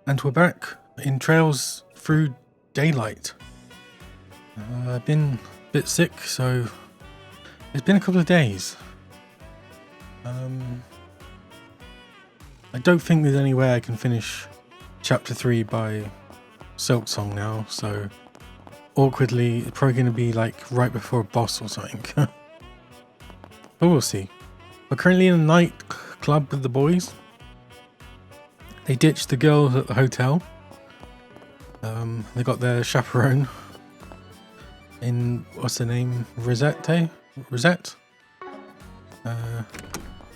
And we're back in Trails Through Daylight. I've been a bit sick, so it's been a couple of days. I don't think there's any way I can finish Chapter 3 by Silk Song now, so awkwardly, it's probably going to be like right before a boss or something. But we'll see. We're currently in a night club with the boys. They ditched the girls at the hotel. They got their chaperone in, what's her name? Rosette?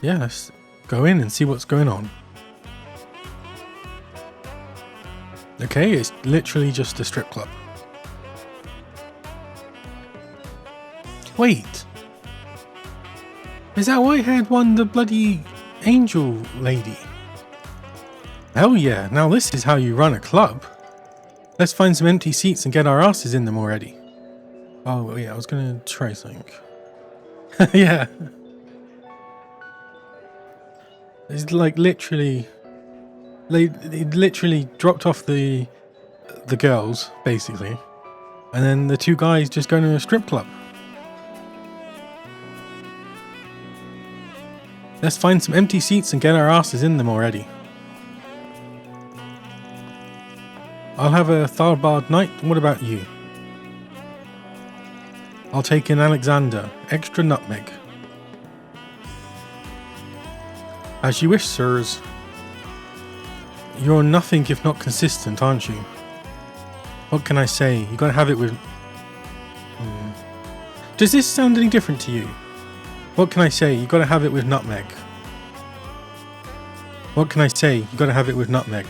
Yeah, let's go in and see what's going on. Okay, it's literally just a strip club. Wait! Is that white-haired one the bloody angel lady? Hell yeah, now this is how you run a club. Let's find some empty seats and get our asses in them already. Oh yeah, I was gonna try something. Yeah. It's like literally... They literally dropped off the girls, basically. And then the two guys just go to a strip club. Let's find some empty seats and get our asses in them already. I'll have a Tharbard night. What about you? I'll take an Alexander. Extra nutmeg. As you wish, sirs. You're nothing if not consistent, aren't you? What can I say? You gotta have it with... Does this sound any different to you? What can I say? You gotta have it with nutmeg. What can I say? You gotta have it with nutmeg.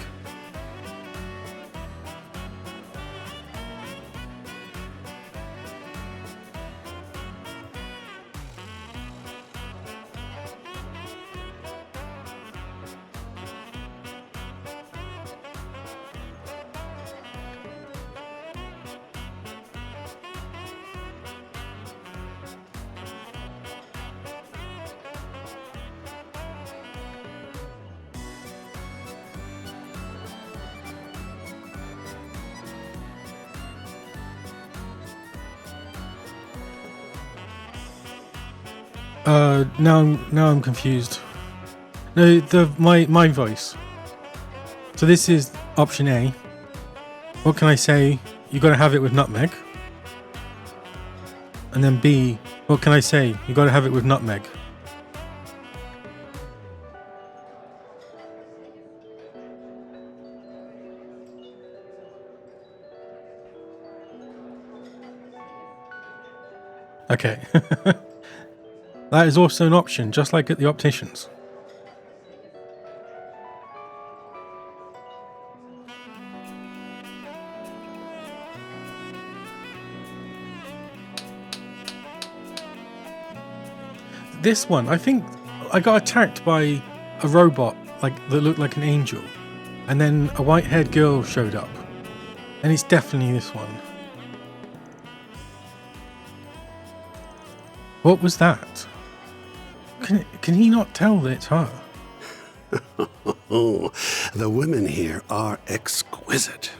Now I'm confused. No, my voice. So this is option A. What can I say? You gotta have it with nutmeg. And then B. What can I say? You gotta have it with nutmeg. Okay. That is also an option, just like at the opticians. This one, I think I got attacked by a robot that looked like an angel. And then a white-haired girl showed up. And it's definitely this one. What was that? Can he not tell that it's her? Oh, the women here are exquisite.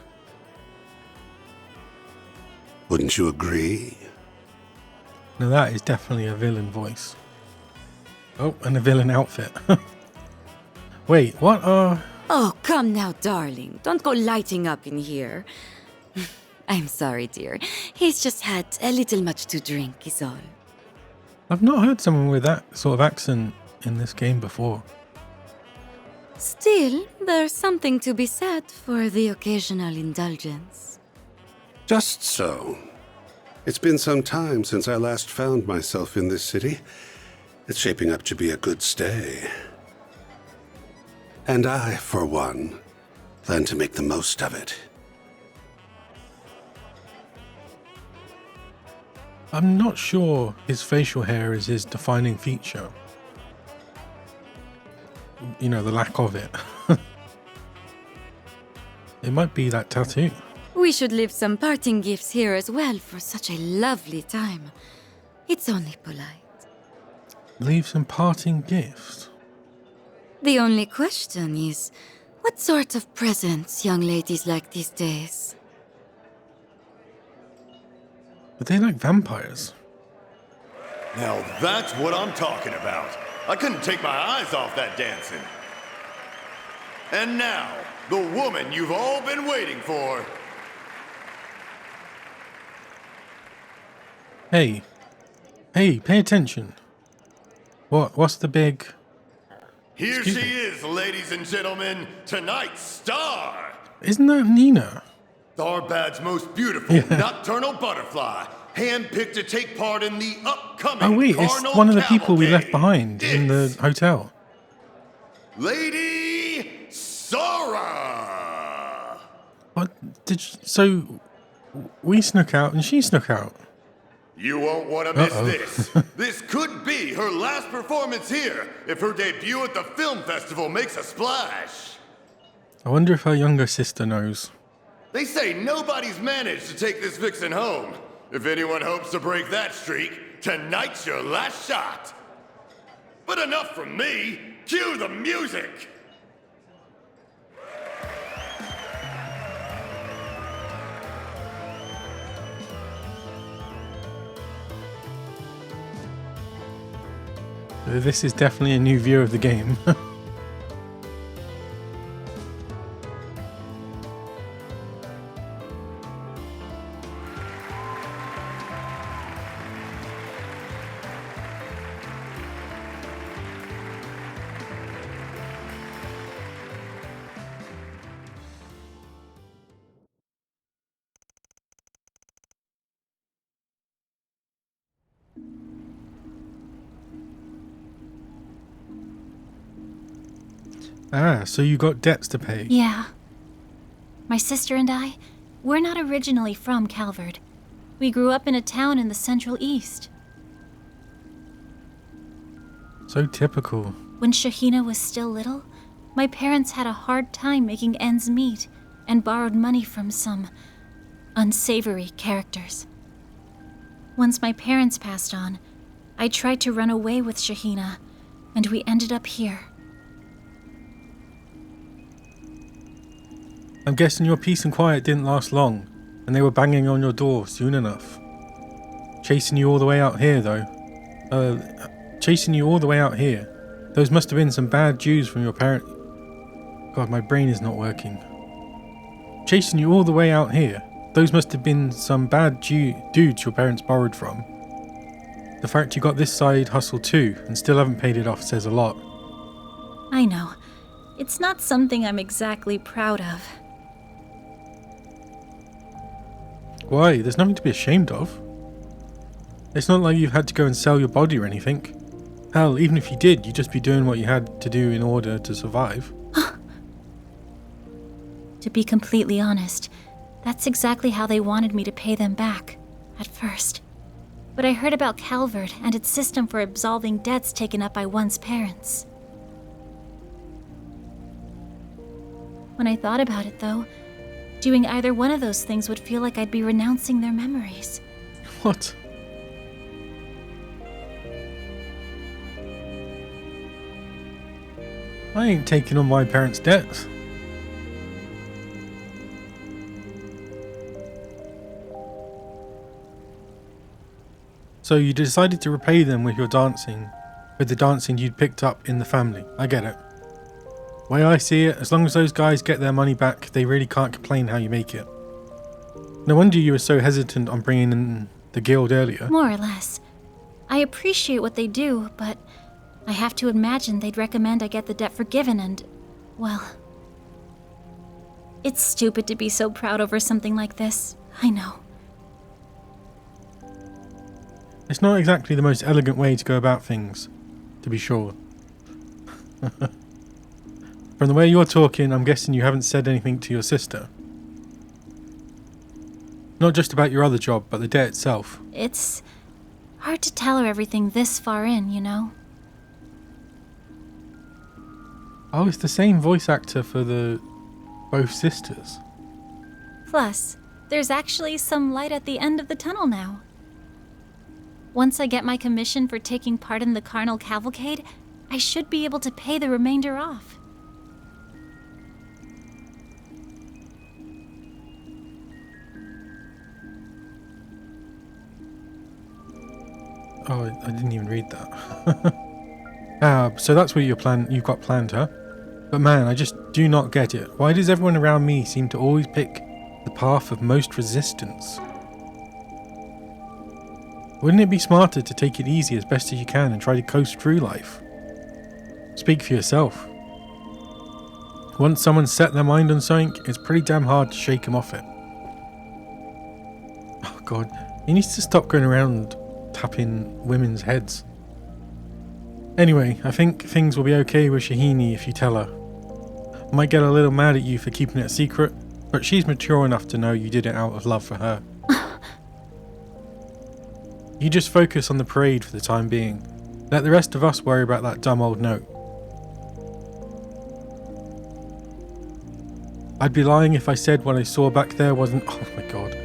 Wouldn't you agree? No, that is definitely a villain voice. Oh, and a villain outfit. Wait, what are... Oh, come now, darling. Don't go lighting up in here. I'm sorry, dear. He's just had a little much to drink, is all. I've not heard someone with that sort of accent in this game before. Still, there's something to be said for the occasional indulgence. Just so. It's been some time since I last found myself in this city. It's shaping up to be a good stay. And I, for one, plan to make the most of it. I'm not sure his facial hair is his defining feature. You know, the lack of it. It might be that tattoo. We should leave some parting gifts here as well for such a lovely time. It's only polite. Leave some parting gifts? The only question is, What sort of presents young ladies like these days? But they like vampires. Now that's what I'm talking about. I couldn't take my eyes off that dancing. And now, the woman you've all been waiting for. Hey, pay attention. What's the big... Here Excuse she me. is, ladies and gentlemen, tonight's star. Isn't that Nina? Tharbad's most beautiful nocturnal butterfly, handpicked to take part in the upcoming Oh wait, it's Carnal one of the people we left Cavalcade. behind in the hotel. Lady Sora! What so we snuck out and she snuck out. You won't want to miss Uh-oh. this. This could be her last performance here if her debut at the film festival makes a splash. I wonder if her younger sister knows. They say nobody's managed to take this vixen home. If anyone hopes to break that streak, tonight's your last shot. But enough from me. Cue the music. This is definitely a new view of the game. Ah, so you got debts to pay. Yeah. My sister and I, we're not originally from Calvard. We grew up in a town in the Central East. So typical. When Shahina was still little, my parents had a hard time making ends meet and borrowed money from some unsavory characters. Once my parents passed on, I tried to run away with Shahina, and we ended up here. I'm guessing your peace and quiet didn't last long, and they were banging on your door soon enough. Chasing you all the way out here, though. Chasing you all the way out here. Those must have been some bad Jews from your parent... God, my brain is not working. Chasing you all the way out here. Those must have been some bad dudes your parents borrowed from. The fact you got this side hustle too, and still haven't paid it off says a lot. I know. It's not something I'm exactly proud of. Why? There's nothing to be ashamed of. It's not like you've had to go and sell your body or anything. Hell, even if you did, you'd just be doing what you had to do in order to survive. To be completely honest, that's exactly how they wanted me to pay them back, at first. But I heard about Calvard and its system for absolving debts taken up by one's parents. When I thought about it, though, doing either one of those things would feel like I'd be renouncing their memories. What? I ain't taking on my parents' debts. So you decided to repay them with your dancing, with the dancing you'd picked up in the family. I get it. Way I see it, as long as those guys get their money back, they really can't complain how you make it. No wonder you were so hesitant on bringing in the guild earlier. More or less. I appreciate what they do, but I have to imagine they'd recommend I get the debt forgiven and, well... It's stupid to be so proud over something like this. I know. It's not exactly the most elegant way to go about things, to be sure. From the way you're talking, I'm guessing you haven't said anything to your sister. Not just about your other job, but the debt itself. It's hard to tell her everything this far in, you know? Oh, it's the same voice actor for the both sisters. Plus, there's actually some light at the end of the tunnel now. Once I get my commission for taking part in the Carnal Cavalcade, I should be able to pay the remainder off. Oh, I didn't even read that. So that's what you've got planned, huh? But man, I just do not get it. Why does everyone around me seem to always pick the path of most resistance? Wouldn't it be smarter to take it easy as best as you can and try to coast through life? Speak for yourself. Once someone's set their mind on something, it's pretty damn hard to shake them off it. Oh god, he needs to stop going around tapping women's heads. Anyway, I think things will be okay with Shahini if you tell her. Might get a little mad at you for keeping it a secret, but she's mature enough to know you did it out of love for her. You just focus on the parade for the time being. Let the rest of us worry about that dumb old note. I'd be lying if I said what I saw back there wasn't... Oh my god.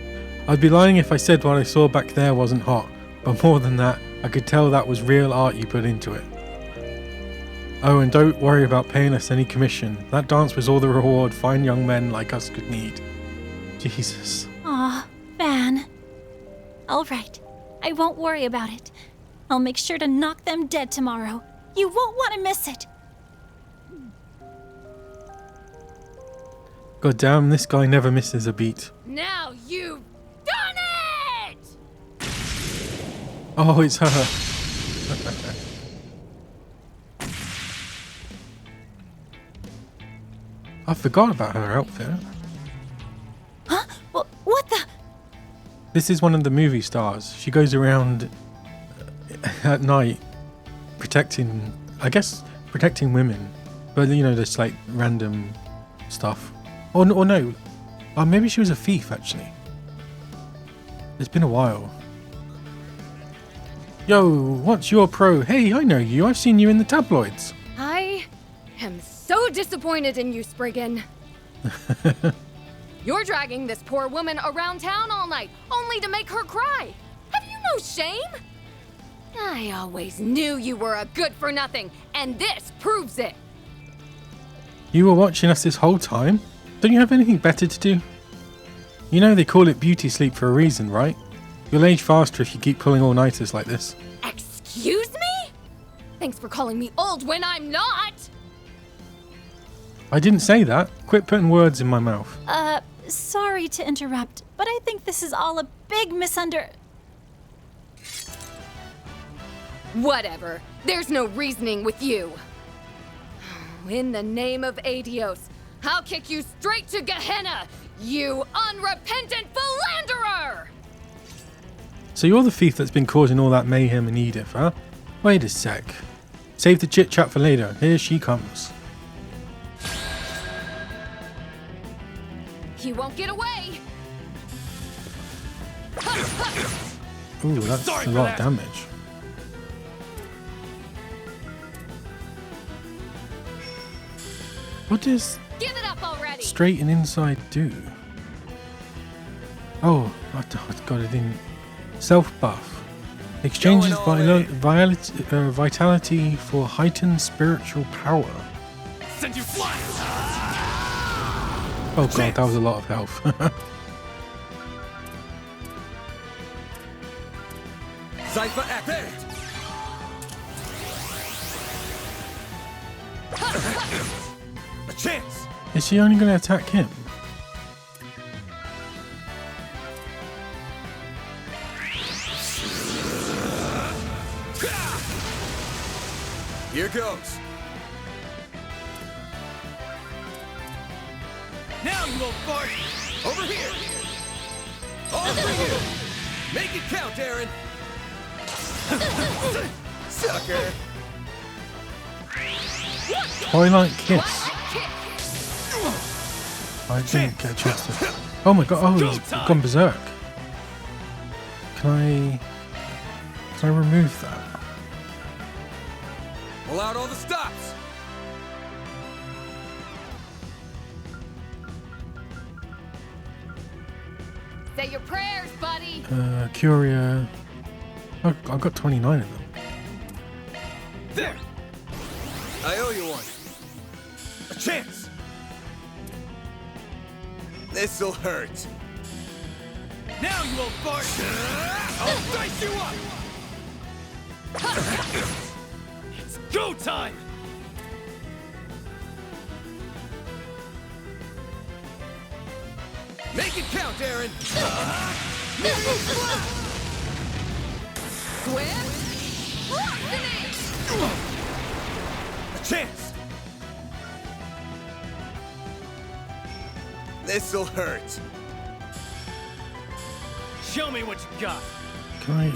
I'd be lying if I said what I saw back there wasn't hot, but more than that, I could tell that was real art you put into it. Oh, and don't worry about paying us any commission. That dance was all the reward fine young men like us could need. Jesus. Aw, Van. All right. I won't worry about it. I'll make sure to knock them dead tomorrow. You won't want to miss it. God damn, this guy never misses a beat. Now you've done it! Oh, it's her. I forgot about her outfit. Huh? What the? This is one of the movie stars. She goes around at night protecting, I guess, protecting women. But, you know, just like random stuff. Or no. Oh, maybe she was a thief, actually. It's been a while. Yo, what's your pro? Hey, I know you. I've seen you in the tabloids. I am so disappointed in you, Spriggan. You're dragging this poor woman around town all night, only to make her cry. Have you no shame? I always knew you were a good-for-nothing, and this proves it. You were watching us this whole time? Don't you have anything better to do? You know they call it beauty sleep for a reason, right? You'll age faster if you keep pulling all-nighters like this. Excuse me? Thanks for calling me old when I'm not. I didn't say that. Quit putting words in my mouth. Sorry to interrupt, but I think this is all a big Whatever. There's no reasoning with you. In the name of Adios, I'll kick you straight to Gehenna, you unrepentant philanderer! So you're the thief that's been causing all that mayhem in Edith, huh? Wait a sec. Save the chit-chat for later. Here she comes. You won't get away! Ooh, that's a lot of damage. What does Give it up already! straight and inside do? Oh, God, it didn't. Self-buff. Exchanges vitality for heightened spiritual power. Send you flying! Oh god, that was a lot of health. Cypher activate! A chance! Is she only going to attack him? Here goes. Now you little fart! Over here! Over here! Make it count, Aaron! Sucker! Twilight Kiss. I didn't get a chance to... Oh my god, oh, he's gone berserk. Can I remove that? Pull out all the stops! Say your prayers, buddy! Curia... Oh, I've got 29 of them. There! I owe you one. A chance! This'll hurt. Now you won't fart! I'll dice you up! It's go time! Make it count, Aaron! Swift lightning! A chance! This'll hurt. Show me what you got. Can I?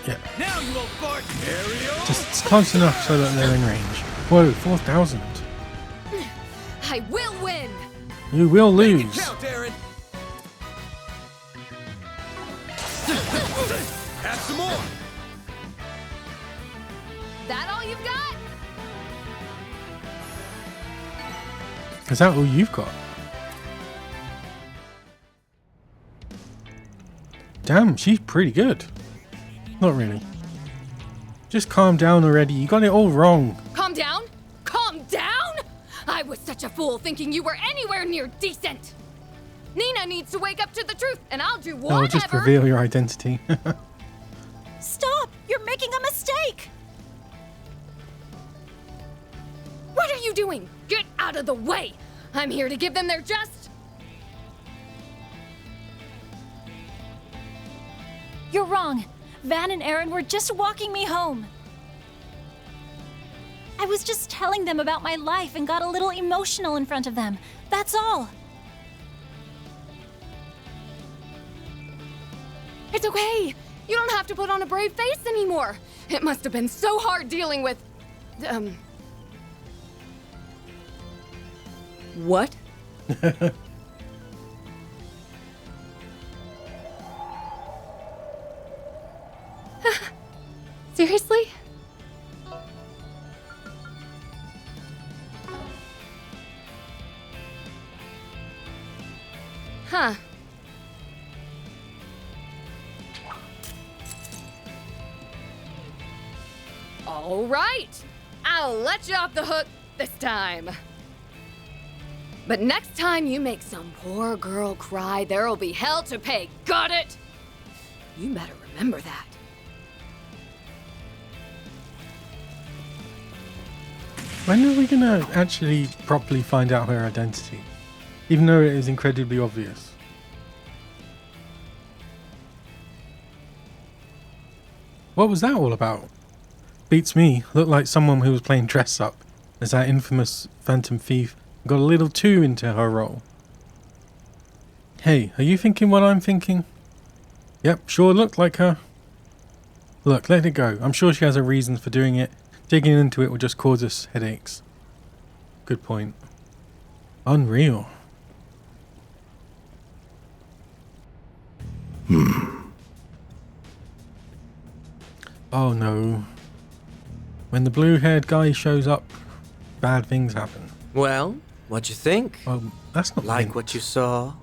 Yeah. Now you won't fart, Aerial! Just close enough so that they're in range. Whoa, 4,000. I will win! You will Make it lose. count, Aaron! Have some more! That all you've got? Is that all you've got? Damn, she's pretty good. Not really. Just calm down already. You got it all wrong. Calm down? Calm down? I was such a fool thinking you were anywhere near decent. Nina needs to wake up to the truth, and I'll do I'll whatever. just reveal your identity. Stop! You're making a mistake! What are you doing? Get out of the way! I'm here to give them their just. You're wrong. Van and Aaron were just walking me home. I was just telling them about my life and got a little emotional in front of them. That's all. It's okay. You don't have to put on a brave face anymore. It must have been so hard dealing with... What? Seriously? Huh. All right. I'll let you off the hook this time. But next time you make some poor girl cry, there'll be hell to pay. Got it? You better remember that. When are we gonna actually properly find out her identity? Even though it is incredibly obvious. What was that all about? Beats me. Looked like someone who was playing dress up as that infamous Phantom Thief got a little too into her role. Hey, are you thinking what I'm thinking? Yep, sure looked like her. Look, let it go. I'm sure she has her reasons for doing it. Digging into it will just cause us headaches. Good point. Unreal. Oh no. When the blue-haired guy shows up, bad things happen. Well, what'd you think? Well, that's not Like Link. what you saw?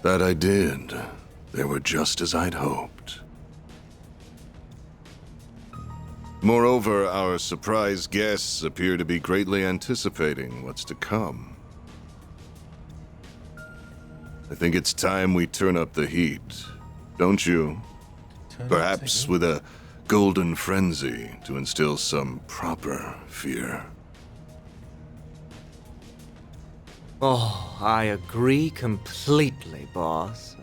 That I did. They were just as I'd hoped. Moreover, our surprise guests appear to be greatly anticipating what's to come. I think it's time we turn up the heat, don't you? Perhaps with a golden frenzy to instill some proper fear. Oh, I agree completely, boss.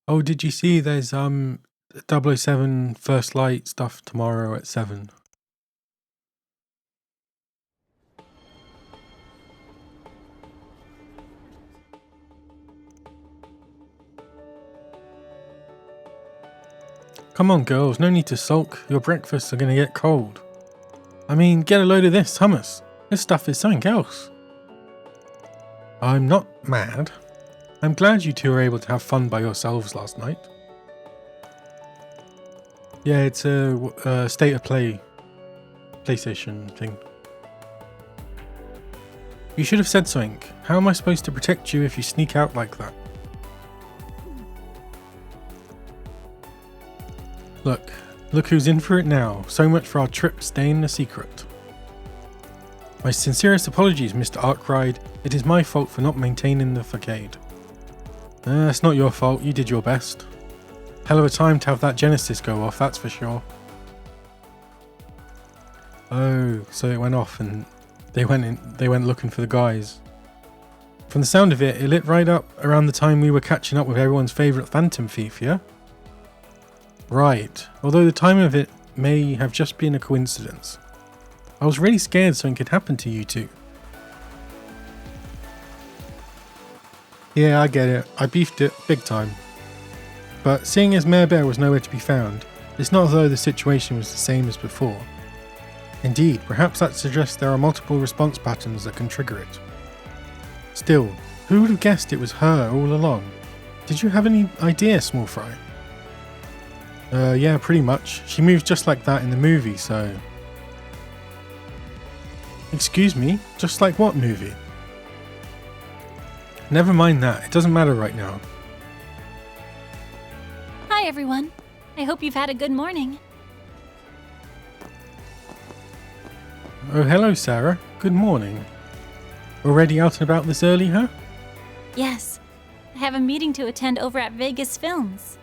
Oh, did you see there's 007 First Light stuff tomorrow at 7? Come on, girls, no need to sulk. Your breakfasts are gonna get cold. I mean, get a load of this hummus. This stuff is something else. I'm not mad. I'm glad you two were able to have fun by yourselves last night. Yeah, it's a state of play PlayStation thing. You should have said something. How am I supposed to protect you if you sneak out like that? Look who's in for it now. So much for our trip staying a secret. My sincerest apologies, Mr. Arkwright. It is my fault for not maintaining the facade. It's not your fault, you did your best. Hell of a time to have that Genesis go off, that's for sure. Oh, so it went off and they went looking for the guys. From the sound of it, it lit right up around the time we were catching up with everyone's favourite Phantom Thief, yeah? Right, although the time of it may have just been a coincidence. I was really scared something could happen to you two. Yeah, I get it. I beefed it big time. But seeing as Mare Bear was nowhere to be found, it's not as though the situation was the same as before. Indeed, perhaps that suggests there are multiple response patterns that can trigger it. Still, who would have guessed it was her all along? Did you have any idea, Small Fry? Yeah, pretty much. She moves just like that in the movie, so... Excuse me? Just like what movie? Never mind that, it doesn't matter right now. Hi, everyone. I hope you've had a good morning. Oh, hello, Sarah. Good morning. Already out and about this early, huh? Yes, I have a meeting to attend over at Vegas Films.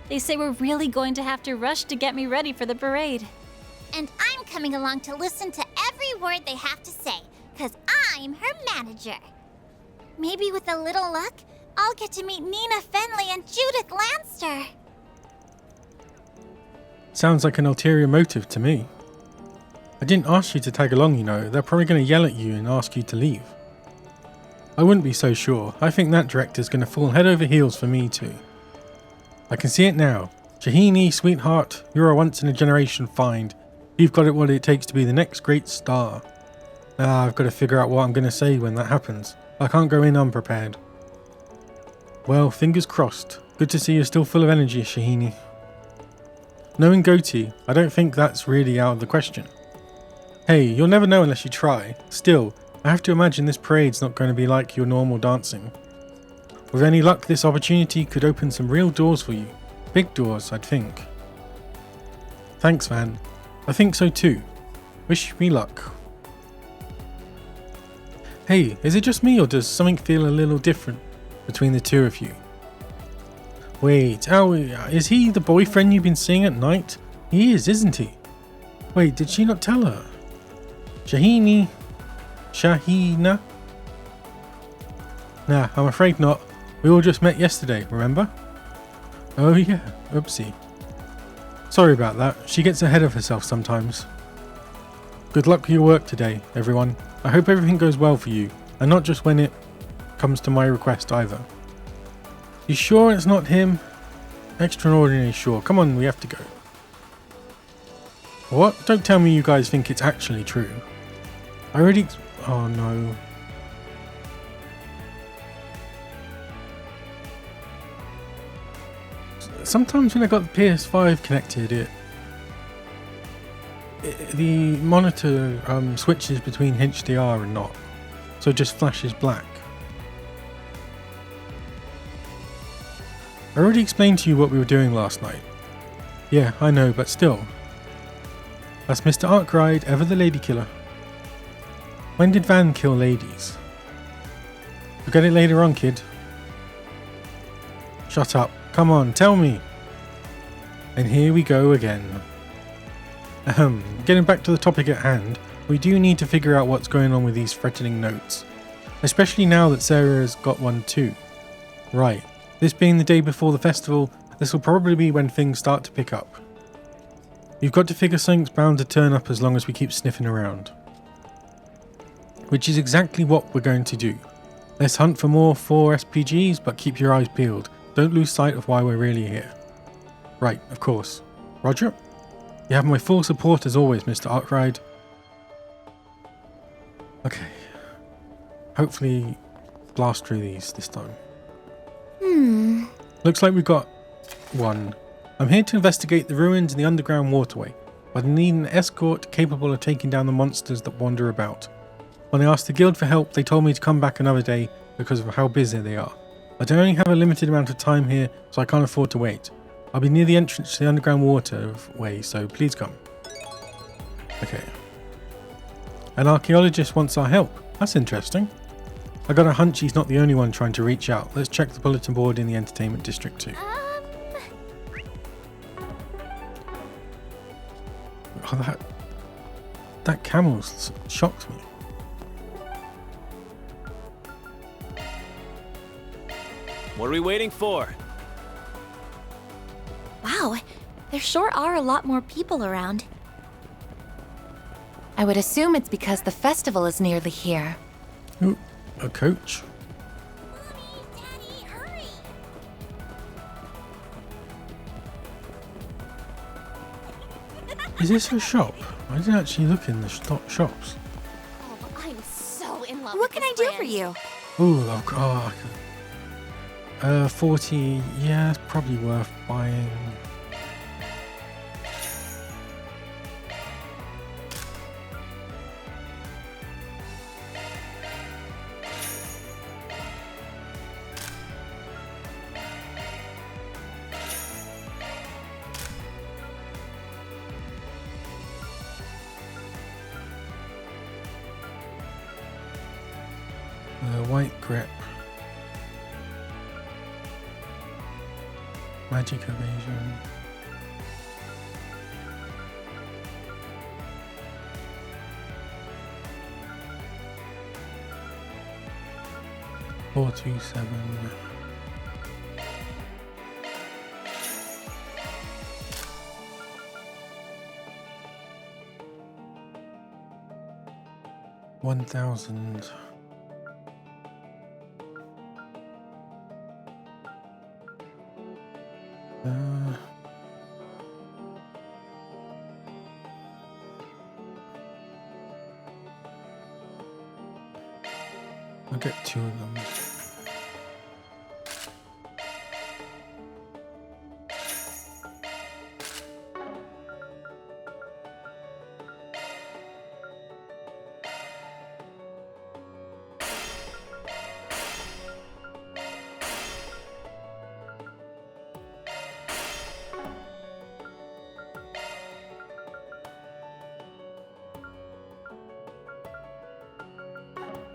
They say we're really going to have to rush to get me ready for the parade. And I'm coming along to listen to every word they have to say, 'cause I'm her manager. Maybe with a little luck, I'll get to meet Nina Fenley and Judith Lanster. Sounds like an ulterior motive to me. I didn't ask you to tag along, you know. They're probably going to yell at you and ask you to leave. I wouldn't be so sure. I think that director's going to fall head over heels for me too. I can see it now. Shahini, sweetheart, you're a once-in-a-generation find. You've got what it takes to be the next great star. I've got to figure out what I'm going to say when that happens. I can't go in unprepared. Well, fingers crossed. Good to see you're still full of energy, Shahini. Knowing Goatee, I don't think that's really out of the question. Hey, you'll never know unless you try. Still, I have to imagine this parade's not going to be like your normal dancing. With any luck, this opportunity could open some real doors for you. Big doors, I'd think. Thanks, Van. I think so too. Wish me luck. Hey, is it just me or does something feel a little different between the two of you? Wait, is he the boyfriend you've been seeing at night? He is, isn't he? Wait, did she not tell her? Shahina? Nah, I'm afraid not. We all just met yesterday, remember? Oh yeah, oopsie. Sorry about that, she gets ahead of herself sometimes. Good luck with your work today, everyone. I hope everything goes well for you, and not just when it comes to my request either. You sure it's not him? Extraordinary sure. Come on, we have to go. What? Don't tell me you guys think it's actually true. I already... Oh no. Sometimes when I got the PS5 connected, the monitor switches between HDR and not, so it just flashes black. I already explained to you what we were doing last night. Yeah, I know, but still. That's Mr. Arkwright, ever the lady killer. When did Van kill ladies? Forget it later on, kid. Shut up. Come on, tell me. And here we go again. Getting back to the topic at hand, we do need to figure out what's going on with these threatening notes. Especially now that Sarah's got one too. Right, this being the day before the festival, this will probably be when things start to pick up. You've got to figure something's bound to turn up as long as we keep sniffing around. Which is exactly what we're going to do. Let's hunt for more 4 SPGs, but keep your eyes peeled. Don't lose sight of why we're really here. Right, of course. Roger? You have my full support as always, Mr. Arkwright. Okay. Hopefully blast through these this time. Looks like we've got one. I'm here to investigate the ruins in the underground waterway, but I need an escort capable of taking down the monsters that wander about. When I asked the guild for help, they told me to come back another day because of how busy they are. I only have a limited amount of time here, so I can't afford to wait. I'll be near the entrance to the underground waterway, so please come. Okay. An archaeologist wants our help. That's interesting. I got a hunch he's not the only one trying to reach out. Let's check the bulletin board in the entertainment district too. Oh, that camel shocked me. What are we waiting for? Wow, there sure are a lot more people around. I would assume it's because the festival is nearly here. Ooh, a coach. Mommy, Daddy, hurry! Is this a shop? I didn't actually look in the shops. Oh, I'm so in love What with can I this do for brand. you? Ooh, oh, 40. Yeah, it's probably worth buying. White grip. Magic evasion. Four, 2, 7. $1,000. I'll get 2 of them.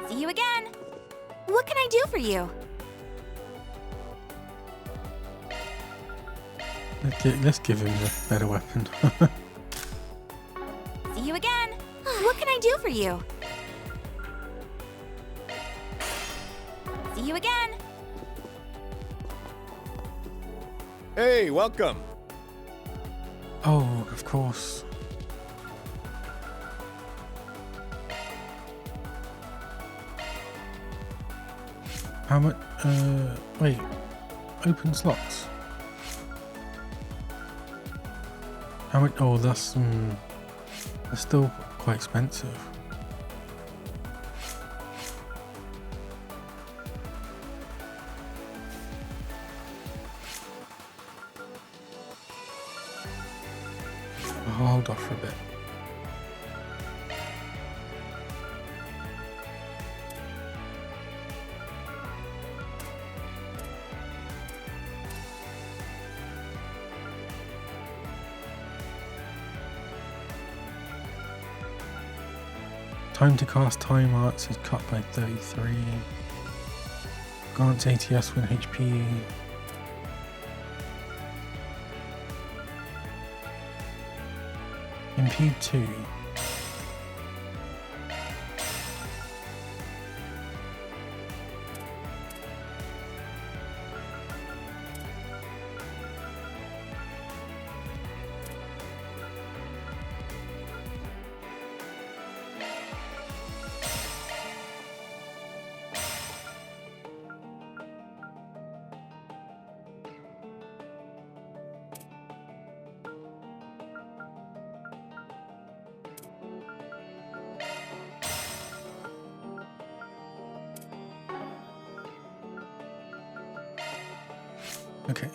See you again. What can I do for you? Let's give him a better weapon. See you again. What can I do for you? See you again. Hey, welcome. Oh, of course. How much? Wait. Open slots. How much? Oh, that's still quite expensive. I'll hold off for a bit. Time to cast time arts is cut by 33. Grants ATS 1 HP. Impede 2. Okay.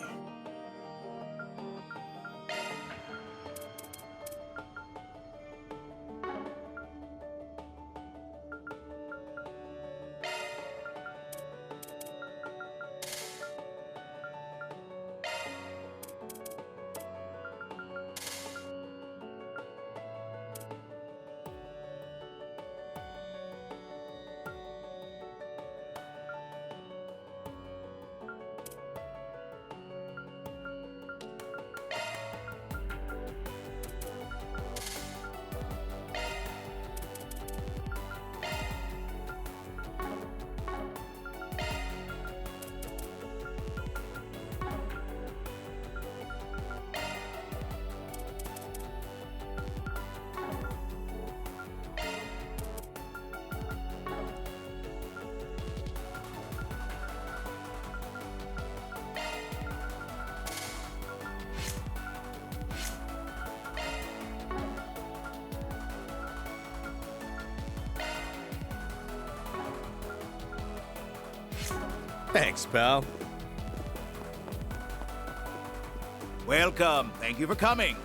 Thanks, pal. Welcome. Thank you for coming.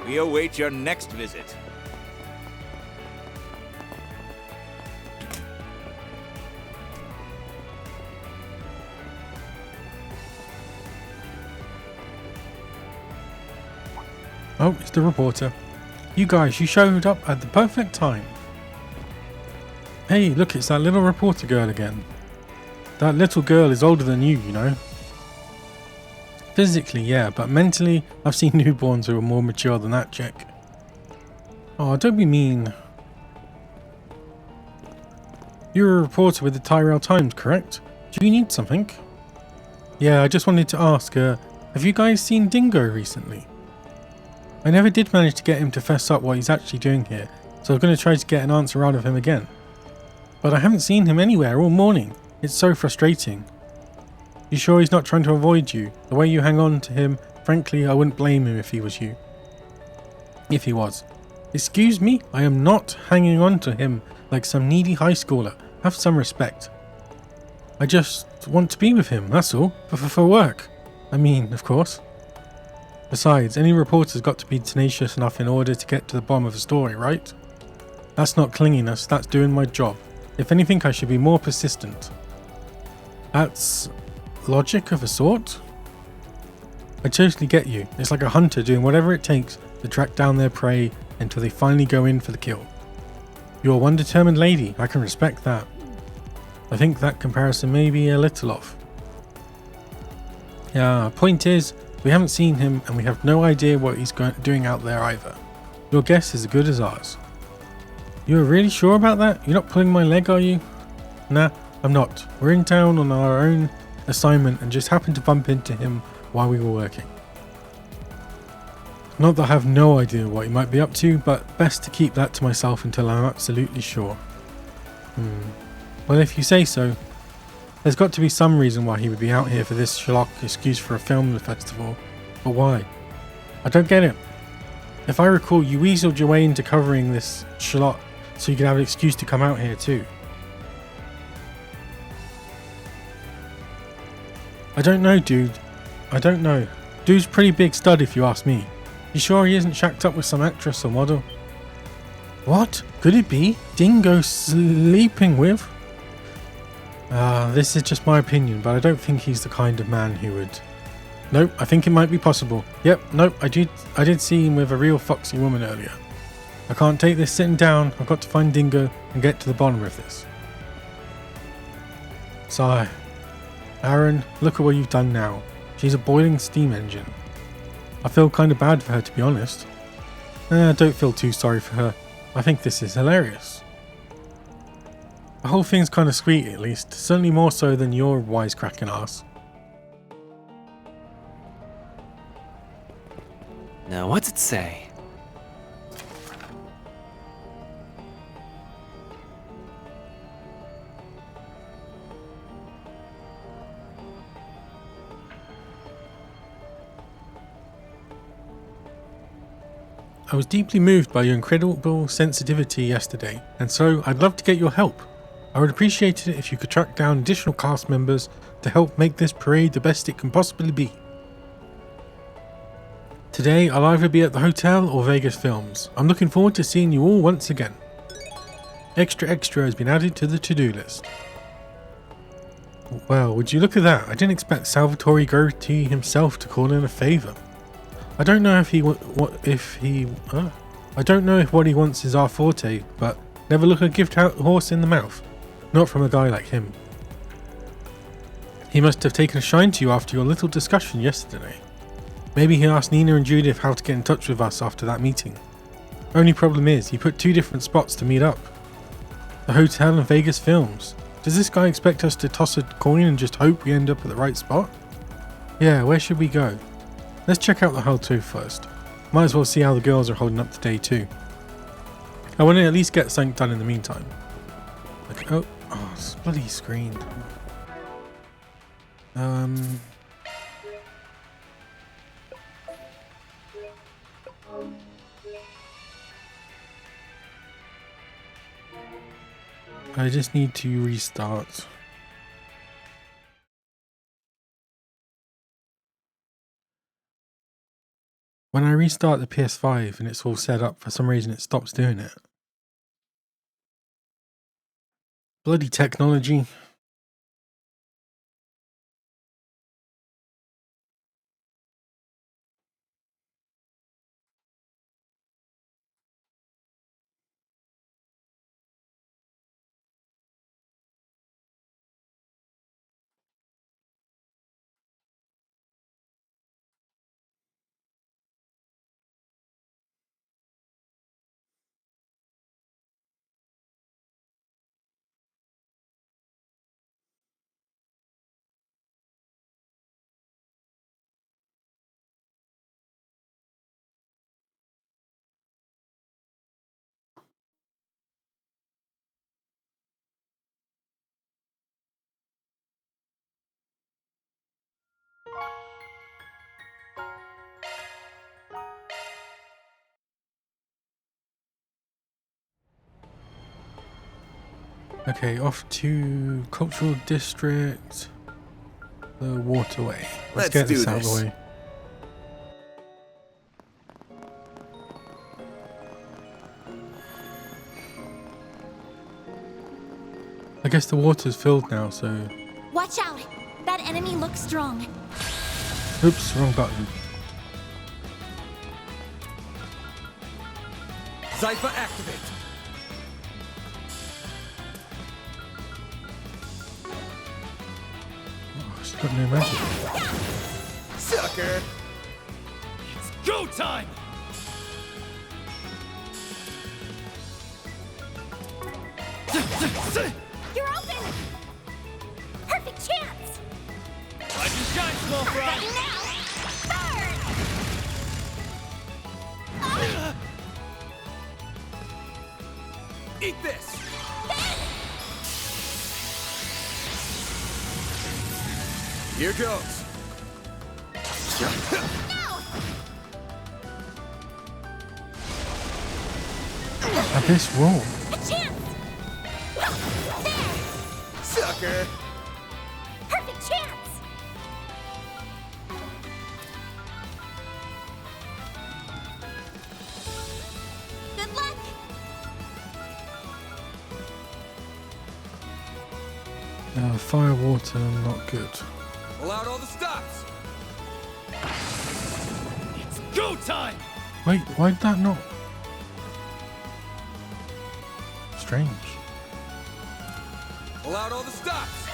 We await your next visit. Oh, it's the reporter. You guys, you showed up at the perfect time. Hey, look, it's that little reporter girl again. That little girl is older than you, you know. Physically, yeah, but mentally, I've seen newborns who are more mature than that chick. Oh, don't be mean. You're a reporter with the Tyrell Times, correct? Do you need something? Yeah, I just wanted to ask, have you guys seen Dingo recently? I never did manage to get him to fess up what he's actually doing here, so I'm going to try to get an answer out of him again. But I haven't seen him anywhere all morning. It's so frustrating. You sure he's not trying to avoid you? The way you hang on to him, frankly, I wouldn't blame him if he was you. If he was. Excuse me? I am not hanging on to him like some needy high schooler. Have some respect. I just want to be with him, that's all. For work. I mean, of course. Besides, any reporter's got to be tenacious enough in order to get to the bottom of a story, right? That's not clinginess, that's doing my job. If anything, I should be more persistent. That's logic of a sort? I totally get you. It's like a hunter doing whatever it takes to track down their prey until they finally go in for the kill. You're one determined lady, I can respect that. I think that comparison may be a little off. Yeah, point is, we haven't seen him and we have no idea what he's doing out there either. Your guess is as good as ours. You're really sure about that? You're not pulling my leg, are you? Nah, I'm not. We're in town on our own assignment and just happened to bump into him while we were working. Not that I have no idea what he might be up to, but best to keep that to myself until I'm absolutely sure. Well, if you say so. There's got to be some reason why he would be out here for this schlock excuse for a film festival. But why? I don't get it. If I recall, you weaseled your way into covering this schlock so you could have an excuse to come out here too. I don't know, dude. I don't know. Dude's pretty big stud if you ask me. You sure he isn't shacked up with some actress or model? What? Could it be? Dingo sleeping with? This is just my opinion, but I don't think he's the kind of man who would... Nope, I think it might be possible. Yep, nope, I did see him with a real foxy woman earlier. I can't take this sitting down. I've got to find Dingo and get to the bottom of this. Sigh. Aaron, look at what you've done now. She's a boiling steam engine. I feel kind of bad for her, to be honest. Don't feel too sorry for her. I think this is hilarious. The whole thing's kind of sweet, at least. Certainly more so than your wisecracking ass. Now, what's it say? I was deeply moved by your incredible sensitivity yesterday, and so I'd love to get your help. I would appreciate it if you could track down additional cast members to help make this parade the best it can possibly be. Today, I'll either be at the hotel or Vegas Films. I'm looking forward to seeing you all once again. Extra has been added to the to-do list. Well, would you look at that? I didn't expect Salvatore Grotti himself to call in a favour. I don't know if I don't know if what he wants is our forte, but never look a gift horse in the mouth. Not from a guy like him. He must have taken a shine to you after your little discussion yesterday. Maybe he asked Nina and Judith how to get in touch with us after that meeting. Only problem is, he put two different spots to meet up. The hotel and Vegas Films. Does this guy expect us to toss a coin and just hope we end up at the right spot? Yeah, where should we go? Let's check out the how-to first. Might as well see how the girls are holding up today too. I want to at least get something done in the meantime. Okay, oh, it's bloody screen. I just need to restart. When I restart the PS5 and it's all set up, for some reason it stops doing it. Bloody technology. Okay, off to Cultural District, the waterway. Let's get this out of the way. I guess the water's filled now, so... Watch out! That enemy looks strong. Oops, wrong button. Zypher activate. Oh, she's got no magic. Sucker! It's go time! You're open! Perfect chance! I can shine, small fry! Ready now! Burn! Eat this! Here goes. Abyss roll. A chance! There! Sucker! Perfect chance! Good luck! Fire, water, not good. Pull out all the stops! It's go time! Wait, why did that not? Strange. Pull out all the stops!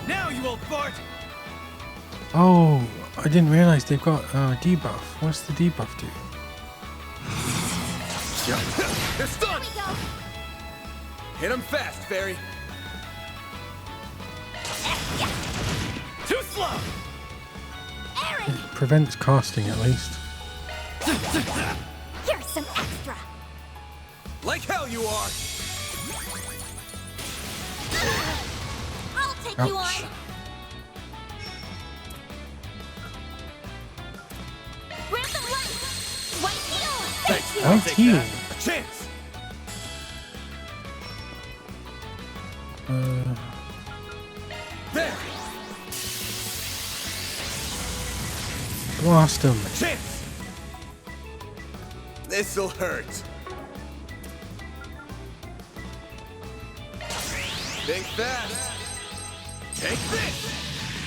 Now, you old fart! Oh, I didn't realize they've got debuff. What's the debuff do? They're stunned! Here we go! Hit him fast, Fairy! Too slow! Aaron! Prevents casting at least. Here's some extra! Like hell you are! I'll take you Ouch. on! Random light! White heel! Thanks, White take heel. that. A chance! There! Blast him. A chance! This'll hurt. Think fast! Take this!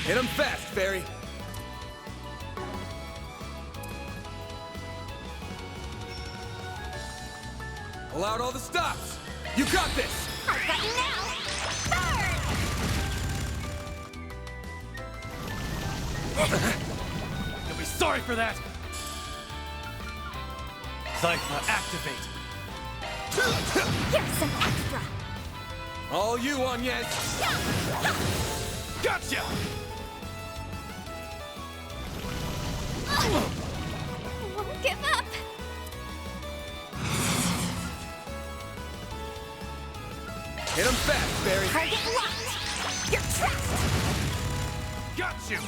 Hit him fast, Fairy! Pull out all the stops! You got this! I've got you now! Burn! You'll be sorry for that! Zypher activate! Here's some extra! All you, Agnes! Gotcha! Won't give up. Hit him fast, Barry. Target locked. You're trapped. Got you!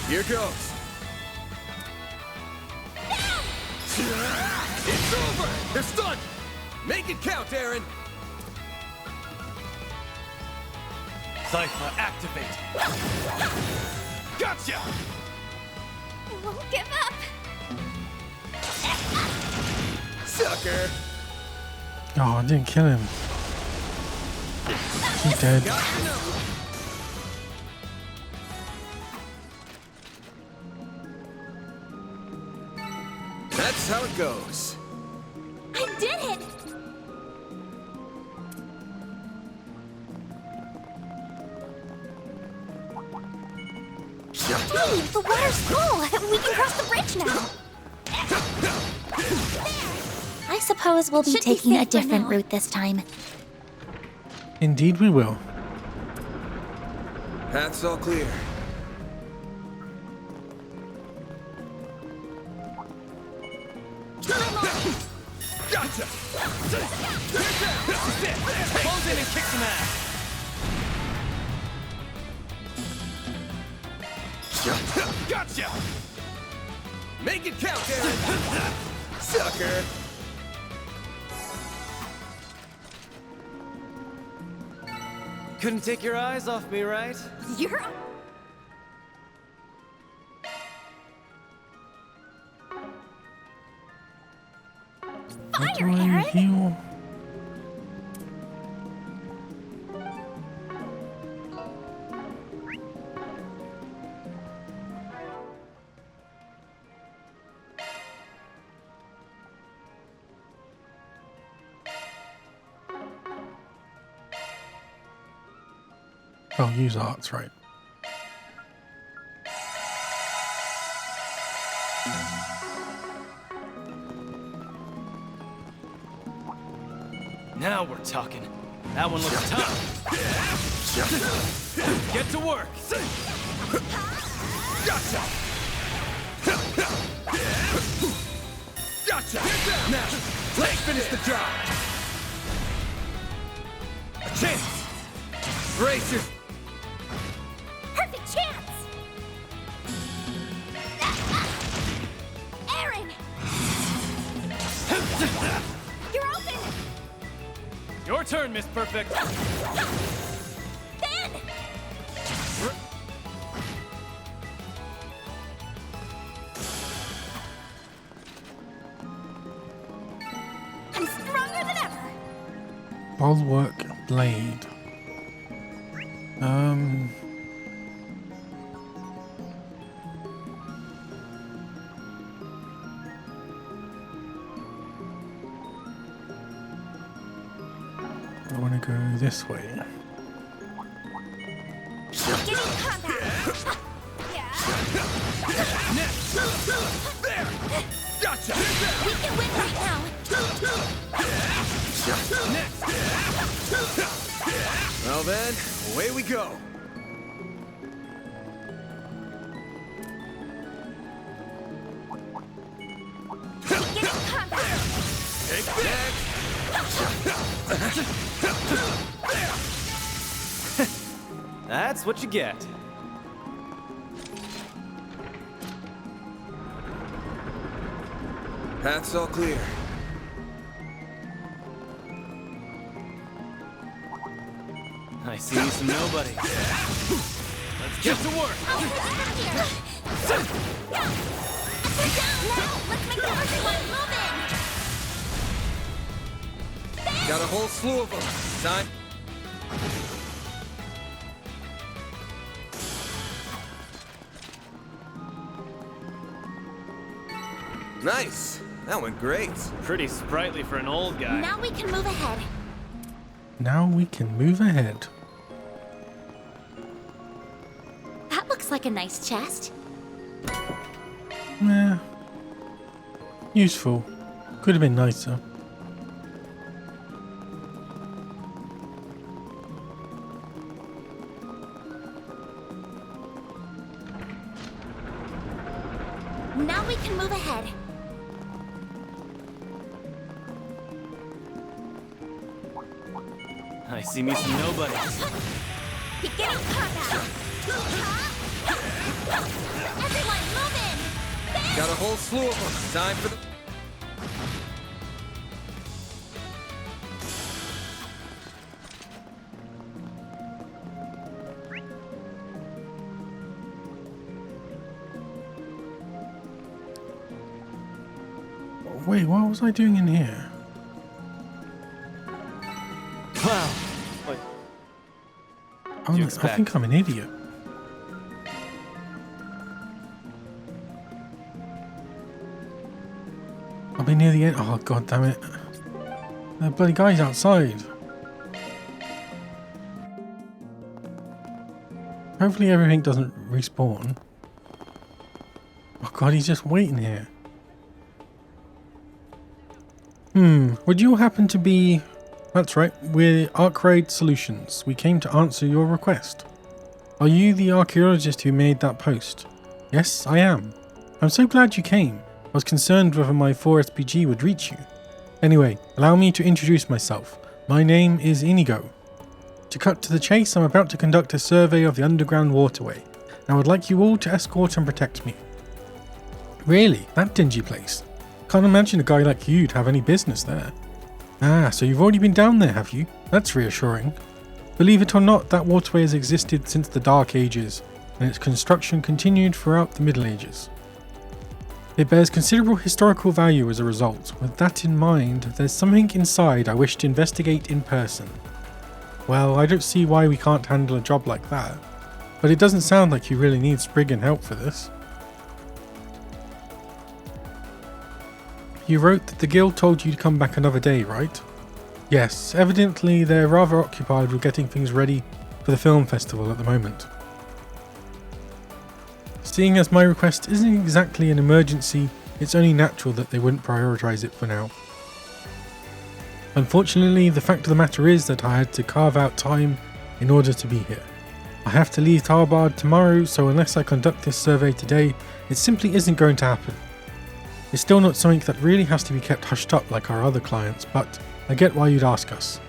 Here goes. It's over! They're stunned! Make it count, Aaron! Cypher, activate. Gotcha! Won't give up. Sucker! Oh, I didn't kill him. He's dead. Got the number. That's how it goes. I did it. Hey, the water's full. We can cross the bridge now. I suppose we'll be taking a different route this time. Indeed we will. Path's all clear. Gotcha! Close in and kick some ass. Gotcha! Make it count, Aaron! Sucker! Couldn't take your eyes off me, right? You're... What do Fire, I Aaron! heal? Oh, use arts, right. Now we're talking. That one looks tough. Get to work. Gotcha! Gotcha! Now, let's finish the job! A chance! Brace your... Perfect chance! Aaron! You're open! Your turn, Miss Perfect. Ben! I'm stronger than ever! Bulwark blade. I want to go this way. Get in combat! Yeah! There! Gotcha! We can win right now! Well then, away we go. Get in combat! Take that! That's what you get. Path's all clear. I see you some nobody. Let's get to work. Get down now! Let's make everyone move in! Got a whole slew of them. Time. Nice. That went great. Pretty sprightly for an old guy. Now we can move ahead. Now we can move ahead. That looks like a nice chest. Nah. Useful. Could have been nicer. Now we can move ahead. I see me some nobodies. Beginning combat. Everyone, move in. Got a whole slew of them. Time for the... Wait, what was I doing in here? Wow. What? I think I'm an idiot. I'll be near the end. Oh, god damn it. The bloody guy's outside. Hopefully everything doesn't respawn. Oh god, he's just waiting here. Would you happen to be... That's right, we're Arcraid Solutions. We came to answer your request. Are you the archaeologist who made that post? Yes, I am. I'm so glad you came. I was concerned whether my 4SPG would reach you. Anyway, allow me to introduce myself. My name is Inigo. To cut to the chase, I'm about to conduct a survey of the underground waterway, and I would like you all to escort and protect me. Really? That dingy place? Can't imagine a guy like you'd have any business there. Ah, so you've already been down there, have you? That's reassuring. Believe it or not, that waterway has existed since the Dark Ages, and its construction continued throughout the Middle Ages. It bears considerable historical value as a result. With that in mind, there's something inside I wish to investigate in person. Well, I don't see why we can't handle a job like that, but it doesn't sound like you really need Spriggan help for this. You wrote that the guild told you to come back another day, right? Yes, evidently they're rather occupied with getting things ready for the film festival at the moment. Seeing as my request isn't exactly an emergency, it's only natural that they wouldn't prioritise it for now. Unfortunately, the fact of the matter is that I had to carve out time in order to be here. I have to leave Tarbard tomorrow, so unless I conduct this survey today, it simply isn't going to happen. It's still not something that really has to be kept hushed up like our other clients, but I get why you'd ask us.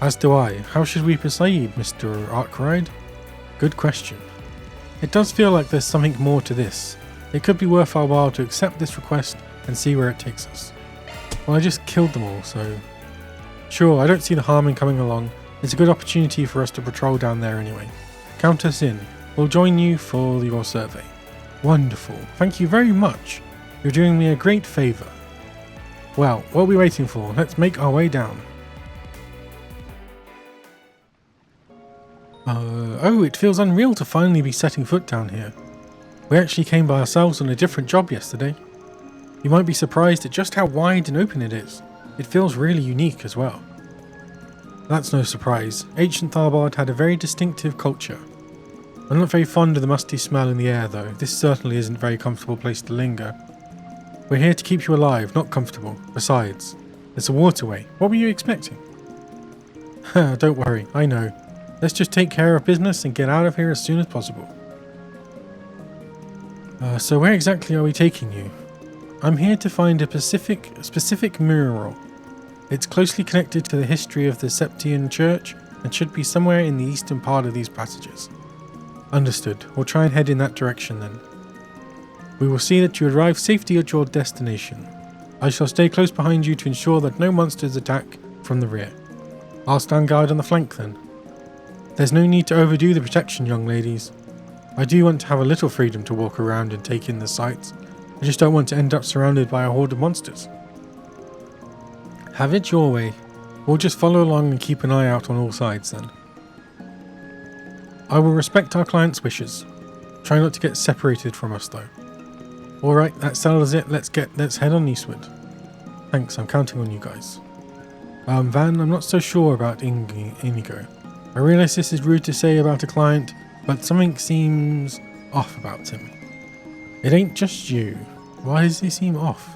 As do I. How should we proceed, Mr. Arcraid? Good question. It does feel like there's something more to this. It could be worth our while to accept this request and see where it takes us. Well, I just killed them all, so... Sure, I don't see the harm in coming along. It's a good opportunity for us to patrol down there anyway. Count us in. We'll join you for your survey. Wonderful. Thank you very much. You're doing me a great favour. Well, what are we waiting for? Let's make our way down. Oh, it feels unreal to finally be setting foot down here. We actually came by ourselves on a different job yesterday. You might be surprised at just how wide and open it is. It feels really unique as well. That's no surprise. Ancient Tharbard had a very distinctive culture. I'm not very fond of the musty smell in the air though. This certainly isn't a very comfortable place to linger. We're here to keep you alive, not comfortable. Besides, it's a waterway. What were you expecting? Don't worry, I know. Let's just take care of business and get out of here as soon as possible. So where exactly are we taking you? I'm here to find a specific mural. It's closely connected to the history of the Septian Church and should be somewhere in the eastern part of these passages. Understood. We'll try and head in that direction then. We will see that you arrive safely at your destination. I shall stay close behind you to ensure that no monsters attack from the rear. I'll stand guard on the flank then. There's no need to overdo the protection, young ladies. I do want to have a little freedom to walk around and take in the sights. I just don't want to end up surrounded by a horde of monsters. Have it your way. We'll just follow along and keep an eye out on all sides then. I will respect our client's wishes. Try not to get separated from us though. Alright, that settles it. Let's head on eastward. Thanks, I'm counting on you guys. Van, I'm not so sure about Inigo. I realise this is rude to say about a client, but something seems off about him. It ain't just you. Why does he seem off?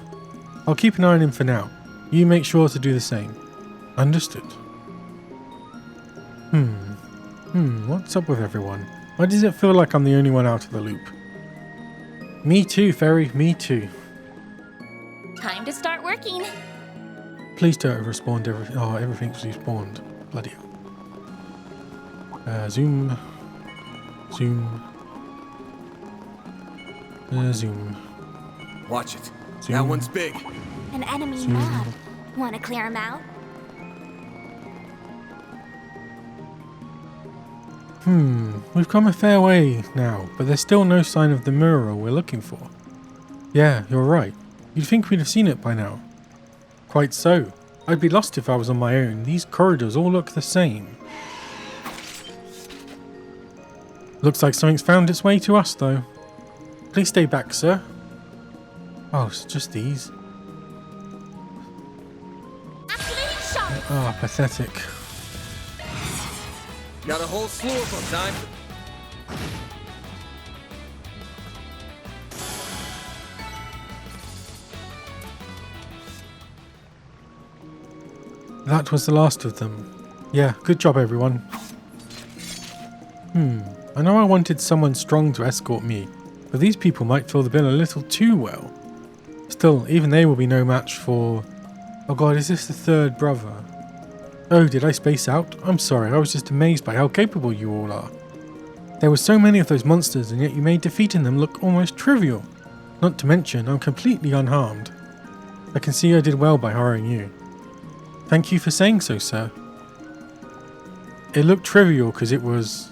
I'll keep an eye on him for now. You make sure to do the same. Understood. What's up with everyone? Why does it feel like I'm the only one out of the loop? Me too, Fairy, me too. Time to start working. Please don't respawn everything. Oh, everything's respawned. Bloody hell. Zoom. Zoom. Zoom. Watch it. Zoom. That one's big. An enemy Zoom. mob. Wanna clear him out? We've come a fair way now, but there's still no sign of the mirror we're looking for. Yeah, you're right. You'd think we'd have seen it by now. Quite so. I'd be lost if I was on my own. These corridors all look the same. Looks like something's found its way to us, though. Please stay back, sir. Oh, it's just these. Activating shock! Oh, pathetic. Got a whole slew of them, time. That was the last of them. Yeah, good job, everyone. I know I wanted someone strong to escort me, but these people might fill the bill a little too well. Still, even they will be no match for... Oh god, is this the third brother? Oh, did I space out? I'm sorry, I was just amazed by how capable you all are. There were so many of those monsters, and yet you made defeating them look almost trivial. Not to mention, I'm completely unharmed. I can see I did well by hiring you. Thank you for saying so, sir. It looked trivial because it was.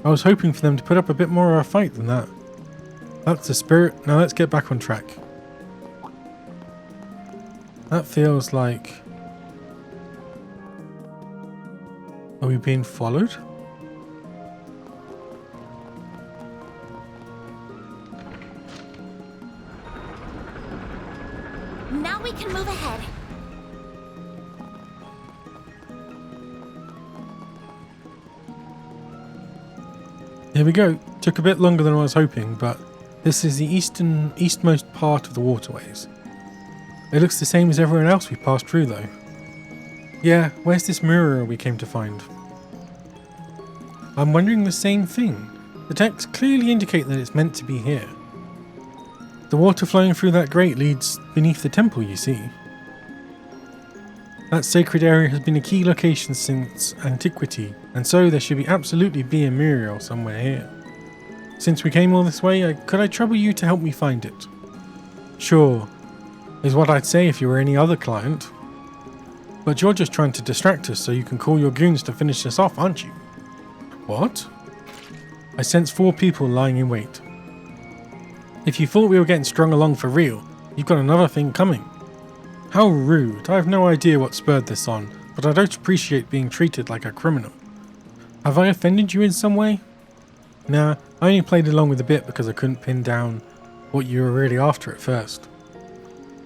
I was hoping for them to put up a bit more of a fight than that. That's the spirit. Now let's get back on track. That feels like... Are we being followed? Now we can move ahead. Here we go. Took a bit longer than I was hoping, but this is the eastmost part of the waterways. It looks the same as everyone else we passed through, though. Yeah, where's this mirror we came to find? I'm wondering the same thing. The texts clearly indicate that it's meant to be here. The water flowing through that grate leads beneath the temple, you see. That sacred area has been a key location since antiquity, and so there should absolutely be a mirror somewhere here. Since we came all this way, could I trouble you to help me find it? Sure, is what I'd say if you were any other client. But you're just trying to distract us so you can call your goons to finish us off, aren't you? What? I sense 4 people lying in wait. If you thought we were getting strung along for real, you've got another thing coming. How rude. I have no idea what spurred this on, but I don't appreciate being treated like a criminal. Have I offended you in some way? Nah, I only played along with a bit because I couldn't pin down what you were really after at first.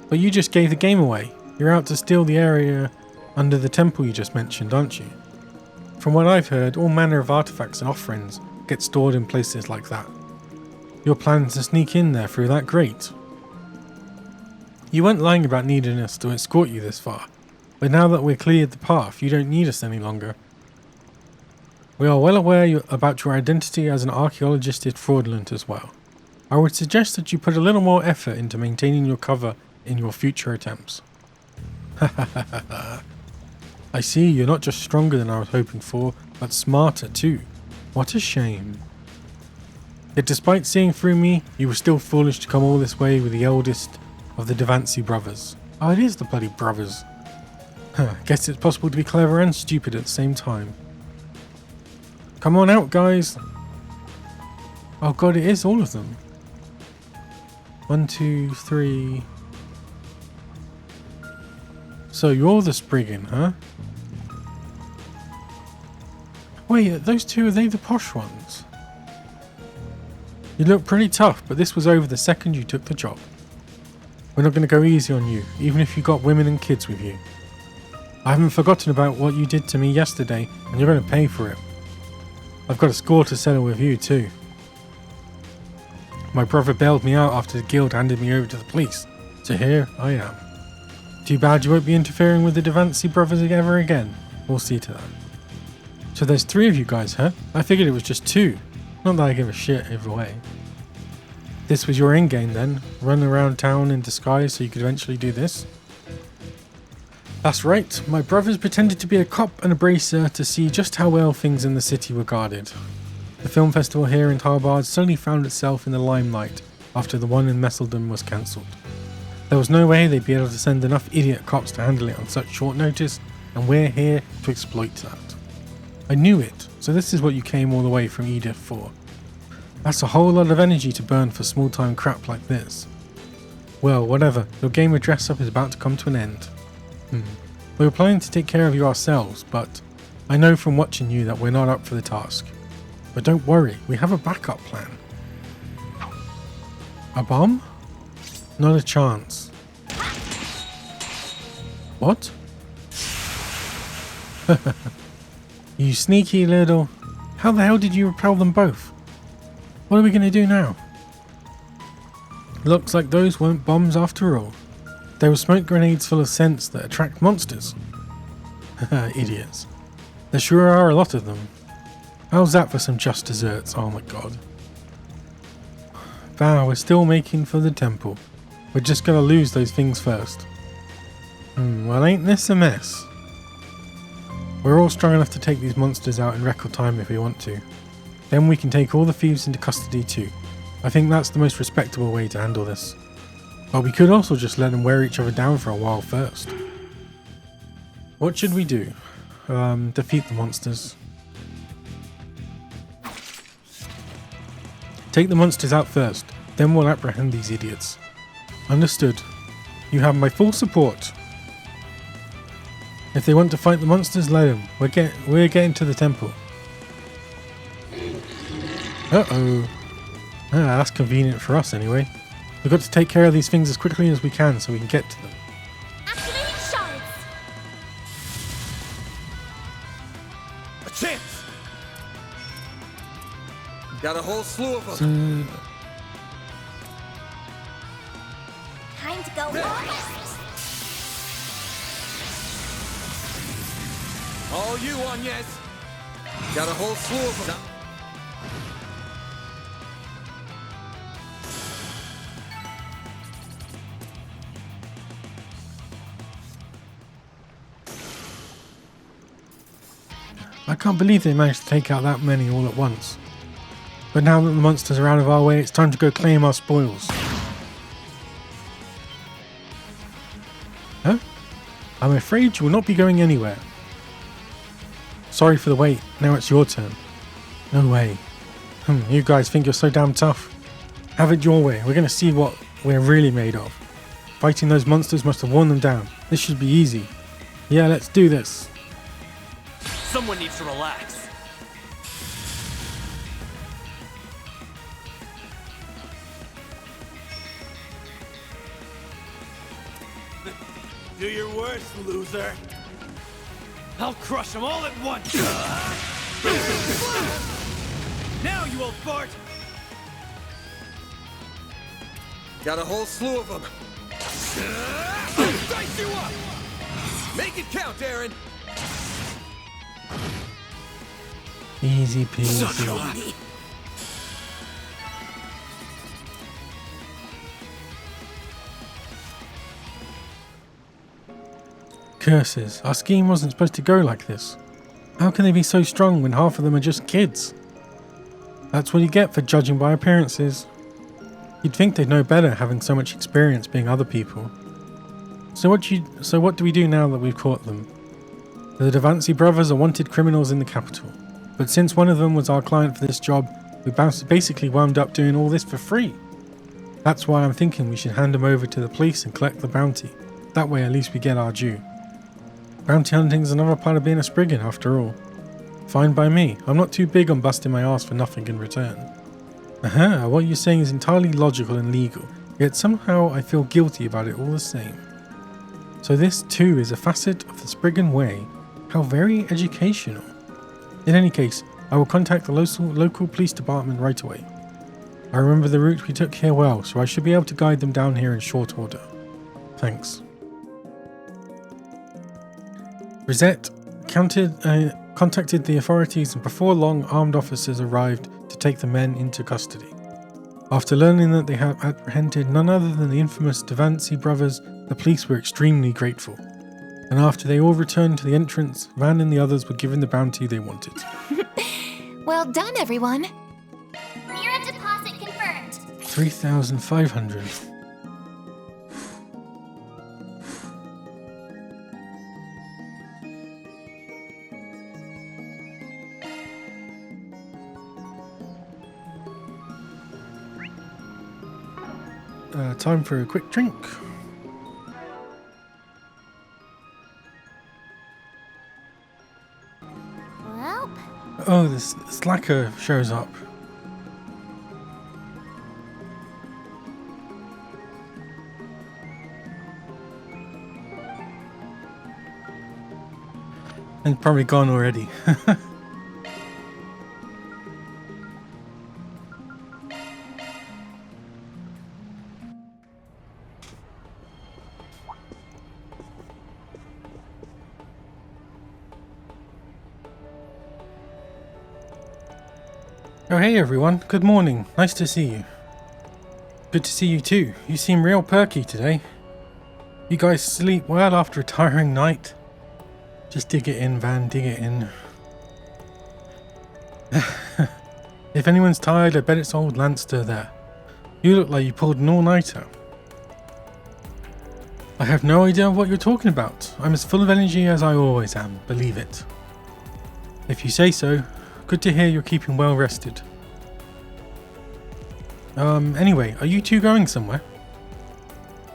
But you just gave the game away. You're out to steal the area under the temple you just mentioned, aren't you? From what I've heard, all manner of artifacts and offerings get stored in places like that. You're planning to sneak in there through that grate. You weren't lying about needing us to escort you this far, but now that we've cleared the path, you don't need us any longer. We are well aware about your identity as an archaeologist is fraudulent as well. I would suggest that you put a little more effort into maintaining your cover in your future attempts. I see, you're not just stronger than I was hoping for, but smarter too. What a shame. Yet despite seeing through me, you were still foolish to come all this way with the eldest of the Devancy brothers. Oh, it is the bloody brothers. Guess it's possible to be clever and stupid at the same time. Come on out, guys. Oh god, it is all of them. 1, 2, 3. So you're the Spriggan, huh? Wait, those two, are they the posh ones? You look pretty tough, but this was over the second you took the job. We're not going to go easy on you, even if you got women and kids with you. I haven't forgotten about what you did to me yesterday, and you're going to pay for it. I've got a score to settle with you too. My brother bailed me out after the guild handed me over to the police. So here I am. Too bad you won't be interfering with the Devancy brothers ever again. We'll see to that. So there's 3 of you guys, huh? I figured it was just 2. Not that I give a shit either way. This was your endgame then? Run around town in disguise so you could eventually do this? That's right. My brothers pretended to be a cop and a bracer to see just how well things in the city were guarded. The film festival here in Tarbard suddenly found itself in the limelight after the one in Messeldon was cancelled. There was no way they'd be able to send enough idiot cops to handle it on such short notice, and we're here to exploit that. I knew it, so this is what you came all the way from Edith for. That's a whole lot of energy to burn for small-time crap like this. Well, whatever, your game of dress-up is about to come to an end. We were planning to take care of you ourselves, but I know from watching you that we're not up for the task. But don't worry, we have a backup plan. A bomb? Not a chance. What? You sneaky little... How the hell did you repel them both? What are we going to do now? Looks like those weren't bombs after all. They were smoke grenades full of scents that attract monsters. Idiots. There sure are a lot of them. How's that for some just desserts? Oh my god. Wow, we're still making for the temple. We're just gonna lose those things first. Well, ain't this a mess? We're all strong enough to take these monsters out in record time if we want to. Then we can take all the thieves into custody too. I think that's the most respectable way to handle this. But we could also just let them wear each other down for a while first. What should we do? Defeat the monsters. Take the monsters out first, then we'll apprehend these idiots. Understood. You have my full support. If they want to fight the monsters, let them. We're getting to the temple. Uh-oh. That's convenient for us anyway. We've got to take care of these things as quickly as we can so we can get to them. Activating shards. A chance! Got a whole slew of them. Time to go. All you, Agnes. Got a whole slew of them. I can't believe they managed to take out that many all at once. But now that the monsters are out of our way, it's time to go claim our spoils. Huh? I'm afraid you will not be going anywhere. Sorry for the wait, now it's your turn. No way. You guys think you're so damn tough? Have it your way, we're going to see what we're really made of. Fighting those monsters must have worn them down. This should be easy. Yeah, let's do this. Someone needs to relax. Do your worst, loser. I'll crush them all at once. Now, you old fart! Got a whole slew of them. Dice you up! Make it count, Aaron! Easy peasy. Curses, our scheme wasn't supposed to go like this. How can they be so strong when half of them are just kids? That's what you get for judging by appearances. You'd think they'd know better having so much experience being other people. So what do we do now that we've caught them? The Devancy brothers are wanted criminals in the capital, but since one of them was our client for this job, we basically wound up doing all this for free. That's why I'm thinking we should hand them over to the police and collect the bounty. That way at least we get our due. Bounty hunting's another part of being a Spriggan after all. Fine by me, I'm not too big on busting my ass for nothing in return. What you're saying is entirely logical and legal, yet somehow I feel guilty about it all the same. So this too is a facet of the Spriggan way. How very educational. In any case, I will contact the local police department right away. I remember the route we took here well, so I should be able to guide them down here in short order. Thanks. Rosette contacted the authorities, and before long armed officers arrived to take the men into custody. After learning that they had apprehended none other than the infamous Devancy brothers, the police were extremely grateful. And after they all returned to the entrance, Van and the others were given the bounty they wanted. Well done, everyone. Mira deposit confirmed. 3,500. Time for a quick drink. Well, Oh, the slacker shows up. And probably gone already. Oh hey everyone, good morning, nice to see you. Good to see you too, you seem real perky today. You guys sleep well after a tiring night? Just dig it in, Van, dig it in. If anyone's tired, I bet it's old Lanster there. You look like you pulled an all-nighter. I have no idea what you're talking about. I'm as full of energy as I always am, believe it. If you say so. Good to hear you're keeping well rested. Anyway, are you two going somewhere?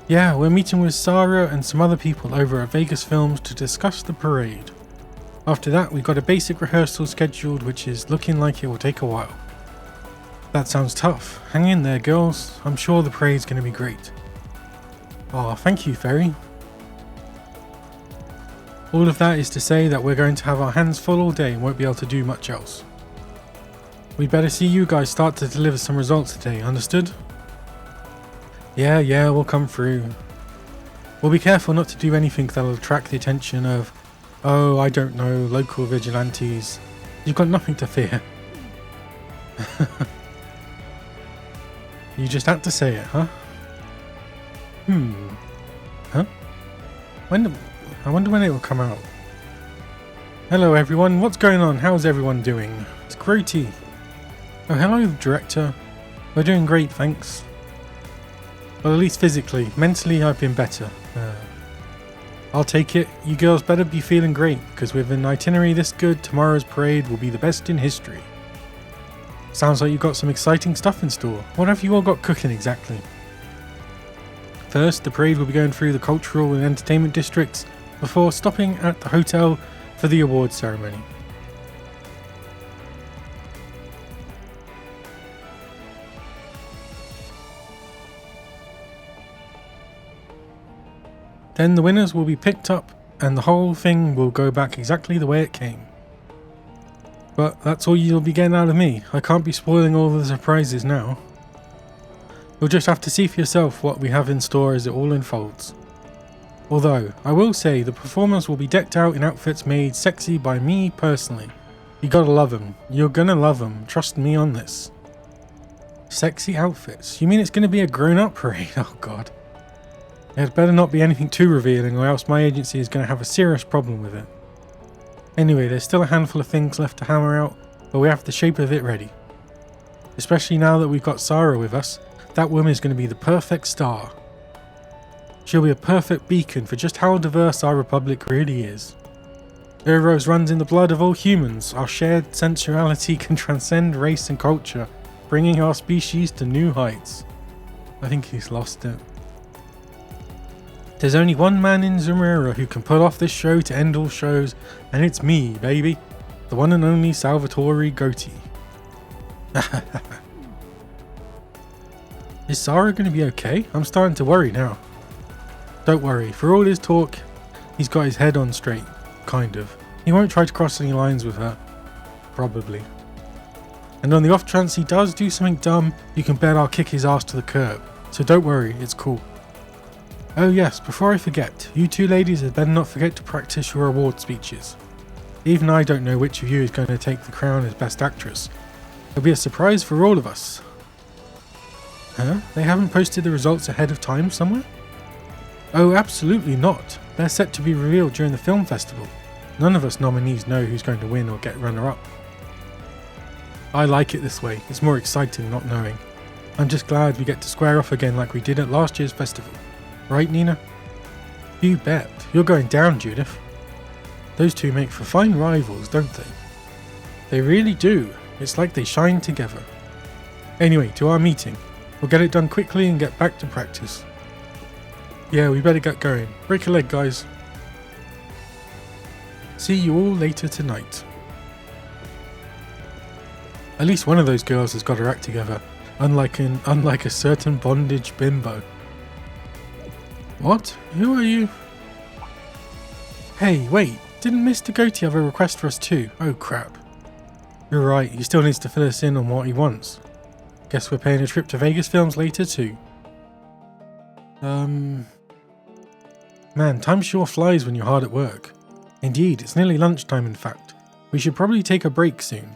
Yeah, we're meeting with Sarah and some other people over at Vegas Films to discuss the parade. After that, we've got a basic rehearsal scheduled, which is looking like it will take a while. That sounds tough. Hang in there, girls. I'm sure the parade's going to be great. Oh, thank you, Ferry. All of that is to say that we're going to have our hands full all day and won't be able to do much else. We'd better see you guys start to deliver some results today, understood? Yeah, we'll come through. We'll be careful not to do anything that'll attract the attention of, oh, I don't know, local vigilantes. You've got nothing to fear. You just had to say it, huh? Huh? I wonder when it will come out. Hello everyone, what's going on? How's everyone doing? It's Grody. Oh, hello director. We're doing great, thanks. Well, at least physically. Mentally, I've been better. I'll take it. You girls better be feeling great, because with an itinerary this good, tomorrow's parade will be the best in history. Sounds like you've got some exciting stuff in store. What have you all got cooking exactly? First, the parade will be going through the cultural and entertainment districts before stopping at the hotel for the awards ceremony. Then the winners will be picked up and the whole thing will go back exactly the way it came. But that's all you'll be getting out of me. I can't be spoiling all the surprises now. You'll just have to see for yourself what we have in store as it all unfolds. Although, I will say the performers will be decked out in outfits made sexy by me personally. You gotta love them. You're gonna love them. Trust me on this. Sexy outfits? You mean it's gonna be a grown-up parade? Oh god. It better not be anything too revealing or else my agency is gonna have a serious problem with it. Anyway, there's still a handful of things left to hammer out, but we have the shape of it ready. Especially now that we've got Sarah with us, that woman is going to be the perfect star. She'll be a perfect beacon for just how diverse our republic really is. Eros runs in the blood of all humans. Our shared sensuality can transcend race and culture, bringing our species to new heights. I think he's lost it. There's only one man in Zamora who can pull off this show to end all shows, and it's me, baby. The one and only Salvatore Gotti. Is Sarah going to be okay? I'm starting to worry now. Don't worry, for all his talk, he's got his head on straight. Kind of. He won't try to cross any lines with her. Probably. And on the off chance he does do something dumb, you can bet I'll kick his ass to the curb. So don't worry, it's cool. Oh yes, before I forget, you two ladies had better not forget to practice your award speeches. Even I don't know which of you is going to take the crown as Best Actress. It'll be a surprise for all of us. Huh? They haven't posted the results ahead of time somewhere? Oh, absolutely not. They're set to be revealed during the film festival. None of us nominees know who's going to win or get runner-up. I like it this way. It's more exciting not knowing. I'm just glad we get to square off again like we did at last year's festival. Right, Nina? You bet. You're going down, Judith. Those two make for fine rivals, don't they? They really do. It's like they shine together. Anyway, to our meeting. We'll get it done quickly and get back to practice. Yeah, we better get going. Break a leg, guys. See you all later tonight. At least one of those girls has got her act together, unlike a certain bondage bimbo. What? Who are you? Hey, wait, didn't Mr. Goatee have a request for us too? Oh crap. You're right, he still needs to fill us in on what he wants. Guess we're paying a trip to Vegas Films later too. Man, time sure flies when you're hard at work. Indeed, it's nearly lunchtime in fact. We should probably take a break soon.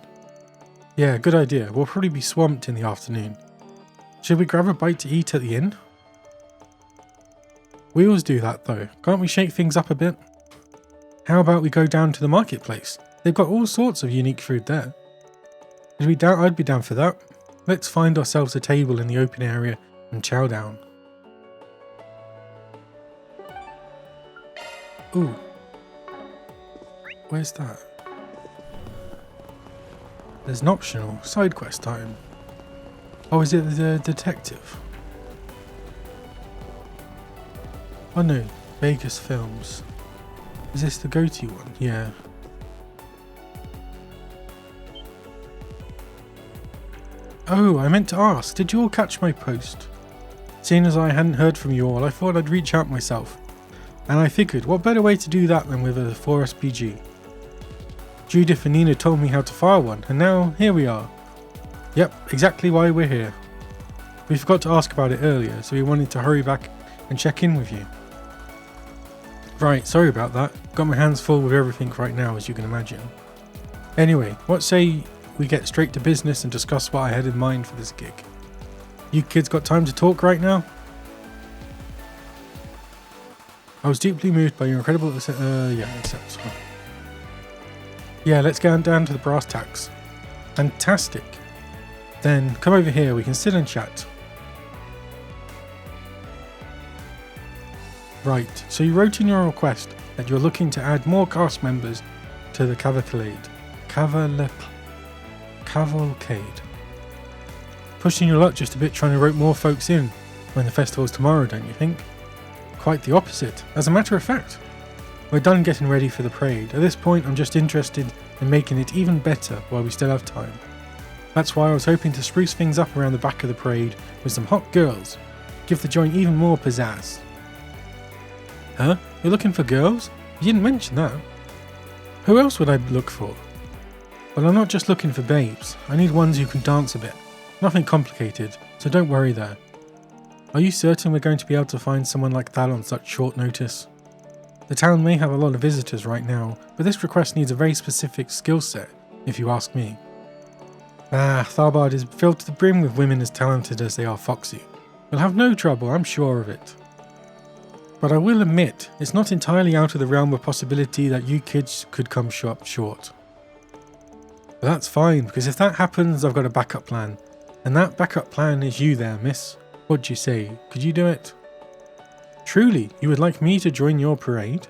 Yeah, good idea. We'll probably be swamped in the afternoon. Should we grab a bite to eat at the inn? We always do that though. Can't we shake things up a bit? How about we go down to the marketplace? They've got all sorts of unique food there. I'd be down for that. Let's find ourselves a table in the open area and chow down. Ooh. Where's that? There's an optional side quest time. Oh, is it the detective? Oh no, Vegas Films. Is this the Goatee one? Yeah. Oh, I meant to ask, did you all catch my post? Seeing as I hadn't heard from you all, I thought I'd reach out myself. And I figured, what better way to do that than with a 4SPG? Judith and Nina told me how to file one, and now here we are. Yep, exactly why we're here. We forgot to ask about it earlier, so we wanted to hurry back and check in with you. Right, sorry about that. Got my hands full with everything right now, as you can imagine. Anyway, what say we get straight to business and discuss what I had in mind for this gig? You kids got time to talk right now? I was deeply moved by your incredible yeah, let's go down to the brass tacks. Fantastic. Then come over here, we can sit and chat. Right, so you wrote in your request that you're looking to add more cast members to the cavalcade. Pushing your luck just a bit trying to rope more folks in when the festival's tomorrow, don't you think? Quite the opposite. As a matter of fact, we're done getting ready for the parade. At this point, I'm just interested in making it even better while we still have time. That's why I was hoping to spruce things up around the back of the parade with some hot girls. Give the joint even more pizzazz. Huh? You're looking for girls? You didn't mention that. Who else would I look for? Well, I'm not just looking for babes. I need ones who can dance a bit. Nothing complicated, so don't worry there. Are you certain we're going to be able to find someone like that on such short notice? The town may have a lot of visitors right now, but this request needs a very specific skill set, if you ask me. Tharbad is filled to the brim with women as talented as they are foxy. We'll have no trouble, I'm sure of it. But I will admit, it's not entirely out of the realm of possibility that you kids could come up short. But that's fine, because if that happens, I've got a backup plan. And that backup plan is you there, miss. What do you say? Could you do it? Truly, you would like me to join your parade?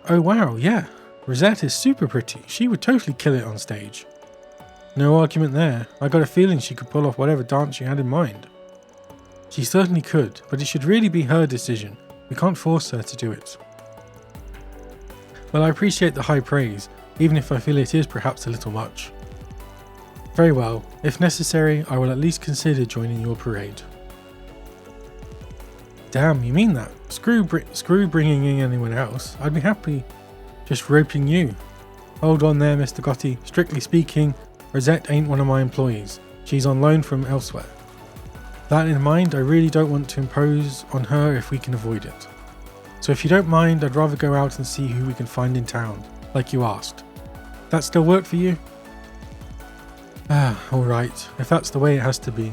Oh wow, yeah. Rosette is super pretty. She would totally kill it on stage. No argument there. I got a feeling she could pull off whatever dance you had in mind. She certainly could, but it should really be her decision. We can't force her to do it. Well, I appreciate the high praise, even if I feel it is perhaps a little much. Very well. If necessary, I will at least consider joining your parade. Damn, you mean that? Screw bringing in anyone else. I'd be happy just roping you. Hold on there, Mr. Gotti. Strictly speaking, Rosette ain't one of my employees. She's on loan from elsewhere. That in mind, I really don't want to impose on her if we can avoid it. So if you don't mind, I'd rather go out and see who we can find in town, like you asked. That still work for you? Alright, if that's the way it has to be.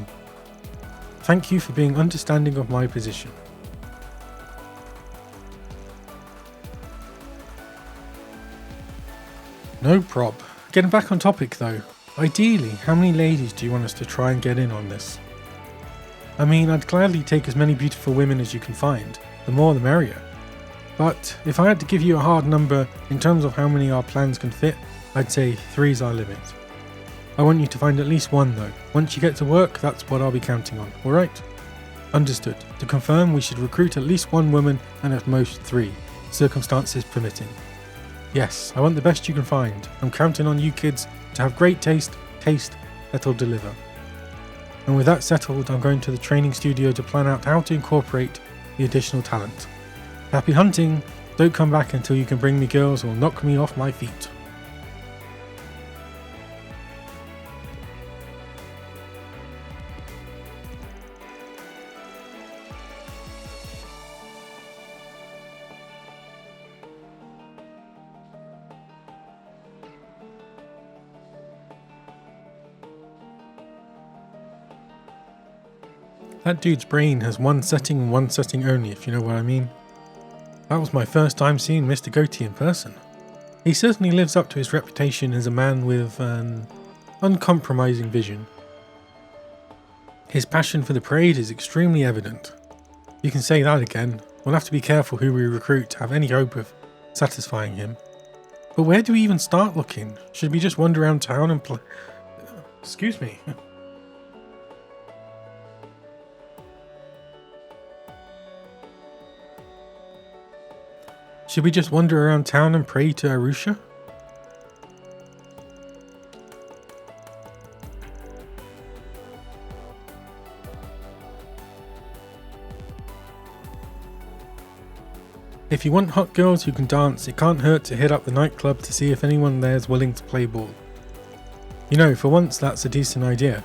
Thank you for being understanding of my position. No prob. Getting back on topic though, ideally, how many ladies do you want us to try and get in on this? I mean, I'd gladly take as many beautiful women as you can find, the more the merrier. But if I had to give you a hard number in terms of how many our plans can fit, I'd say 3's our limit. I want you to find at least one though. Once you get to work, that's what I'll be counting on, alright? Understood. To confirm, we should recruit at least 1 woman and at most 3, circumstances permitting. Yes, I want the best you can find. I'm counting on you kids to have great taste that'll deliver. And with that settled, I'm going to the training studio to plan out how to incorporate the additional talent. Happy hunting! Don't come back until you can bring me girls or knock me off my feet. That dude's brain has one setting and one setting only, if you know what I mean. That was my first time seeing Mr. Goatee in person. He certainly lives up to his reputation as a man with an uncompromising vision. His passion for the parade is extremely evident. You can say that again. We'll have to be careful who we recruit to have any hope of satisfying him. But where do we even start looking? Should we just wander around town and play? Excuse me. Should we just wander around town and pray to Arusha? If you want hot girls who can dance, it can't hurt to hit up the nightclub to see if anyone there is willing to play ball. You know, for once that's a decent idea.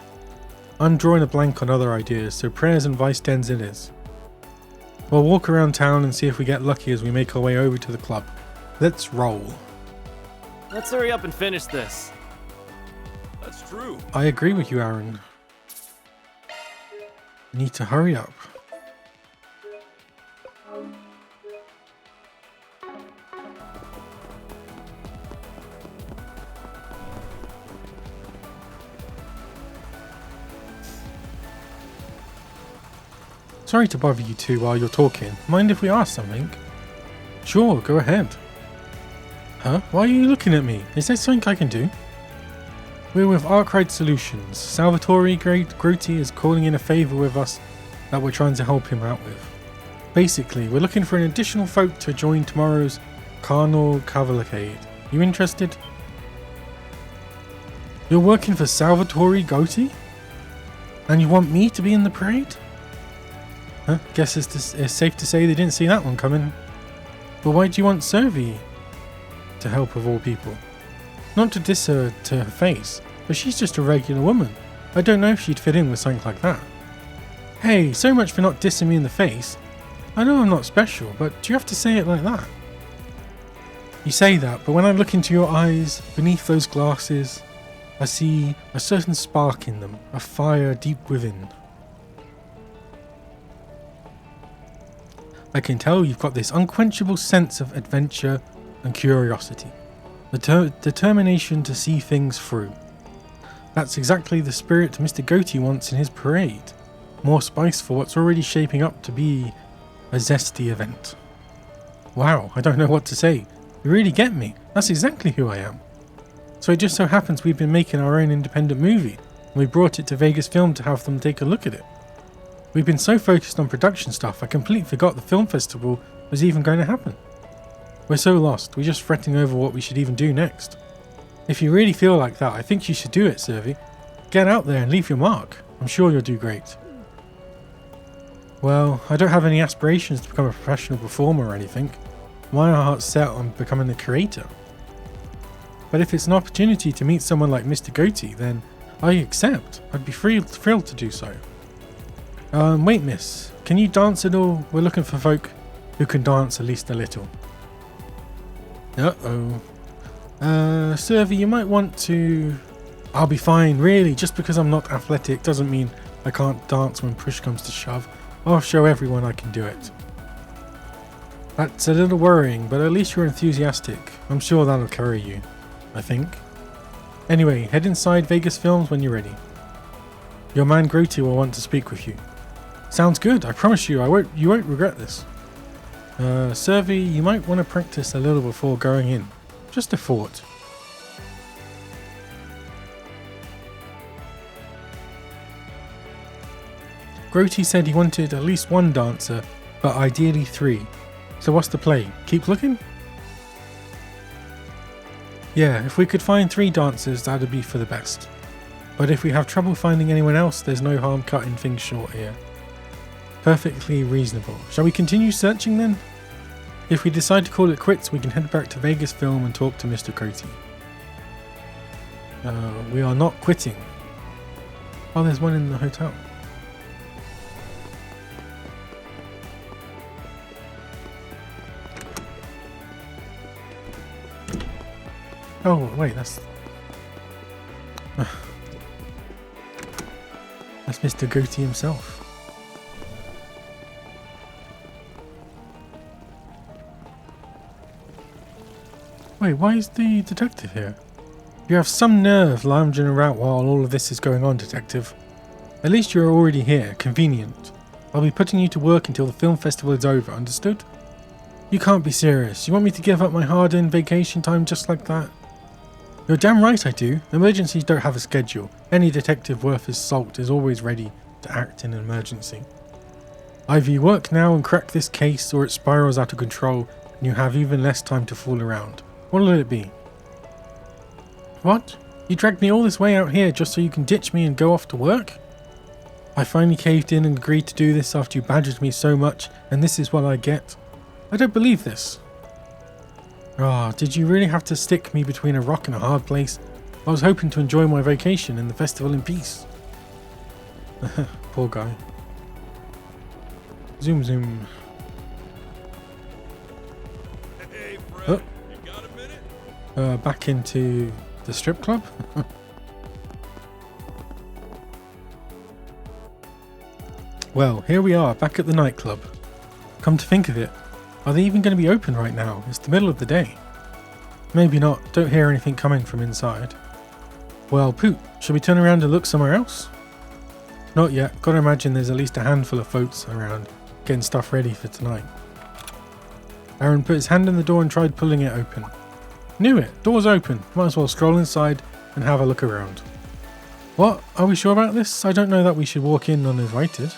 I'm drawing a blank on other ideas, so prayers and vice dens it is. We'll walk around town and see if we get lucky as we make our way over to the club. Let's roll. Let's hurry up and finish this. That's true. I agree with you, Aaron. We need to hurry up. Sorry to bother you two while you're talking. Mind if we ask something? Sure, go ahead. Huh? Why are you looking at me? Is there something I can do? We're with Arkwright Solutions. Salvatore Grotti is calling in a favour with us that we're trying to help him out with. Basically, we're looking for an additional folk to join tomorrow's Carnal Cavalcade. You interested? You're working for Salvatore Grotti? And you want me to be in the parade? Huh? Guess it's safe to say they didn't see that one coming. But why do you want Servi to help of all people? Not to diss her to her face, but she's just a regular woman. I don't know if she'd fit in with something like that. Hey, so much for not dissing me in the face. I know I'm not special, but do you have to say it like that? You say that, but when I look into your eyes, beneath those glasses, I see a certain spark in them, a fire deep within. I can tell you've got this unquenchable sense of adventure and curiosity. The determination to see things through. That's exactly the spirit Mr. Goatee wants in his parade. More spice for what's already shaping up to be a zesty event. Wow, I don't know what to say. You really get me. That's exactly who I am. So it just so happens we've been making our own independent movie, and we brought it to Vegas Film to have them take a look at it. We've been so focused on production stuff, I completely forgot the film festival was even going to happen. We're so lost, we're just fretting over what we should even do next. If you really feel like that, I think you should do it, Servi. Get out there and leave your mark. I'm sure you'll do great. Well, I don't have any aspirations to become a professional performer or anything. My heart's set on becoming a creator. but if it's an opportunity to meet someone like Mr. Goatee, then I accept. I'd be thrilled to do so. Wait, miss. Can you dance at all? We're looking for folk who can dance at least a little. Uh-oh. Survey, you might want to... I'll be fine, really. Just because I'm not athletic doesn't mean I can't dance when push comes to shove. I'll show everyone I can do it. That's a little worrying, but at least you're enthusiastic. I'm sure that'll carry you. I think. Anyway, head inside Vegas Films when you're ready. Your man Groty will want to speak with you. Sounds good. I promise you, you won't regret this. Survey, you might want to practice a little before going in. Just a thought. Groty said he wanted at least one dancer, but ideally 3. So what's the play? Keep looking? Yeah, if we could find 3 dancers, that'd be for the best. But if we have trouble finding anyone else, there's no harm cutting things short here. Perfectly reasonable. Shall we continue searching then? If we decide to call it quits, we can head back to Vegas Film and talk to Mr. Groty. We are not quitting. Oh, there's one in the hotel. Oh, wait, that's Mr. Goatee himself. Wait, why is the detective here? You have some nerve lounging around while all of this is going on, detective. At least you're already here, convenient. I'll be putting you to work until the film festival is over, understood? You can't be serious. You want me to give up my hard-earned vacation time just like that? You're damn right I do. Emergencies don't have a schedule. Any detective worth his salt is always ready to act in an emergency. Either you work now and crack this case, or it spirals out of control and you have even less time to fool around. What'll it be? What? You dragged me all this way out here just so you can ditch me and go off to work? I finally caved in and agreed to do this after you badgered me so much, and this is what I get? I don't believe this. Ah, did you really have to stick me between a rock and a hard place? I was hoping to enjoy my vacation and the festival in peace. Poor guy. Zoom zoom. Hey, Fred, you got a minute? Back into the strip club? Well, here we are, back at the nightclub. Come to think of it, are they even going to be open right now? It's the middle of the day. Maybe not, don't hear anything coming from inside. Well, Poot, should we turn around and look somewhere else? Not yet, gotta imagine there's at least a handful of folks around, getting stuff ready for tonight. Aaron put his hand on the door and tried pulling it open. Knew it, door's open, might as well stroll inside and have a look around. What, are we sure about this? I don't know that we should walk in uninvited.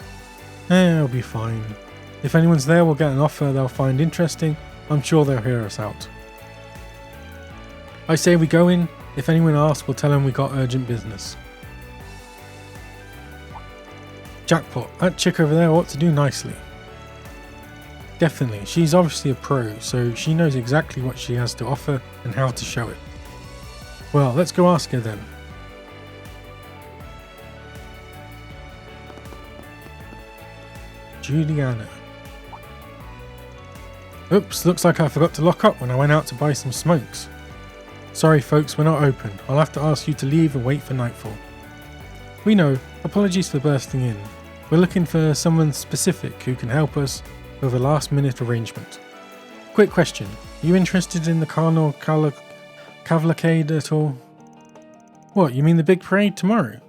It'll be fine. If anyone's there, we'll get an offer they'll find interesting. I'm sure they'll hear us out. I say we go in. If anyone asks, we'll tell them we got urgent business. Jackpot. That chick over there ought to do nicely. Definitely. She's obviously a pro, so she knows exactly what she has to offer and how to show it. Well, let's go ask her then. Juliana. Oops, looks like I forgot to lock up when I went out to buy some smokes. Sorry folks, we're not open. I'll have to ask you to leave and wait for nightfall. We know. Apologies for bursting in. We're looking for someone specific who can help us with a last-minute arrangement. Quick question. Are you interested in the Carnal Cavalcade at all? What, you mean the big parade tomorrow?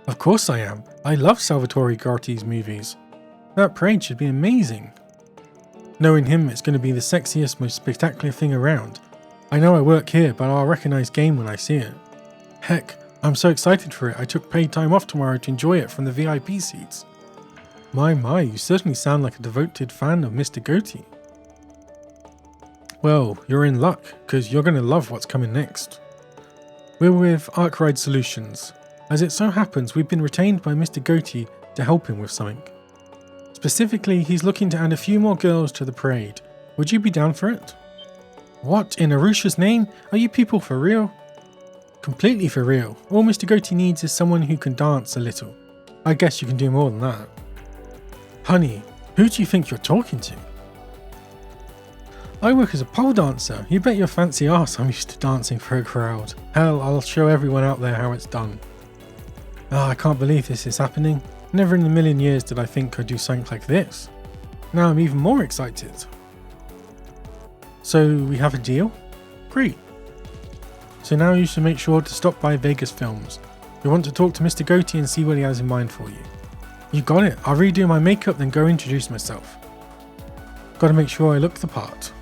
Of course I am. I love Salvatore Garti's movies. That parade should be amazing. Knowing him, it's going to be the sexiest, most spectacular thing around. I know I work here, but I'll recognize game when I see it. Heck, I'm so excited for it, I took paid time off tomorrow to enjoy it from the VIP seats. My, you certainly sound like a devoted fan of Mr. Goatee. Well, you're in luck, because you're going to love what's coming next. We're with Arkride Solutions. As it so happens, we've been retained by Mr. Goatee to help him with something. Specifically, he's looking to add a few more girls to the parade. Would you be down for it? What, in Arusha's name? Are you people for real? Completely for real. All Mr. Goatee needs is someone who can dance a little. I guess you can do more than that. Honey, who do you think you're talking to? I work as a pole dancer. You bet your fancy ass I'm used to dancing for a crowd. Hell, I'll show everyone out there how it's done. I can't believe this is happening. Never in a million years did I think I'd do something like this. Now I'm even more excited. So we have a deal? Great. So now you should make sure to stop by Vegas Films. We want to talk to Mr. Goatee and see what he has in mind for you. You got it. I'll redo my makeup then go introduce myself. Gotta make sure I look the part.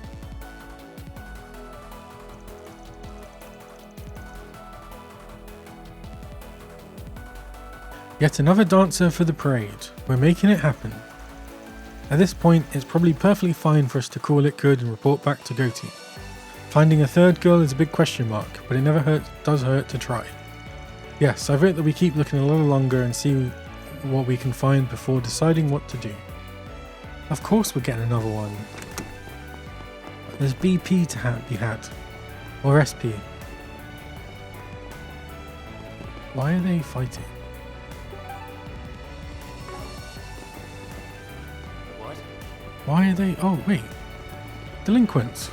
Yet another dancer for the parade. We're making it happen. At this point, it's probably perfectly fine for us to call it good and report back to Goatee. Finding a third girl is a big question mark, but it never does hurt to try. Yes, I vote that we keep looking a little longer and see what we can find before deciding what to do. Of course we're getting another one. There's BP to be had. Or SP. Why are they fighting? Why are they... Oh, wait. Delinquents.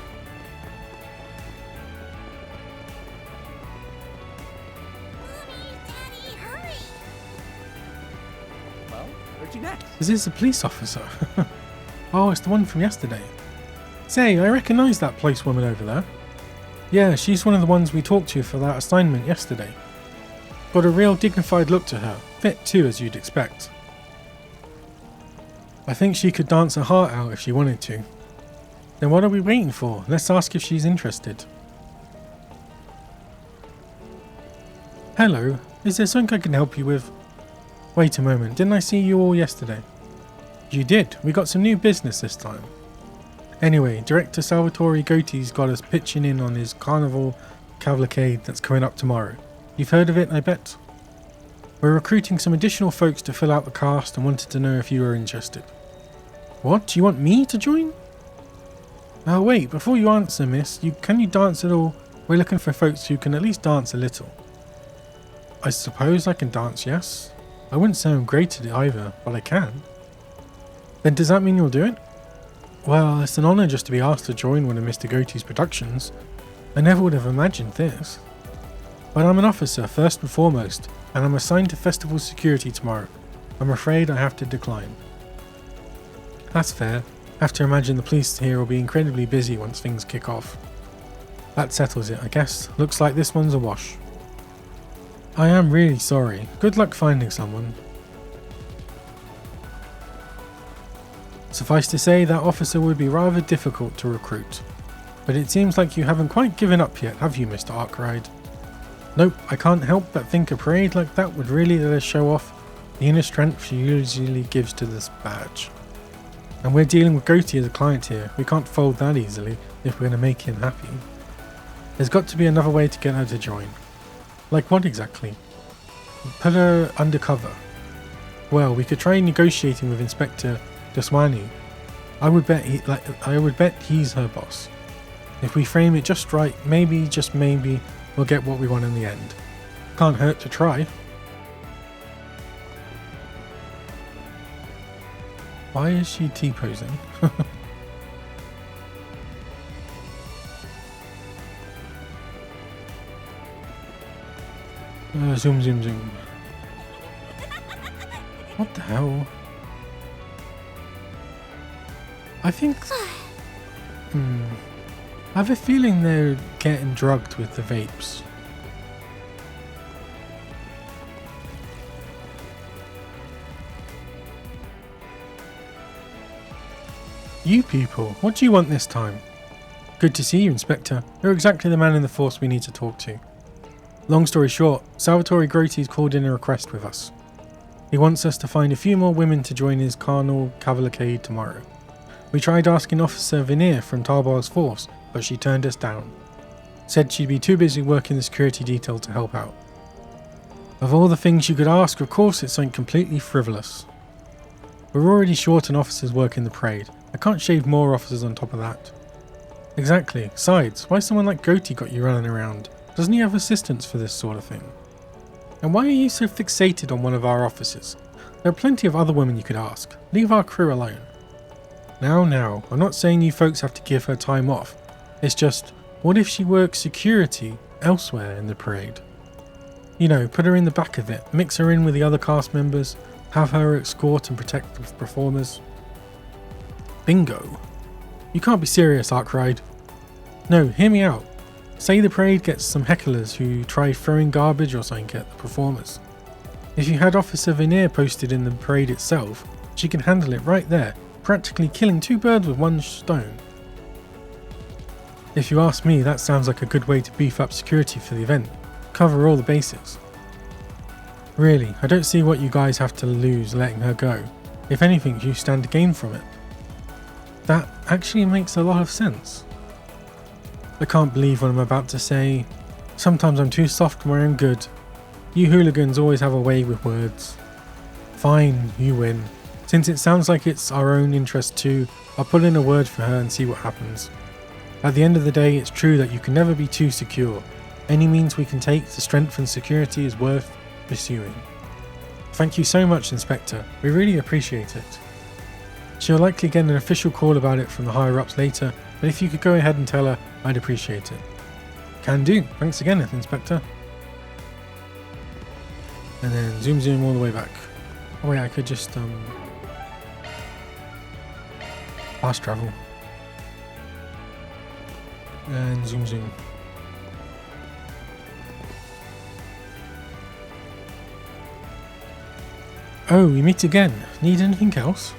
Well, where'd you next? Is this a police officer? Oh, it's the one from yesterday. Say, I recognise that policewoman over there. Yeah, she's one of the ones we talked to for that assignment yesterday. Got a real dignified look to her. Fit too, as you'd expect. I think she could dance her heart out if she wanted to. Then what are we waiting for? Let's ask if she's interested. Hello, is there something I can help you with? Wait a moment, didn't I see you all yesterday? You did, we got some new business this time. Anyway, Director Salvatore Goatee's got us pitching in on his carnival cavalcade that's coming up tomorrow. You've heard of it, I bet? We're recruiting some additional folks to fill out the cast and wanted to know if you were interested. What? Do you want me to join? Oh wait, before you answer, miss, can you dance at all? We're looking for folks who can at least dance a little. I suppose I can dance, yes. I wouldn't say I'm great at it either, but I can. Then does that mean you'll do it? Well, it's an honour just to be asked to join one of Mr. Goatee's productions. I never would have imagined this. But I'm an officer, first and foremost, and I'm assigned to festival security tomorrow. I'm afraid I have to decline. That's fair. Have to imagine the police here will be incredibly busy once things kick off. That settles it, I guess. Looks like this one's a wash. I am really sorry. Good luck finding someone. Suffice to say, that officer would be rather difficult to recruit. But it seems like you haven't quite given up yet, have you, Mr. Arkwright? Nope, I can't help but think a parade like that would really let us show off the inner strength she usually gives to this badge. And we're dealing with Goatee as a client here. We can't fold that easily if we're going to make him happy. There's got to be another way to get her to join. Like what exactly? Put her undercover. Well, we could try negotiating with Inspector Daswani. I would bet he's her boss. If we frame it just right, maybe, just maybe, we'll get what we want in the end. Can't hurt to try. Why is she T-posing? Zoom, zoom, zoom. What the hell? I think... I have a feeling they're getting drugged with the vapes. You people, what do you want this time? Good to see you, Inspector. You're exactly the man in the force we need to talk to. Long story short, Salvatore Goatee's called in a request with us. He wants us to find a few more women to join his carnal cavalcade tomorrow. We tried asking Officer Veneer from Tarbar's force, but she turned us down. Said she'd be too busy working the security detail to help out. Of all the things you could ask, of course it's something completely frivolous. We're already short on officers working the parade. I can't shave more officers on top of that. Exactly. Besides, why someone like Goatee got you running around? Doesn't he have assistants for this sort of thing? And why are you so fixated on one of our officers? There are plenty of other women you could ask. Leave our crew alone. Now, I'm not saying you folks have to give her time off. It's just, what if she works security elsewhere in the parade? You know, put her in the back of it, mix her in with the other cast members, have her escort and protect the performers. Bingo. You can't be serious, Arkwright. No, hear me out. Say the parade gets some hecklers who try throwing garbage or something at the performers. If you had Officer Veneer posted in the parade itself, she can handle it right there, practically killing 2 birds with 1 stone. If you ask me, that sounds like a good way to beef up security for the event. Cover all the bases. Really, I don't see what you guys have to lose letting her go. If anything, you stand to gain from it. That actually makes a lot of sense. I can't believe what I'm about to say. Sometimes I'm too soft when I'm good. You hooligans always have a way with words. Fine, you win. Since it sounds like it's our own interest too, I'll put in a word for her and see what happens. At the end of the day, it's true that you can never be too secure. Any means we can take to strengthen security is worth pursuing. Thank you so much, Inspector. We really appreciate it. She'll likely get an official call about it from the higher-ups later, but if you could go ahead and tell her, I'd appreciate it. Can do. Thanks again, Inspector. And then zoom all the way back. Oh wait, I could just fast travel. And zoom. Oh, we meet again. Need anything else?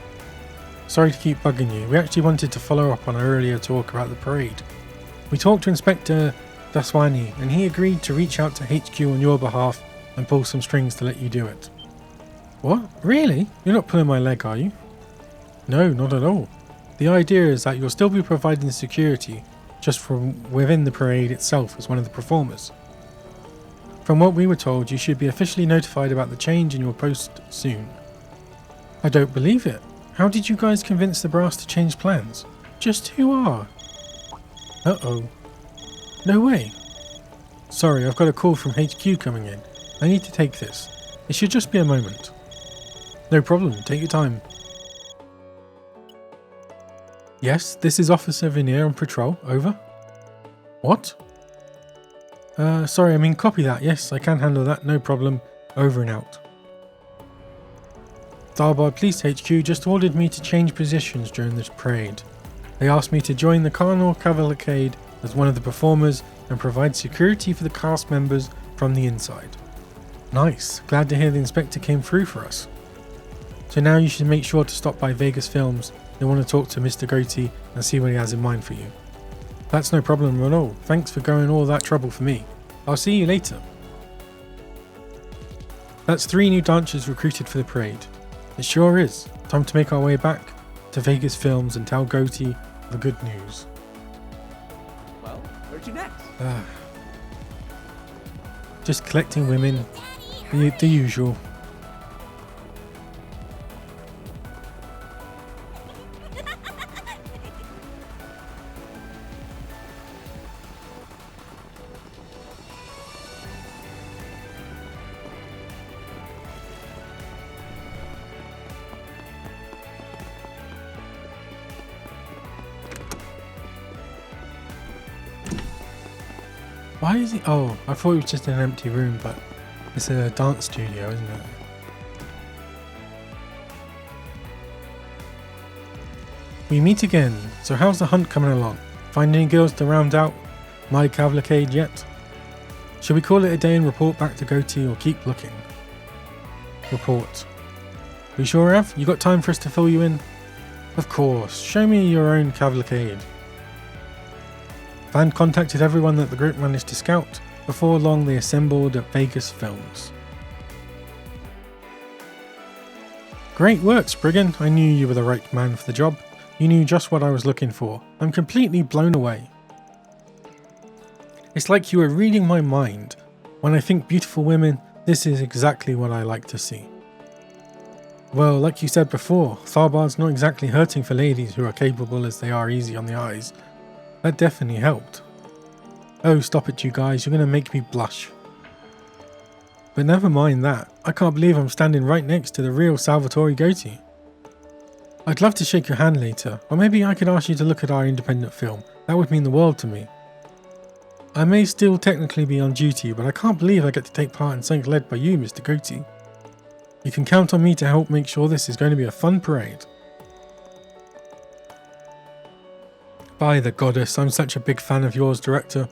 Sorry to keep bugging you. We actually wanted to follow up on our earlier talk about the parade. We talked to Inspector Daswani and he agreed to reach out to HQ on your behalf and pull some strings to let you do it. What? Really? You're not pulling my leg, are you? No, not at all. The idea is that you'll still be providing security just from within the parade itself as one of the performers. From what we were told, you should be officially notified about the change in your post soon. I don't believe it. How did you guys convince the brass to change plans? Just who are? Uh-oh. No way. Sorry, I've got a call from HQ coming in. I need to take this. It should just be a moment. No problem, take your time. Yes, this is Officer Veneer on patrol, over. What? Sorry, I mean copy that. Yes, I can handle that, no problem. Over and out. Daybreak Police HQ just ordered me to change positions during this parade. They asked me to join the Carnival Cavalcade as one of the performers and provide security for the cast members from the inside. Nice, glad to hear the inspector came through for us. So now you should make sure to stop by Vegas Films. They want to talk to Mr. Goatee and see what he has in mind for you. That's no problem at all. Thanks for going all that trouble for me. I'll see you later. That's 3 new dancers recruited for the parade. It sure is. Time to make our way back to Vegas Films and tell Goatee the good news. Well, where'd you next? Just collecting women. The usual. Why is he? Oh, I thought it was just an empty room, but it's a dance studio, isn't it? We meet again. So how's the hunt coming along? Find any girls to round out my cavalcade yet? Should we call it a day and report back to Goatee or keep looking? Report. We sure have? You got time for us to fill you in? Of course. Show me your own cavalcade. Van contacted everyone that the group managed to scout. Before long they assembled at Vegas Films. Great work, Spriggan. I knew you were the right man for the job. You knew just what I was looking for. I'm completely blown away. It's like you were reading my mind. When I think beautiful women, this is exactly what I like to see. Well, like you said before, Tharbard's not exactly hurting for ladies who are capable as they are easy on the eyes. That definitely helped. Oh, stop it you guys, you're going to make me blush. But never mind that, I can't believe I'm standing right next to the real Salvatore Gotti. I'd love to shake your hand later, or maybe I could ask you to look at our independent film. That would mean the world to me. I may still technically be on duty, but I can't believe I get to take part in something led by you, Mr. Gotti. You can count on me to help make sure this is going to be a fun parade. By the goddess, I'm such a big fan of yours, director.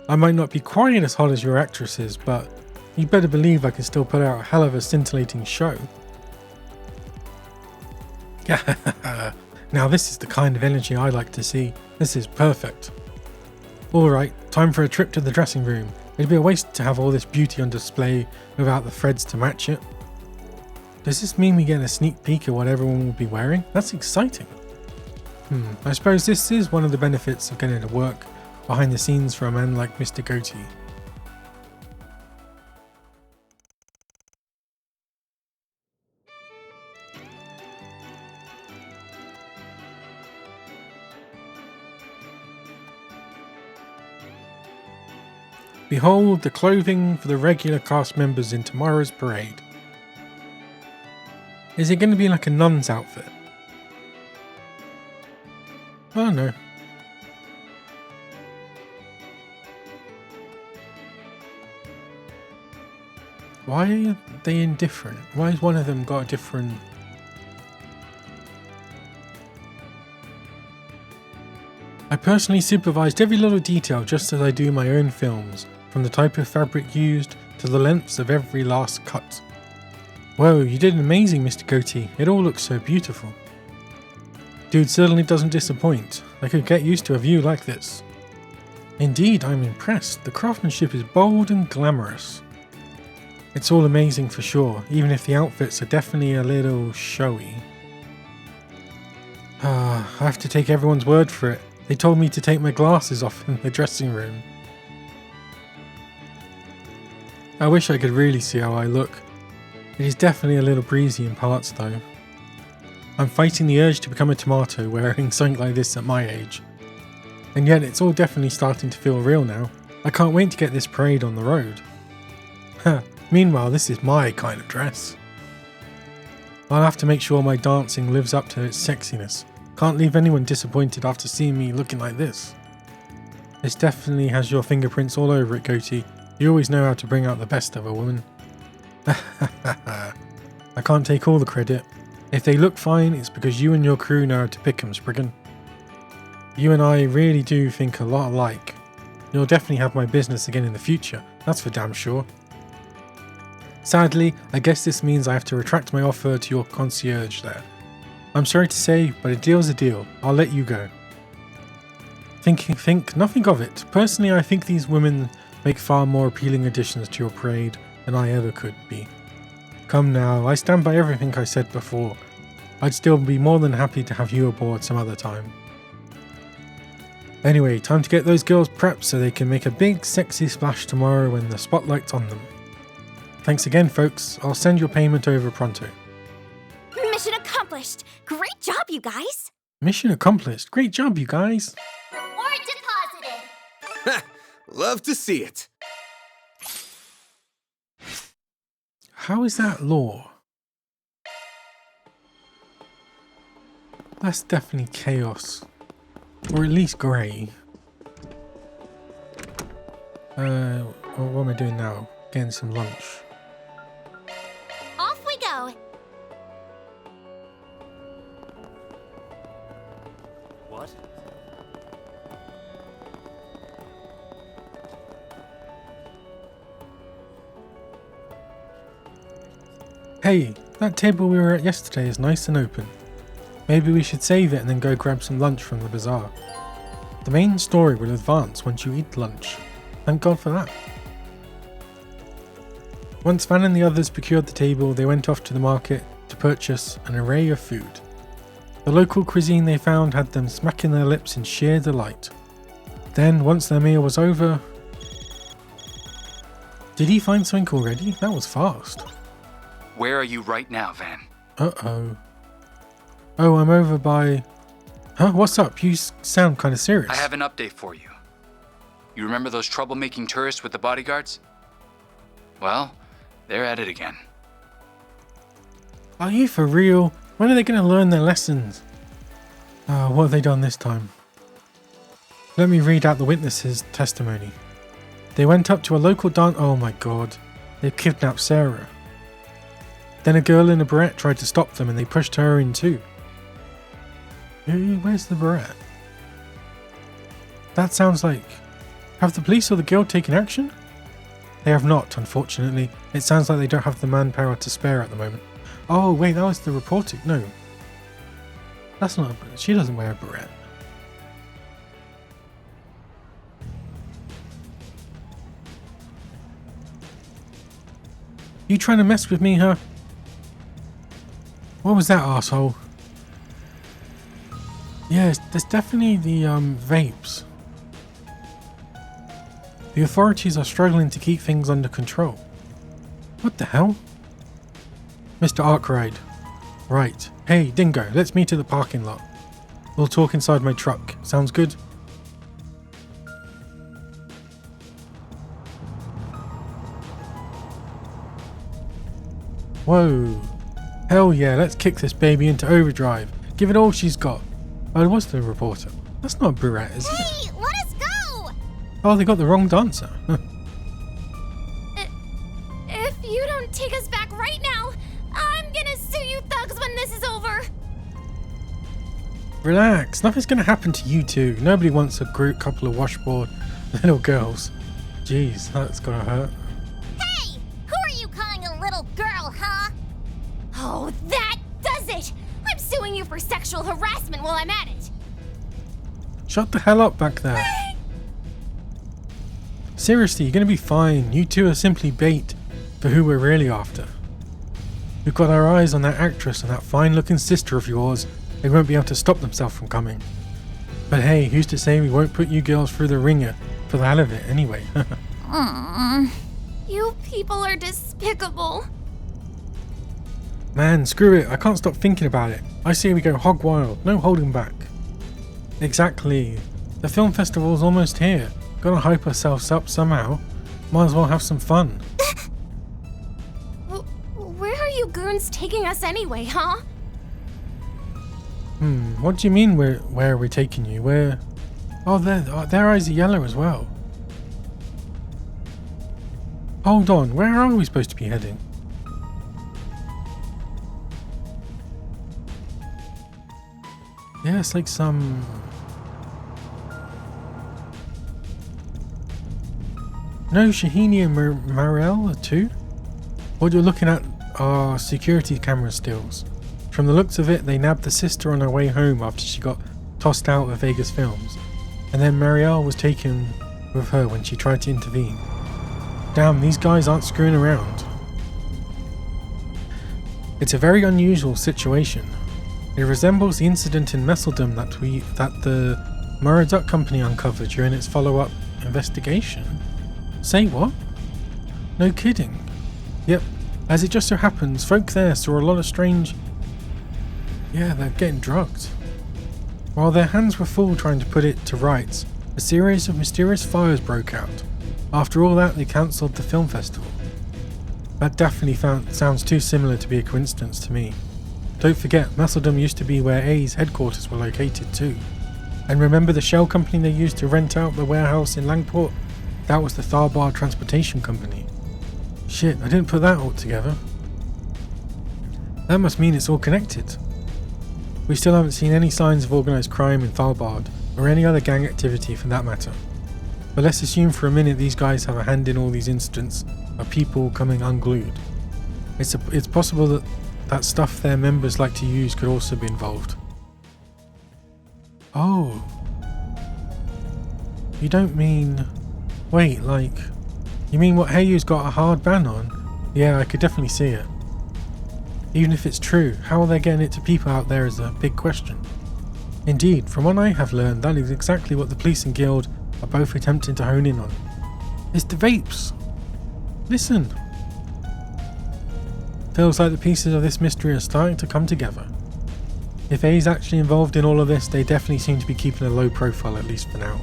I might not be quite as hot as your actresses, but you better believe I can still put out a hell of a scintillating show. Now this is the kind of energy I like to see. This is perfect. Alright, time for a trip to the dressing room. It'd be a waste to have all this beauty on display without the threads to match it. Does this mean we get a sneak peek at what everyone will be wearing? That's exciting. I suppose this is one of the benefits of getting to work behind the scenes for a man like Mr. Gotti. Behold the clothing for the regular cast members in tomorrow's parade. Is it going to be like a nun's outfit? Oh no. Why are they indifferent? Why has one of them got a different... I personally supervised every little detail just as I do my own films, from the type of fabric used to the lengths of every last cut. Whoa, you did amazing, Mr. Gotti. It all looks so beautiful. Dude certainly doesn't disappoint. I could get used to a view like this. Indeed, I'm impressed. The craftsmanship is bold and glamorous. It's all amazing for sure, even if the outfits are definitely a little showy. I have to take everyone's word for it. They told me to take my glasses off in the dressing room. I wish I could really see how I look. It is definitely a little breezy in parts though. I'm fighting the urge to become a tomato wearing something like this at my age. And yet it's all definitely starting to feel real now. I can't wait to get this parade on the road. Meanwhile, this is my kind of dress. I'll have to make sure my dancing lives up to its sexiness. Can't leave anyone disappointed after seeing me looking like this. This definitely has your fingerprints all over it, Gotti. You always know how to bring out the best of a woman. I can't take all the credit. If they look fine, it's because you and your crew know how to pick 'em, Spriggan. You and I really do think a lot alike. You'll definitely have my business again in the future, that's for damn sure. Sadly, I guess this means I have to retract my offer to your concierge there. I'm sorry to say, but a deal's a deal. I'll let you go. Think nothing of it. Personally, I think these women make far more appealing additions to your parade than I ever could be. Come now, I stand by everything I said before. I'd still be more than happy to have you aboard some other time. Anyway, time to get those girls prepped so they can make a big sexy splash tomorrow when the spotlight's on them. Thanks again, folks. I'll send your payment over pronto. Mission accomplished! Great job, you guys! Mission accomplished. Great job, you guys. Reward deposited! Love to see it. How is that law? That's definitely chaos. Or at least grey. What am I doing now? Getting some lunch. Off we go! What? Hey, that table we were at yesterday is nice and open. Maybe we should save it and then go grab some lunch from the bazaar. The main story will advance once you eat lunch. Thank God for that. Once Van and the others procured the table, they went off to the market to purchase an array of food. The local cuisine they found had them smacking their lips in sheer delight. Then, once their meal was over... Did he find something already? That was fast. Where are you right now, Van? Uh-oh. Oh, I'm over by... Huh? What's up? You sound kind of serious. I have an update for you. You remember those troublemaking tourists with the bodyguards? Well, they're at it again. Are you for real? When are they going to learn their lessons? What have they done this time? Let me read out the witness's testimony. They went up to a local dance. Oh my god. They kidnapped Sarah. Then a girl in a beret tried to stop them and they pushed her in too. Where's the beret? That sounds like... Have the police or the guild taken action? They have not, unfortunately. It sounds like they don't have the manpower to spare at the moment. Oh wait, that was the reporter. No. That's not a... She doesn't wear a beret. You trying to mess with me, huh? What was that, asshole? Yes, there's definitely the vapes. The authorities are struggling to keep things under control. What the hell? Mr. Arkwright. Right. Hey, Dingo, let's meet at the parking lot. We'll talk inside my truck. Sounds good? Whoa. Hell yeah, let's kick this baby into overdrive. Give it all she's got. Oh, what's the reporter? That's not a beret, is it? Hey, let us go! Oh, they got the wrong dancer. If you don't take us back right now, I'm gonna sue you thugs when this is over. Relax, nothing's gonna happen to you two. Nobody wants a couple of washboard little girls. Jeez, that's gonna hurt. Hey! Who are you calling a little girl, huh? Oh, that does it! I'm suing you for sexual harassment while I'm at it. Shut the hell up back there. Seriously, you're gonna be fine. You two are simply bait for who we're really after. We've got our eyes on that actress and that fine-looking sister of yours. They won't be able to stop themselves from coming. But hey, who's to say we won't put you girls through the ringer for the hell of it anyway? You people are despicable. Man, screw it. I can't stop thinking about it. I say we go hog wild. No holding back. Exactly. The film festival's almost here. Gotta hype ourselves up somehow. Might as well have some fun. Where are you goons taking us anyway, huh? What do you mean where are we taking you? Where? Oh, their eyes are yellow as well. Hold on, where are we supposed to be heading? Yeah, it's like some... No, Shahini and Marielle are too? What you're looking at are security camera stills. From the looks of it, they nabbed the sister on her way home after she got tossed out of Vegas Films. And then Marielle was taken with her when she tried to intervene. Damn, these guys aren't screwing around. It's a very unusual situation. It resembles the incident in Messeldom that the Muraduck Company uncovered during its follow-up investigation. Say what? No kidding. Yep, as it just so happens, folk there saw a lot of strange... Yeah, they're getting drugged. While their hands were full trying to put it to rights, a series of mysterious fires broke out. After all that, they cancelled the film festival. That definitely sounds too similar to be a coincidence to me. Don't forget, Messeldom used to be where A's headquarters were located too. And remember the shell company they used to rent out the warehouse in Langport? That was the Tharbar Transportation Company. Shit, I didn't put that all together. That must mean it's all connected. We still haven't seen any signs of organised crime in Thalbard, or any other gang activity for that matter. But let's assume for a minute these guys have a hand in all these incidents of people coming unglued. It's possible that that stuff their members like to use could also be involved. Oh. You don't mean... Wait, like... You mean what Heiyu's got a hard ban on? Yeah, I could definitely see it. Even if it's true, how are they getting it to people out there is a big question. Indeed, from what I have learned, that is exactly what the police and guild are both attempting to hone in on. It's the vapes! Listen! Feels like the pieces of this mystery are starting to come together. If A's actually involved in all of this, they definitely seem to be keeping a low profile, at least for now.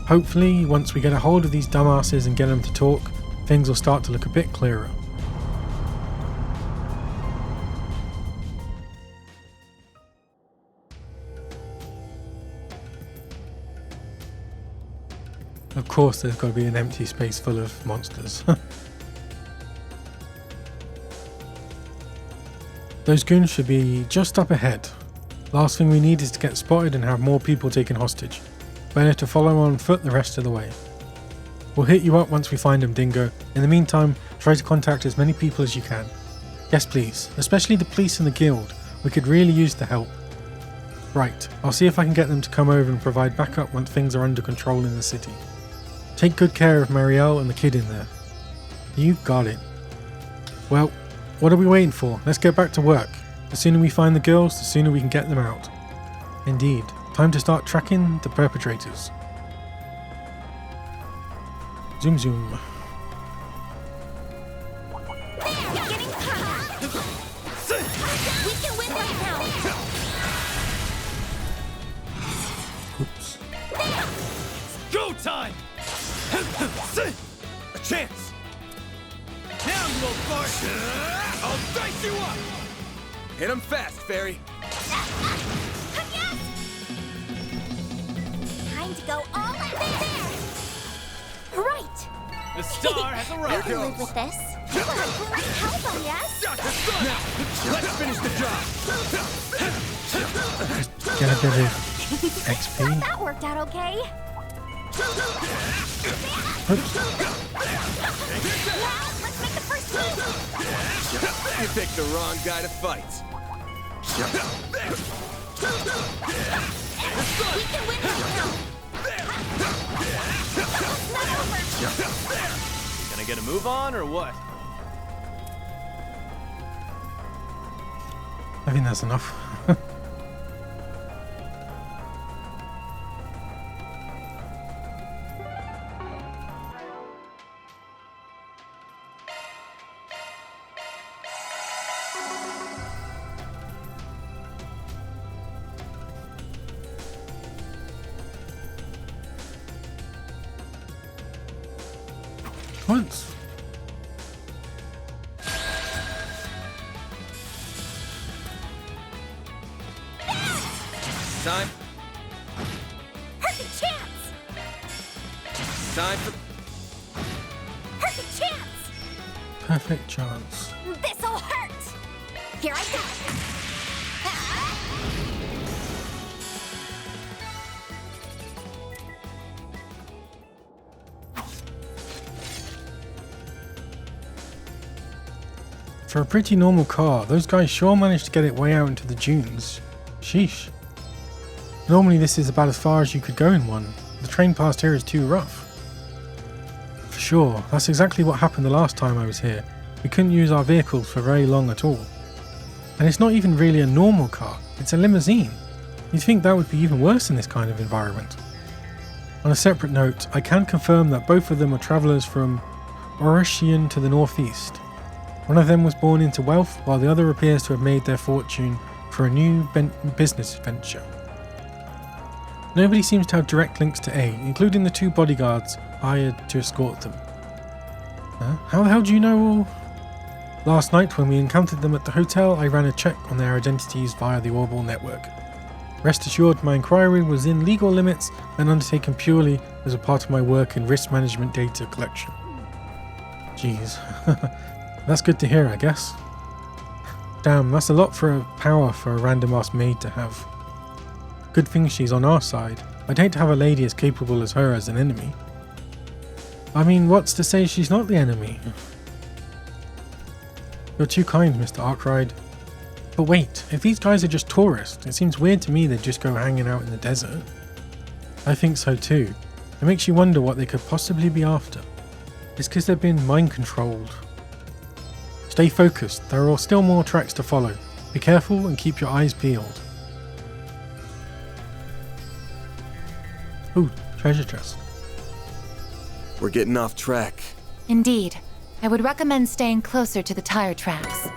Hopefully, once we get a hold of these dumbasses and get them to talk, things will start to look a bit clearer. Of course, there's got to be an empty space full of monsters. Those goons should be just up ahead. Last thing we need is to get spotted and have more people taken hostage. Better to follow on foot the rest of the way. We'll hit you up once we find them, Dingo. In the meantime, try to contact as many people as you can. Yes, please. Especially the police and the guild. We could really use the help. Right, I'll see if I can get them to come over and provide backup once things are under control in the city. Take good care of Marielle and the kid in there. You got it. Well, what are we waiting for? Let's get back to work. The sooner we find the girls, the sooner we can get them out. Indeed. Time to start tracking the perpetrators. Zoom zoom. Oops. Go time! A chance! Now you won't fart! I'll dice you up! Hit him fast, Fairy! Time to go all out there! Right! The star has I arrived! can live with this. You are a great helper, yes? Now, let's finish the job! Get a bit of XP. That worked out okay. Oops. Now, let's make the first move! You picked the wrong guy to fight. We can win this now! It's not over! Gonna get a move on or what? I think that's enough. Once. Time. Perfect chance! Time for... Perfect chance! Perfect chance. This'll hurt! Here I go! For a pretty normal car, those guys sure managed to get it way out into the dunes. Sheesh. Normally this is about as far as you could go in one. The train past here is too rough. For sure, that's exactly what happened the last time I was here. We couldn't use our vehicles for very long at all. And it's not even really a normal car, it's a limousine. You'd think that would be even worse in this kind of environment. On a separate note, I can confirm that both of them are travellers from Orishian to the northeast. One of them was born into wealth, while the other appears to have made their fortune for a new business venture. Nobody seems to have direct links to A, including the two bodyguards hired to escort them. How the hell do you know all? Last night, when we encountered them at the hotel, I ran a check on their identities via the Orbital network. Rest assured, my inquiry was in legal limits and undertaken purely as a part of my work in risk management data collection. Jeez. That's good to hear, I guess. Damn, that's a lot for a power for a random ass maid to have. Good thing she's on our side. I'd hate to have a lady as capable as her as an enemy. I mean, what's to say she's not the enemy? You're too kind, Mr. Arkwright. But wait, if these guys are just tourists, it seems weird to me they'd just go hanging out in the desert. I think so too. It makes you wonder what they could possibly be after. It's because they've been mind controlled. Stay focused, there are still more tracks to follow. Be careful and keep your eyes peeled. Ooh, treasure chest. We're getting off track. Indeed. I would recommend staying closer to the tire tracks.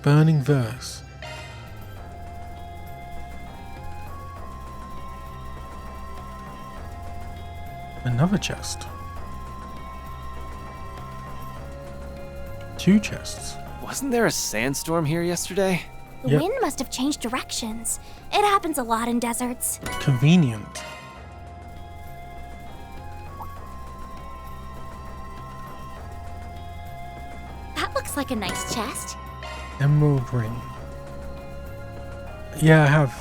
Burning verse. Another chest. 2 chests. Wasn't there a sandstorm here yesterday? The Yep. wind must have changed directions. It happens a lot in deserts. Convenient. That looks like a nice chest. Emerald ring. Yeah, I have.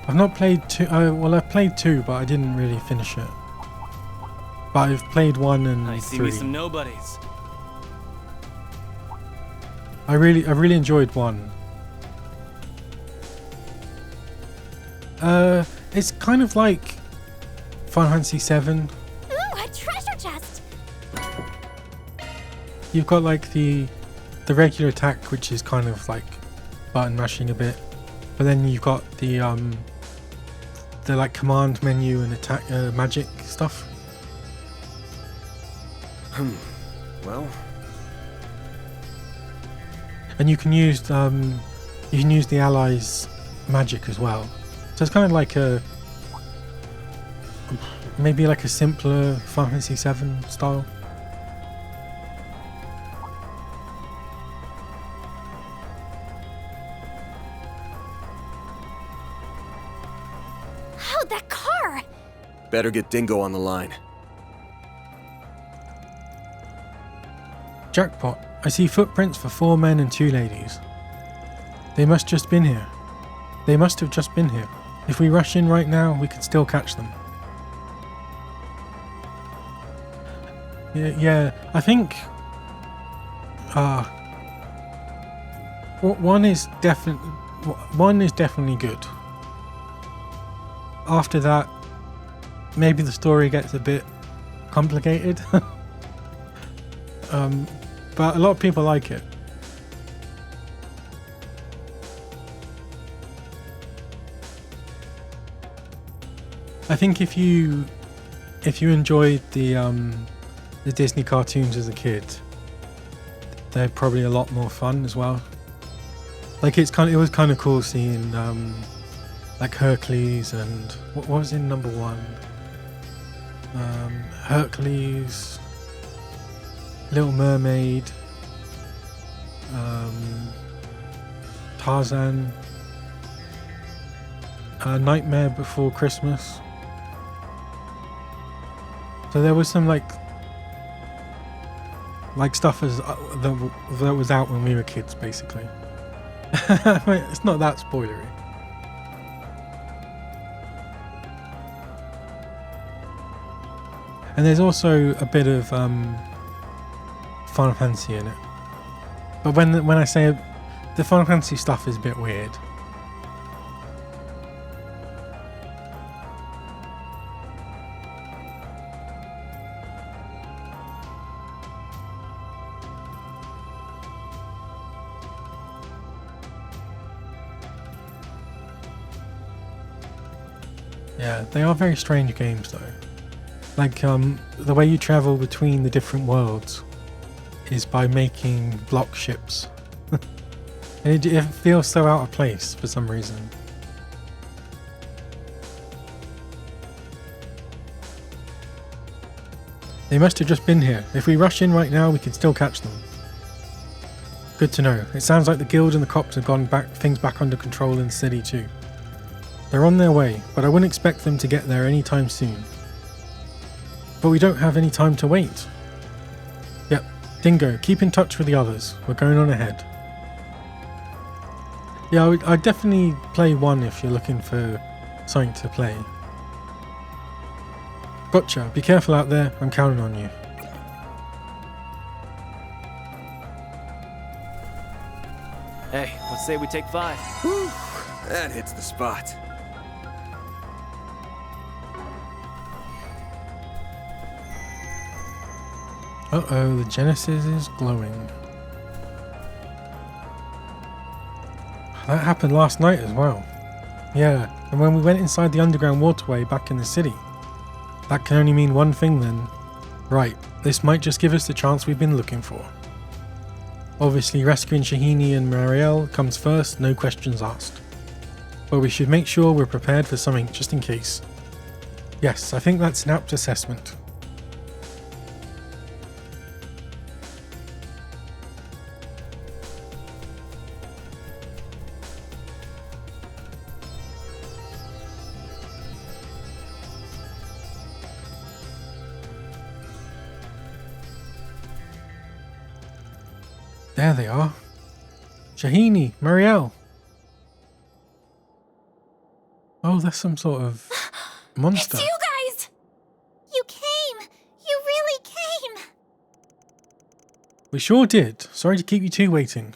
I've not played 2. Well, I've played 2, but I didn't really finish it. But I've played 1 and I see 3. me some nobodies. I really enjoyed 1. It's kind of like Final Fantasy 7. Ooh, a treasure chest! You've got like the regular attack, which is kind of like button mashing a bit, but then you've got the like command menu and attack magic stuff. Well, And you can use the allies' magic as well. So it's kind of like maybe like a simpler Final Fantasy 7 style. Oh, that car! Better get Dingo on the line. Jackpot. I see footprints for 4 men and 2 ladies. They must just been here. They must have just been here. If we rush in right now, we could still catch them. Yeah, I think one is definitely good. After that, maybe the story gets a bit complicated. But a lot of people like it. I think if you enjoyed the Disney cartoons as a kid, they're probably a lot more fun as well. Like it was kind of cool seeing like Hercules and what was in number 1? Hercules, Little Mermaid, Tarzan, Nightmare Before Christmas. So there was some like stuff that was out when we were kids, basically. It's not that spoilery. And there's also a bit of Final Fantasy in it. But when I say the Final Fantasy stuff is a bit weird. Yeah, they are very strange games though. Like the way you travel between the different worlds is by making block ships. And it feels so out of place for some reason. They must have just been here. If we rush in right now, we can still catch them. Good to know. It sounds like the guild and the cops have gotten things back under control in the city too. They're on their way, but I wouldn't expect them to get there anytime soon. But we don't have any time to wait. Yep, Dingo, keep in touch with the others. We're going on ahead. Yeah, I'd definitely play 1 if you're looking for something to play. Gotcha, be careful out there, I'm counting on you. hey, let's say we take 5. Whew, that hits the spot. Uh-oh, the Genesis is glowing. That happened last night as well. Yeah, and when we went inside the underground waterway back in the city. That can only mean one thing then. Right, this might just give us the chance we've been looking for. Obviously rescuing Shahini and Marielle comes first, no questions asked. But we should make sure we're prepared for something just in case. Yes, I think that's an apt assessment. There they are. Shahini, Marielle. Oh, that's some sort of monster. It's you guys! You came! You really came! We sure did. Sorry to keep you two waiting.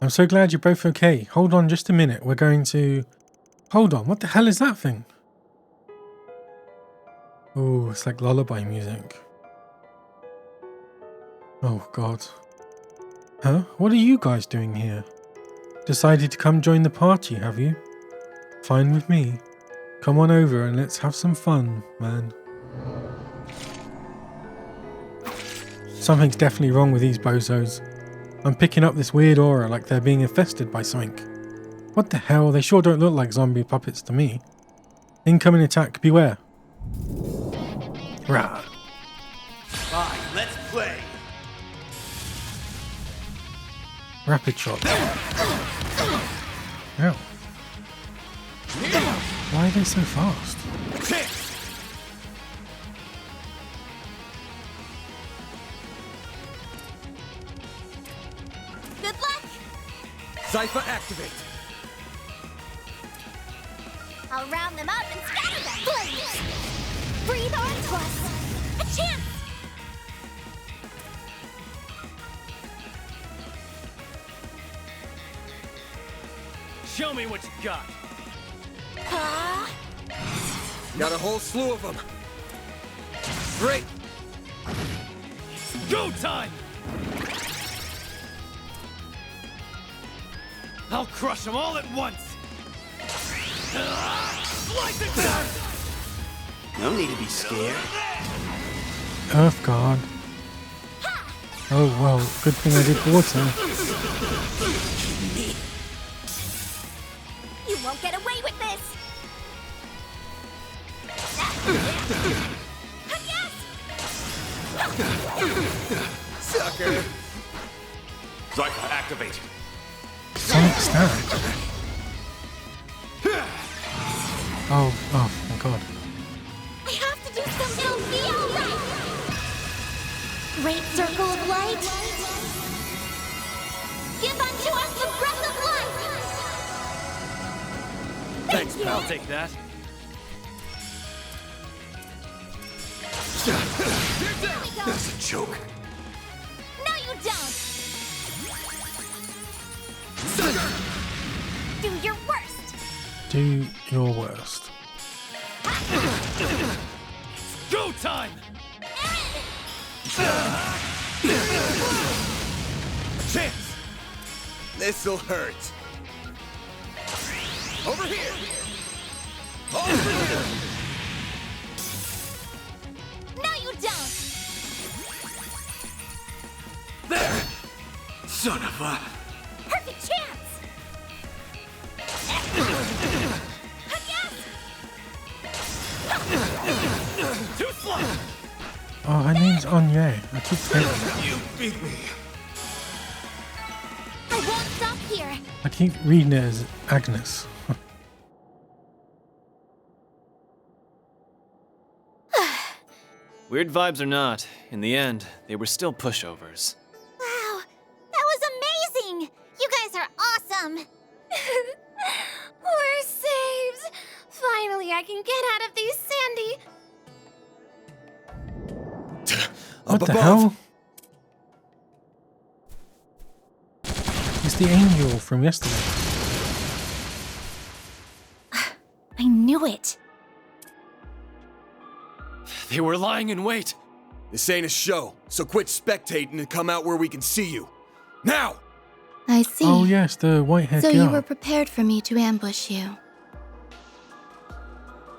I'm so glad you're both okay. Hold on just a minute. We're going to... Hold on, what the hell is that thing? Oh, it's like lullaby music. Oh, God. Huh? What are you guys doing here? Decided to come join the party, have you? Fine with me. Come on over and let's have some fun, man. Something's definitely wrong with these bozos. I'm picking up this weird aura like they're being infested by something. What the hell? They sure don't look like zombie puppets to me. Incoming attack, beware. Rah. Fine, let's play. Rapid shot. Ow. Why are they so fast? Good luck! Cypher activate. I'll round them up and scatter them! Blaze! Breathe on plus! A chance! Show me what you got. Got a whole slew of them. Great. Go time! I'll crush them all at once. Slice it down! No need to be scared. Earth Guard. Oh well, good thing I did water. You won't get away with this! Sucker. Cypher activate. Sonic Stab. Oh, my god. I have to do something! It'll be alright! Great circle of light! Give unto us the breath of life! Thanks, I'll take that. That's a joke. No, you don't! Do your worst! Do your worst. Go time! Chance! This'll hurt. Over here! Over here! No, you don't! There! Son of a... Perfect chance! Too slow! Oh, her name's Anya. I keep forgetting. You beat me. I won't stop here! I keep reading it as Agnes. Weird vibes or not, in the end, they were still pushovers. Wow, that was amazing! You guys are awesome! We're saved! Finally, I can get out of these sandy... What the hell? It's the angel from yesterday. I knew it. They were lying in wait. This ain't a show, so quit spectating and come out where we can see you. Now! I see. Oh yes, the white-haired So girl. you were prepared for me to ambush you.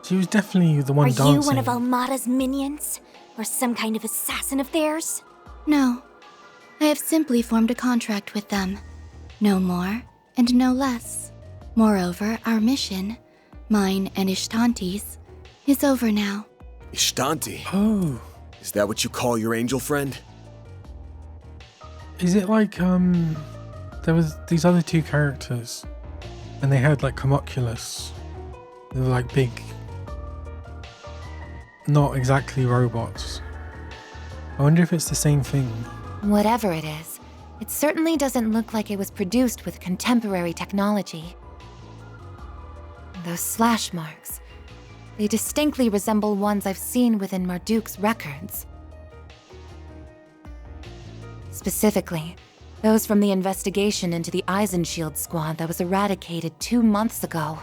She was definitely the one Are dancing. you one of Almada's minions? Or some kind of assassin of theirs? No. I have simply formed a contract with them. No more and no less. Moreover, our mission, mine and Ishtanti's, is over now. Ishtanti? Oh. Is that what you call your angel friend? Is it like, there was these other two characters, and they had like homunculus. They were like big, not exactly robots. I wonder if it's the same thing. Whatever it is, it certainly doesn't look like it was produced with contemporary technology. Those slash marks. They distinctly resemble ones I've seen within Marduk's records. Specifically, those from the investigation into the Eisenshield squad that was eradicated 2 months ago.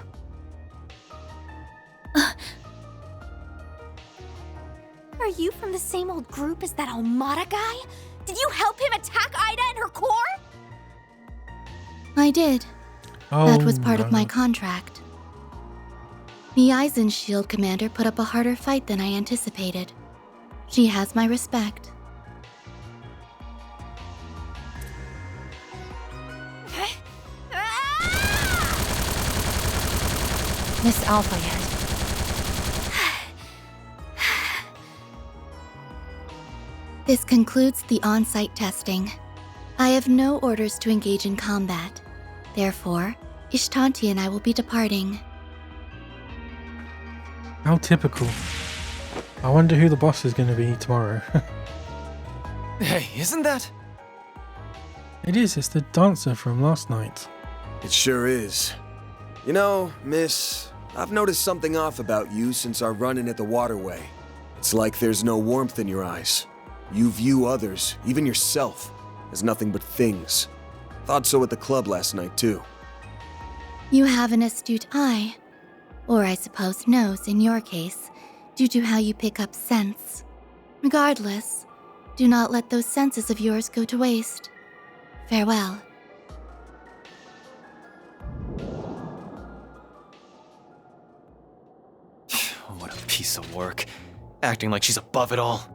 Are you from the same old group as that Almada guy? Did you help him attack Ida and her core? I did. Oh, that was part of no. my contract. The Eisenshield commander put up a harder fight than I anticipated. She has my respect. Miss Alpha yet? This concludes the on-site testing. I have no orders to engage in combat. Therefore, Ishtanti and I will be departing. How typical. I wonder who the boss is going to be tomorrow. Hey, isn't that? It is, it's the dancer from last night. It sure is. You know, miss, I've noticed something off about you since our run-in at the waterway. It's like there's no warmth in your eyes. You view others, even yourself, as nothing but things. Thought so at the club last night, too. You have an astute eye. Or I suppose nose in your case, due to how you pick up scents. Regardless, do not let those senses of yours go to waste. Farewell. What a piece of work. Acting like she's above it all.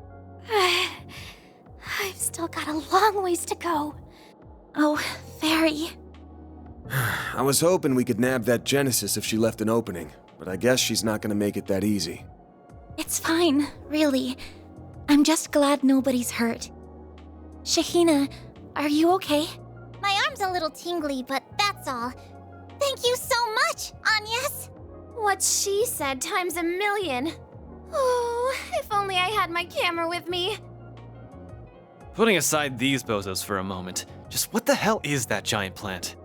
I've still got a long ways to go. Oh, Fairy. I was hoping we could nab that Genesis if she left an opening, but I guess she's not gonna make it that easy. It's fine, really. I'm just glad nobody's hurt. Shahina, are you okay? My arm's a little tingly, but that's all. Thank you so much, Agnes. What she said times a million. Oh, if only I had my camera with me. Putting aside these bozos for a moment, just what the hell is that giant plant?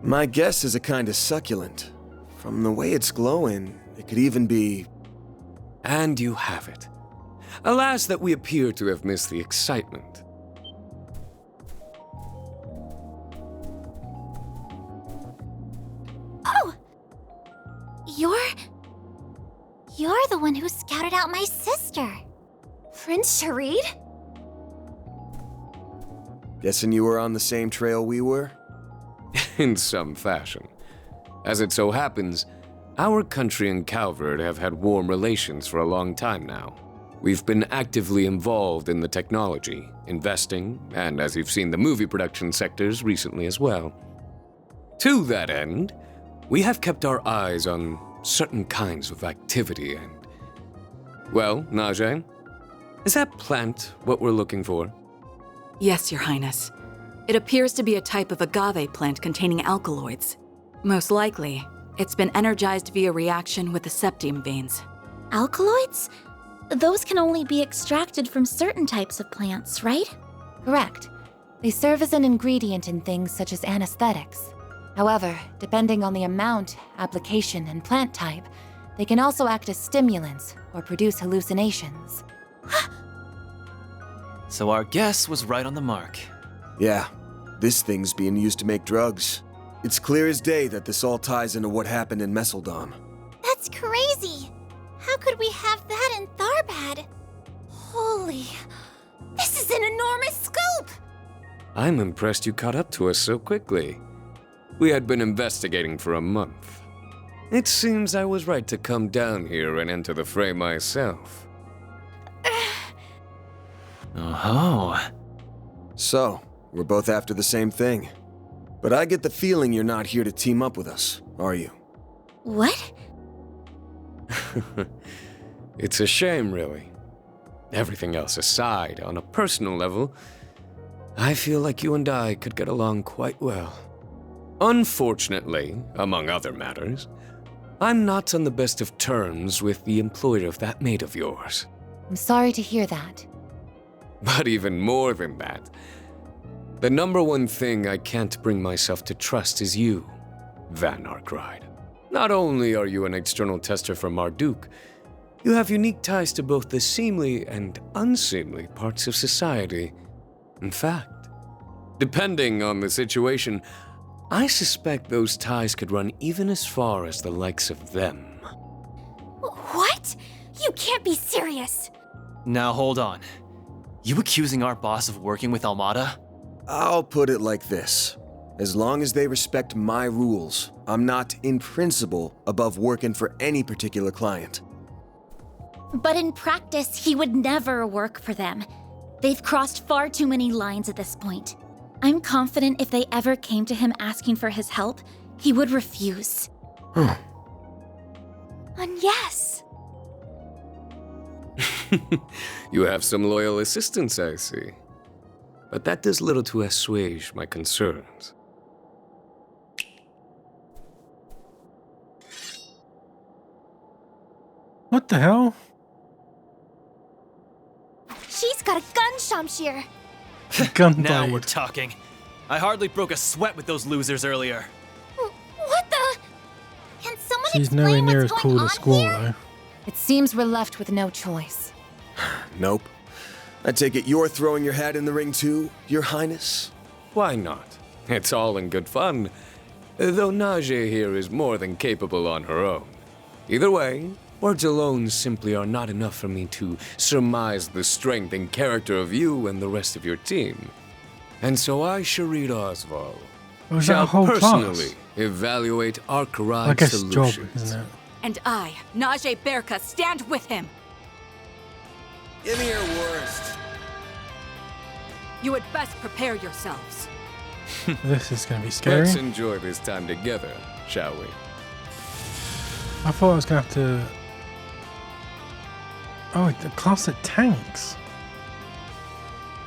My guess is a kind of succulent. From the way it's glowing, it could even be... And you have it. Alas that we appear to have missed the excitement. Oh! You're the one who scouted out my sister. Prince Sharid? Guessing you were on the same trail we were? In some fashion. As it so happens, our country and Calvert have had warm relations for a long time now. We've been actively involved in the technology, investing, and as you've seen, the movie production sectors recently as well. To that end, we have kept our eyes on certain kinds of activity and... Well, Najee, is that plant what we're looking for? Yes, Your Highness. It appears to be a type of agave plant containing alkaloids. Most likely, it's been energized via reaction with the septium veins. Alkaloids? Those can only be extracted from certain types of plants, right? Correct. They serve as an ingredient in things such as anesthetics. However, depending on the amount, application, and plant type, they can also act as stimulants or produce hallucinations. So our guess was right on the mark. Yeah, this thing's being used to make drugs. It's clear as day that this all ties into what happened in Messeldom. That's crazy. How could we have that in Tharbad? Holy... This is an enormous scoop! I'm impressed you caught up to us so quickly. We had been investigating for a month. It seems I was right to come down here and enter the fray myself. Oh. So, we're both after the same thing. But I get the feeling you're not here to team up with us, are you? What? It's a shame, really. Everything else aside, on a personal level, I feel like you and I could get along quite well. Unfortunately, among other matters, I'm not on the best of terms with the employer of that maid of yours. I'm sorry to hear that. But even more than that, the number one thing I can't bring myself to trust is you, Van Arkride. Not only are you an external tester for Marduk, you have unique ties to both the seemly and unseemly parts of society. In fact, depending on the situation, I suspect those ties could run even as far as the likes of them. What? You can't be serious. Now hold on. You accusing our boss of working with Almada? I'll put it like this. As long as they respect my rules, I'm not, in principle, above working for any particular client. But in practice, he would never work for them. They've crossed far too many lines at this point. I'm confident if they ever came to him asking for his help, he would refuse. Huh. And yes. You have some loyal assistants, I see. But that does little to assuage my concerns. What the hell? She's got a gun, Shamshir. Now we're talking. I hardly broke a sweat with those losers earlier. What the? Can someone She's nowhere near as cool as Squall, though. It seems we're left with no choice. Nope. I take it you're throwing your hat in the ring too, Your Highness? Why not? It's all in good fun. Though Najee here is more than capable on her own. Either way, words alone simply are not enough for me to surmise the strength and character of you and the rest of your team. And so I, Sharid Osval, shall personally evaluate Arkharide's solutions. Job, isn't it? And I, Najee Berka, stand with him. Give me your worst. You had best prepare yourselves. This is going to be scary. Let's enjoy this time together, shall we? I thought I was going to have to... Oh, the class at tanks.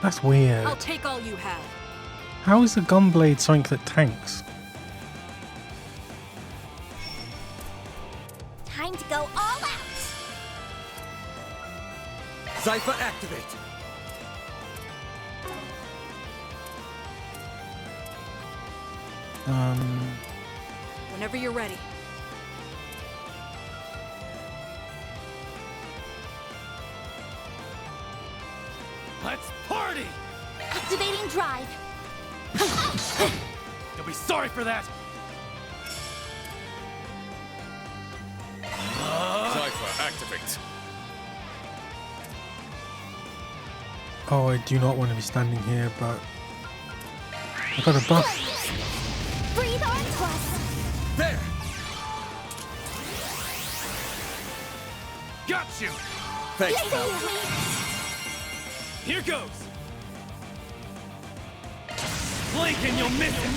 That's weird. I'll take all you have. How is the gunblade something that tanks? Time to go all out. Zypher, activate. Whenever you're ready. Let's party! Activating drive. You'll be sorry for that. Zypher, activate. Oh, I do not want to be standing here, but... I got a buff. Breathe on to us. There! Got you! Thanks, pal. Here goes! Blink and you'll miss it!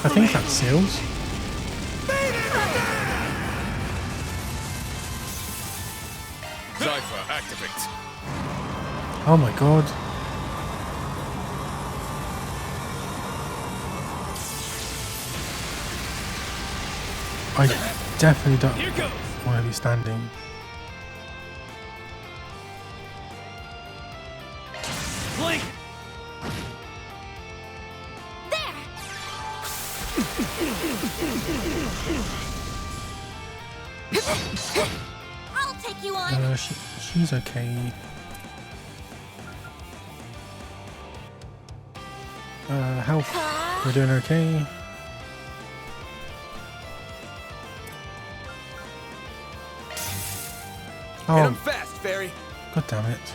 I think that's Seals. Zypher, activate. Oh my god. I definitely don't want to be standing. Blink! I'll take you on. She's okay. Health. We're doing okay. Hit him fast, Fairy. God damn it.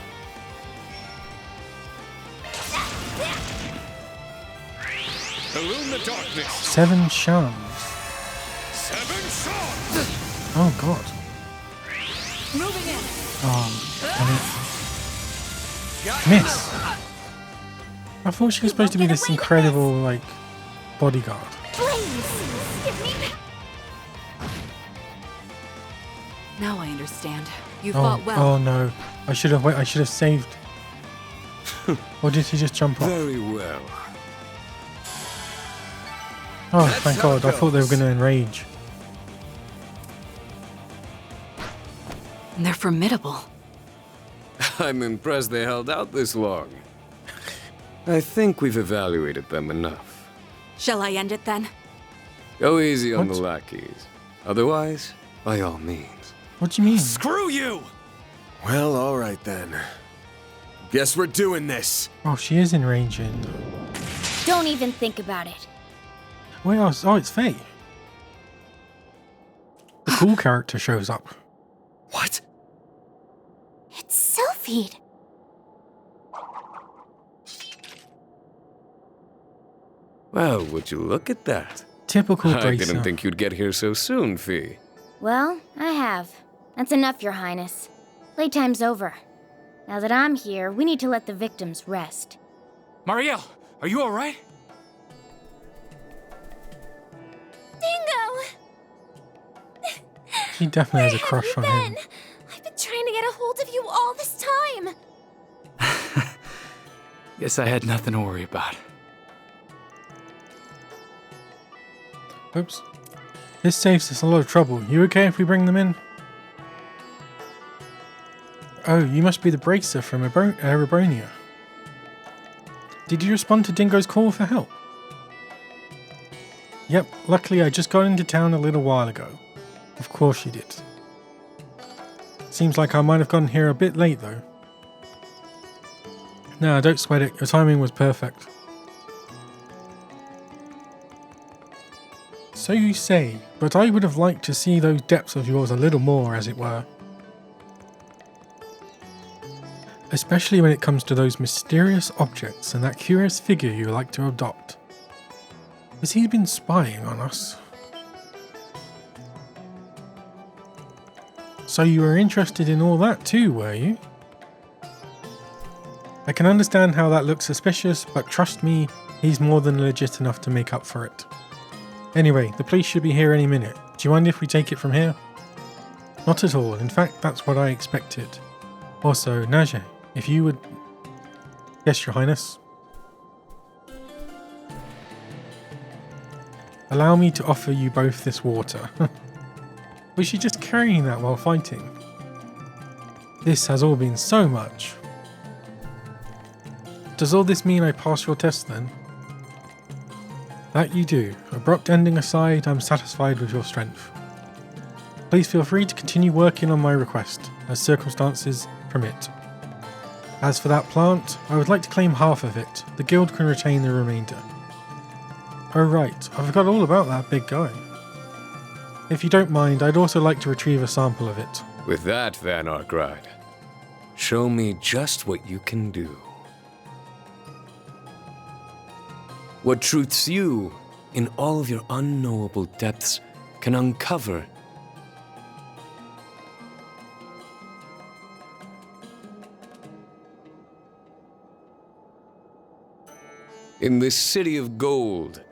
Illume the darkness. 7 charms. 7 charms. Oh god. Moving in. Oh, damn it. Miss. I thought she was supposed to be this incredible, like, bodyguard. Please, give me back. Now I understand. You Oh, fought well. oh no. I should have saved. Or did he just jump off? Very well. Oh, thank God. I thought they were going to enrage. They're formidable. I'm impressed they held out this long. I think we've evaluated them enough. Shall I end it then? Go easy on What? the lackeys. Otherwise, by all means. What do you mean? Screw you! Well, alright then. Guess we're doing this. Oh, she is enraging. Don't even think about it. Where else? Oh, it's Faye. The cool character shows up. What? It's Sylphid. Well, would you look at that? Typical I Bracer. didn't think you'd get here so soon, Fee. Well, I have. That's enough, Your Highness. Playtime's over. Now that I'm here, we need to let the victims rest. Marielle, are you alright? Dingo! She definitely has a crush on him. I've been trying to get a hold of you all this time. Guess I had nothing to worry about. Oops. This saves us a lot of trouble. You okay if we bring them in? Oh, you must be the Bracer from Erebronia. Did you respond to Dingo's call for help? Yep, luckily I just got into town a little while ago. Of course you did. Seems like I might have gotten here a bit late though. No, don't sweat it. Your timing was perfect. So you say, but I would have liked to see those depths of yours a little more, as it were. Especially when it comes to those mysterious objects and that curious figure you like to adopt. Has he been spying on us? So you were interested in all that too, were you? I can understand how that looks suspicious, but trust me, he's more than legit enough to make up for it. Anyway, the police should be here any minute. Do you mind if we take it from here? Not at all. In fact, that's what I expected. Also, Najee, if you would... Yes, Your Highness. Allow me to offer you both this water. Was she just carrying that while fighting? This has all been so much. Does all this mean I pass your test then? That you do. Abrupt ending aside, I'm satisfied with your strength. Please feel free to continue working on my request, as circumstances permit. As for that plant, I would like to claim half of it. The guild can retain the remainder. Oh right, I forgot all about that big guy. If you don't mind, I'd also like to retrieve a sample of it. With that, Van Arkride, show me just what you can do. What truths you, in all of your unknowable depths, can uncover. In this city of gold,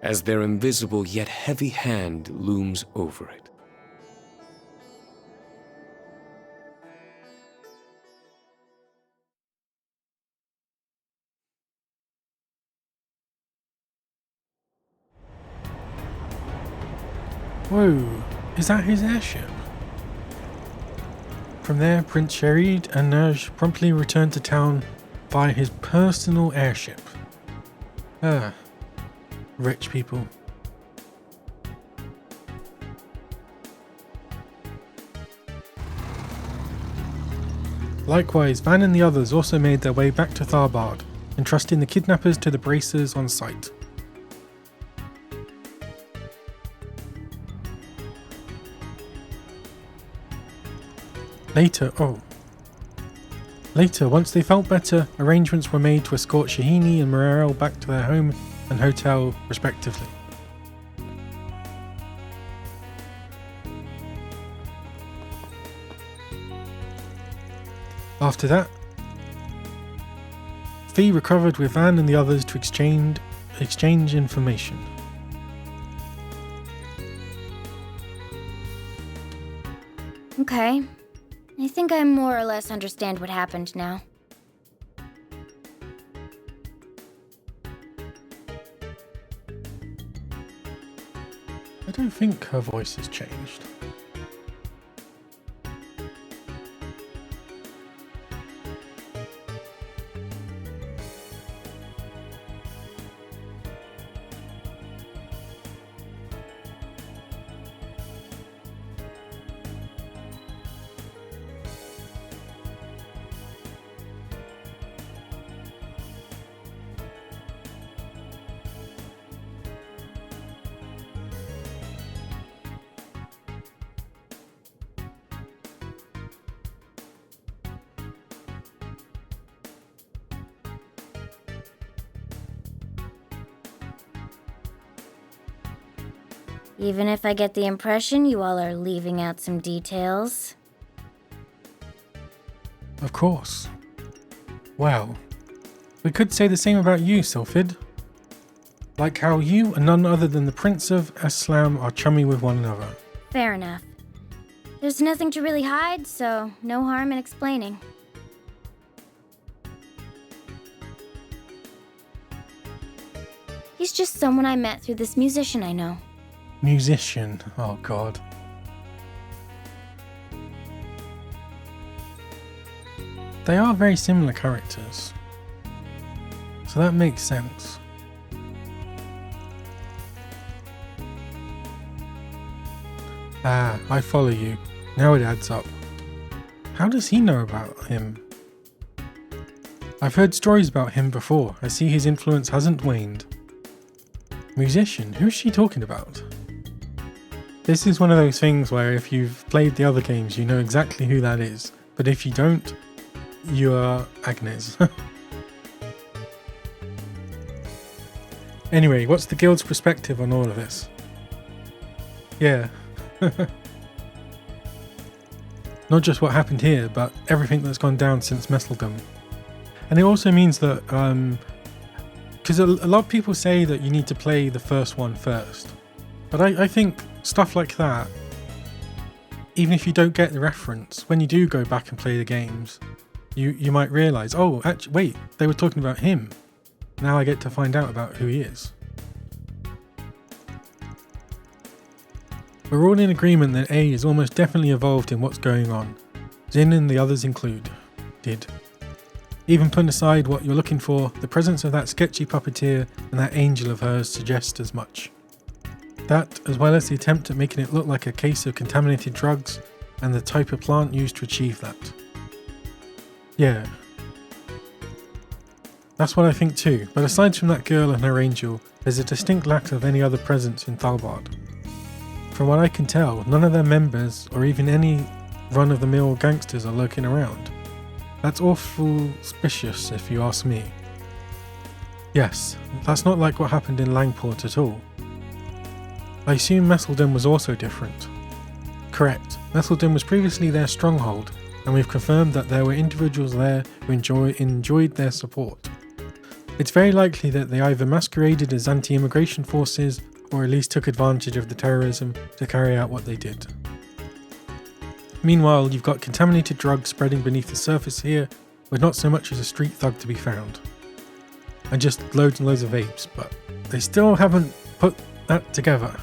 as their invisible yet heavy hand looms over it. Whoa, is that his airship? From there, Prince Sherid and Nerj promptly returned to town via his personal airship. Rich people. Likewise, Van and the others also made their way back to Tharbad, entrusting the kidnappers to the bracers on site. Later, once they felt better, arrangements were made to escort Shahini and Morel back to their home and hotel, respectively. After that, Fee recovered with Van and the others to exchange information. Okay. I think I more or less understand what happened now. I don't think her voice has changed. Even if I get the impression you all are leaving out some details. Of course. Well, we could say the same about you, Sylphid. Like how you and none other than the Prince of Aslam are chummy with one another. Fair enough. There's nothing to really hide, so no harm in explaining. He's just someone I met through this musician I know. Musician, oh god. They are very similar characters, so that makes sense. Ah, I follow you. Now it adds up. How does he know about him? I've heard stories about him before. I see his influence hasn't waned. Musician? Who's she talking about? This is one of those things where if you've played the other games, you know exactly who that is. But if you don't, you are Agnes. Anyway, what's the guild's perspective on all of this? Yeah. Not just what happened here, but everything that's gone down since Messeldom. And it also means that, because a lot of people say that you need to play the first one first. But I think stuff like that, even if you don't get the reference, when you do go back and play the games, you might realise, oh, actually, wait, they were talking about him. Now I get to find out about who he is. We're all in agreement that A is almost definitely involved in what's going on. Zin and the others included. Even putting aside what you're looking for, the presence of that sketchy puppeteer and that angel of hers suggests as much. That, as well as the attempt at making it look like a case of contaminated drugs and the type of plant used to achieve that. Yeah. That's what I think too, but aside from that girl and her angel, there's a distinct lack of any other presence in Thalbard. From what I can tell, none of their members, or even any run-of-the-mill gangsters are lurking around. That's awful suspicious if you ask me. Yes, that's not like what happened in Langport at all. I assume Messeldom was also different. Correct, Messeldom was previously their stronghold, and we've confirmed that there were individuals there who enjoyed their support. It's very likely that they either masqueraded as anti-immigration forces, or at least took advantage of the terrorism to carry out what they did. Meanwhile, you've got contaminated drugs spreading beneath the surface here, with not so much as a street thug to be found. And just loads and loads of vapes, but they still haven't put that together.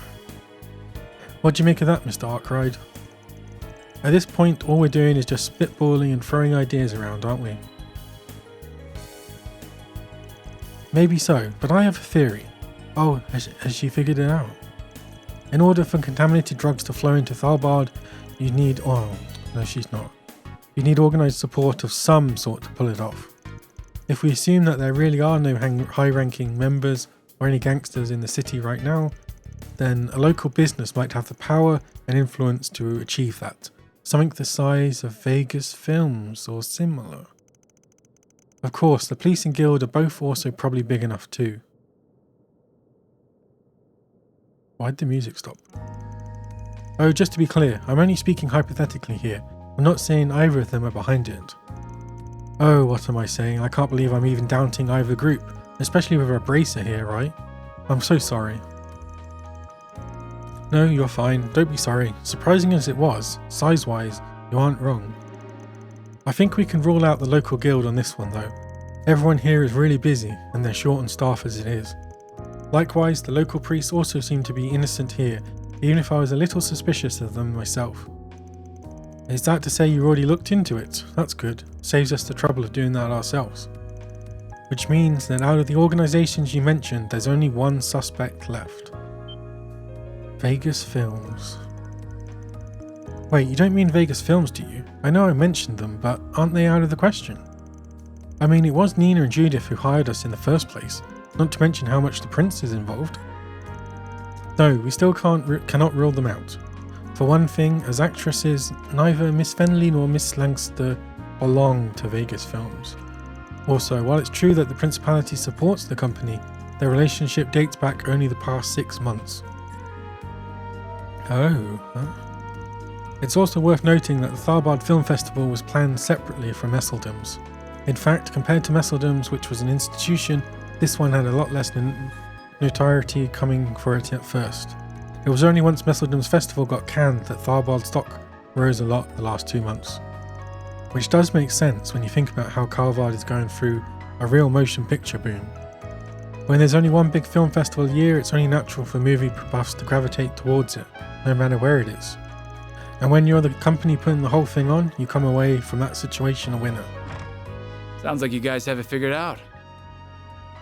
What do you make of that, Mr. Arkride? At this point, all we're doing is just spitballing and throwing ideas around, aren't we? Maybe so, but I have a theory. Oh, has she figured it out? In order for contaminated drugs to flow into Thalbard, you need... oh, no, she's not. You need organised support of some sort to pull it off. If we assume that there really are no high-ranking members or any gangsters in the city right now, then a local business might have the power and influence to achieve that. Something the size of Vegas Films or similar. Of course, the police and guild are both also probably big enough too. Why'd the music stop? Oh, just to be clear, I'm only speaking hypothetically here. I'm not saying either of them are behind it. Oh, what am I saying? I can't believe I'm even doubting either group, especially with a bracer here, right? I'm so sorry. No, you're fine. Don't be sorry. Surprising as it was, size-wise, You aren't wrong. I think we can rule out the local guild on this one though. Everyone here is really busy and they're short on staff as it is. Likewise, the local priests also seem to be innocent here, even if I was a little suspicious of them myself. Is that to say you already looked into it? That's good. Saves us the trouble of doing that ourselves. Which means that out of the organizations you mentioned, there's only one suspect left. Vegas Films. Wait, you don't mean Vegas Films, do you? I know I mentioned them, but aren't they out of the question? I mean, it was Nina and Judith who hired us in the first place, not to mention how much the prince is involved. No, we still cannot rule them out. For one thing, as actresses, neither Miss Fenley nor Miss Langster belong to Vegas Films. Also, while it's true that the Principality supports the company, their relationship dates back only the past 6 months. Oh, huh? It's also worth noting that the Tharbad Film Festival was planned separately from Messeldum's. In fact, compared to Messeldum's, which was an institution, this one had a lot less notoriety coming for it at first. It was only once Messeldum's festival got canned that Tharbad stock rose a lot the last 2 months. Which does make sense when you think about how Calvard is going through a real motion picture boom. When there's only one big film festival a year, it's only natural for movie buffs to gravitate towards it, no matter where it is. And when you're the company putting the whole thing on, you come away from that situation a winner. Sounds like you guys have it figured out.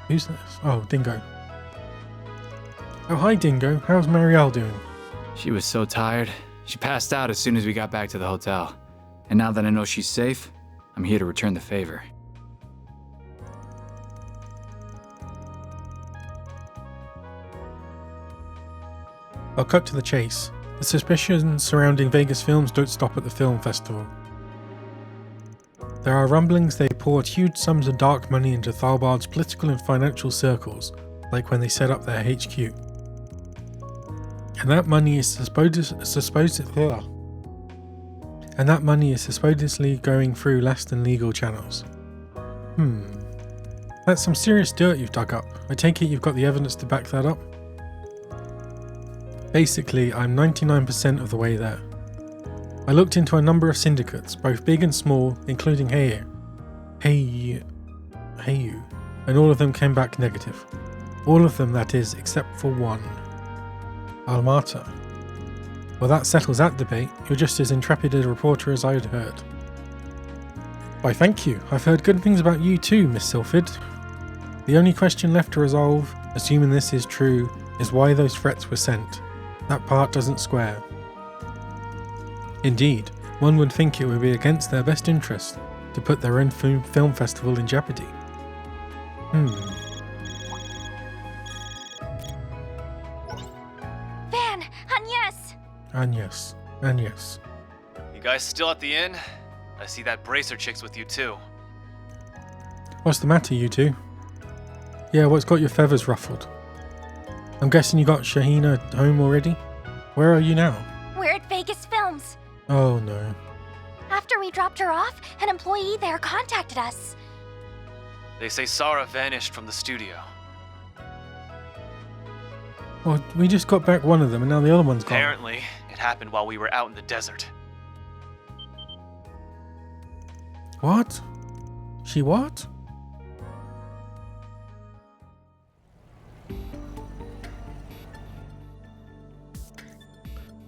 Who's this? Oh, Dingo. Oh, hi Dingo. How's Marielle doing? She was so tired. She passed out as soon as we got back to the hotel. And now that I know she's safe, I'm here to return the favor. I'll cut to the chase. The suspicions surrounding Vegas Films don't stop at the film festival. There are rumblings they poured huge sums of dark money into Tharbad's political and financial circles, like when they set up their HQ. And that money is supposedly going through less than legal channels. That's some serious dirt you've dug up. I take it you've got the evidence to back that up? Basically, I'm 99% of the way there. I looked into a number of syndicates, both big and small, including Heyu, and all of them came back negative. All of them, that is, except for one. Almata. Well, that settles that debate. You're just as intrepid a reporter as I'd heard. Why, thank you. I've heard good things about you too, Miss Sylphid. The only question left to resolve, assuming this is true, is why those threats were sent. That part doesn't square. Indeed, one would think it would be against their best interest to put their own film festival in jeopardy. Van, Agnes! Agnes. You guys still at the inn? I see that bracer chick's with you too. What's the matter, you two? Yeah, what's got your feathers ruffled? I'm guessing you got Shahina home already? Where are you now? We're at Vegas Films. Oh no. After we dropped her off, an employee there contacted us. They say Sarah vanished from the studio. Well, we just got back one of them and now the other one's gone. Apparently, it happened while we were out in the desert. What? She what?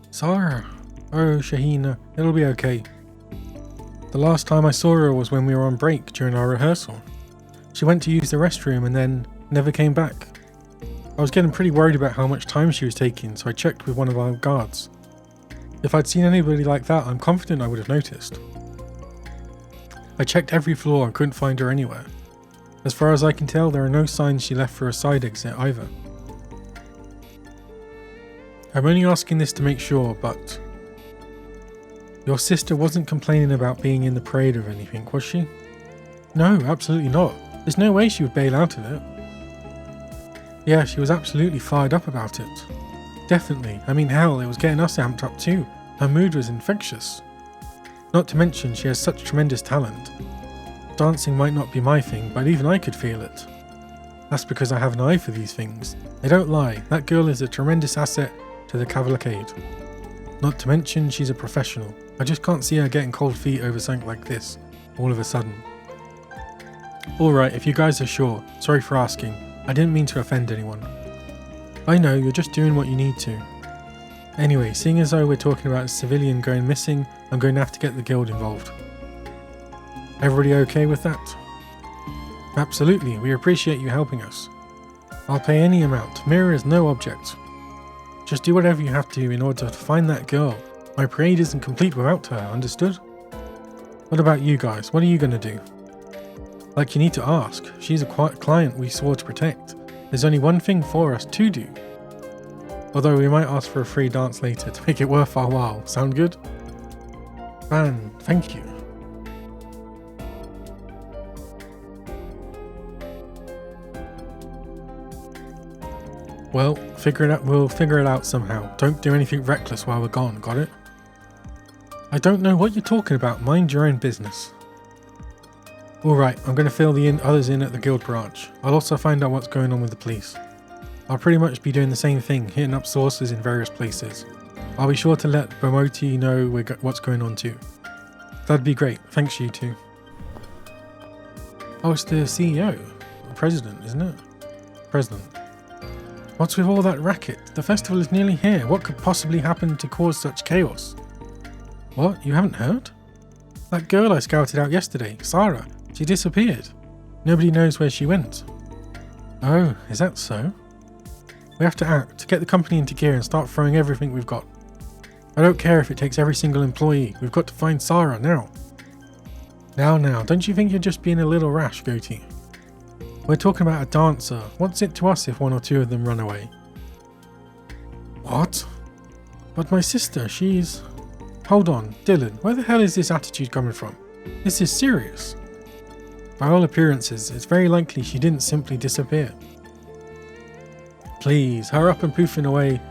Sarah. Oh, Shahina, it'll be okay. The last time I saw her was when we were on break during our rehearsal. She went to use the restroom and then never came back. I was getting pretty worried about how much time she was taking, so I checked with one of our guards. If I'd seen anybody like that, I'm confident I would have noticed. I checked every floor and couldn't find her anywhere. As far as I can tell, there are no signs she left for a side exit either. I'm only asking this to make sure, but... Your sister wasn't complaining about being in the parade or anything, was she? No, absolutely not. There's no way she would bail out of it. Yeah, she was absolutely fired up about it. Definitely. I mean, hell, it was getting us amped up too. Her mood was infectious. Not to mention, she has such tremendous talent. Dancing might not be my thing, but even I could feel it. That's because I have an eye for these things. They don't lie. That girl is a tremendous asset to the cavalcade. Not to mention, she's a professional. I just can't see her getting cold feet over something like this, all of a sudden. Alright, if you guys are sure, sorry for asking. I didn't mean to offend anyone. I know, you're just doing what you need to. Anyway, seeing as though we're talking about a civilian going missing, I'm going to have to get the guild involved. Everybody okay with that? Absolutely, we appreciate you helping us. I'll pay any amount. Mira is no object. Just do whatever you have to in order to find that girl. My parade isn't complete without her, understood? What about you guys? What are you going to do? Like, you need to ask. She's a client we swore to protect. There's only one thing for us to do. Although we might ask for a free dance later to make it worth our while. Sound good? Man, thank you. Well, we'll figure it out somehow. Don't do anything reckless while we're gone, got it? I don't know what you're talking about. Mind your own business. Alright, I'm going to fill the others in at the guild branch. I'll also find out what's going on with the police. I'll pretty much be doing the same thing, hitting up sources in various places. I'll be sure to let Bomoti know what's going on too. That'd be great. Thanks, you two. Oh, it's the CEO. The president, isn't it? President. What's with all that racket? The festival is nearly here. What could possibly happen to cause such chaos? What? You haven't heard? That girl I scouted out yesterday, Sarah, she disappeared. Nobody knows where she went. Oh, is that so? We have to act, to get the company into gear and start throwing everything we've got. I don't care if it takes every single employee. We've got to find Sarah now. Now, don't you think you're just being a little rash, Goatee? We're talking about a dancer. What's it to us if one or two of them run away? What? But my sister, she's... Hold on, Dylan, where the hell is this attitude coming from? This is serious. By all appearances, it's very likely she didn't simply disappear. Please, her up and poofing away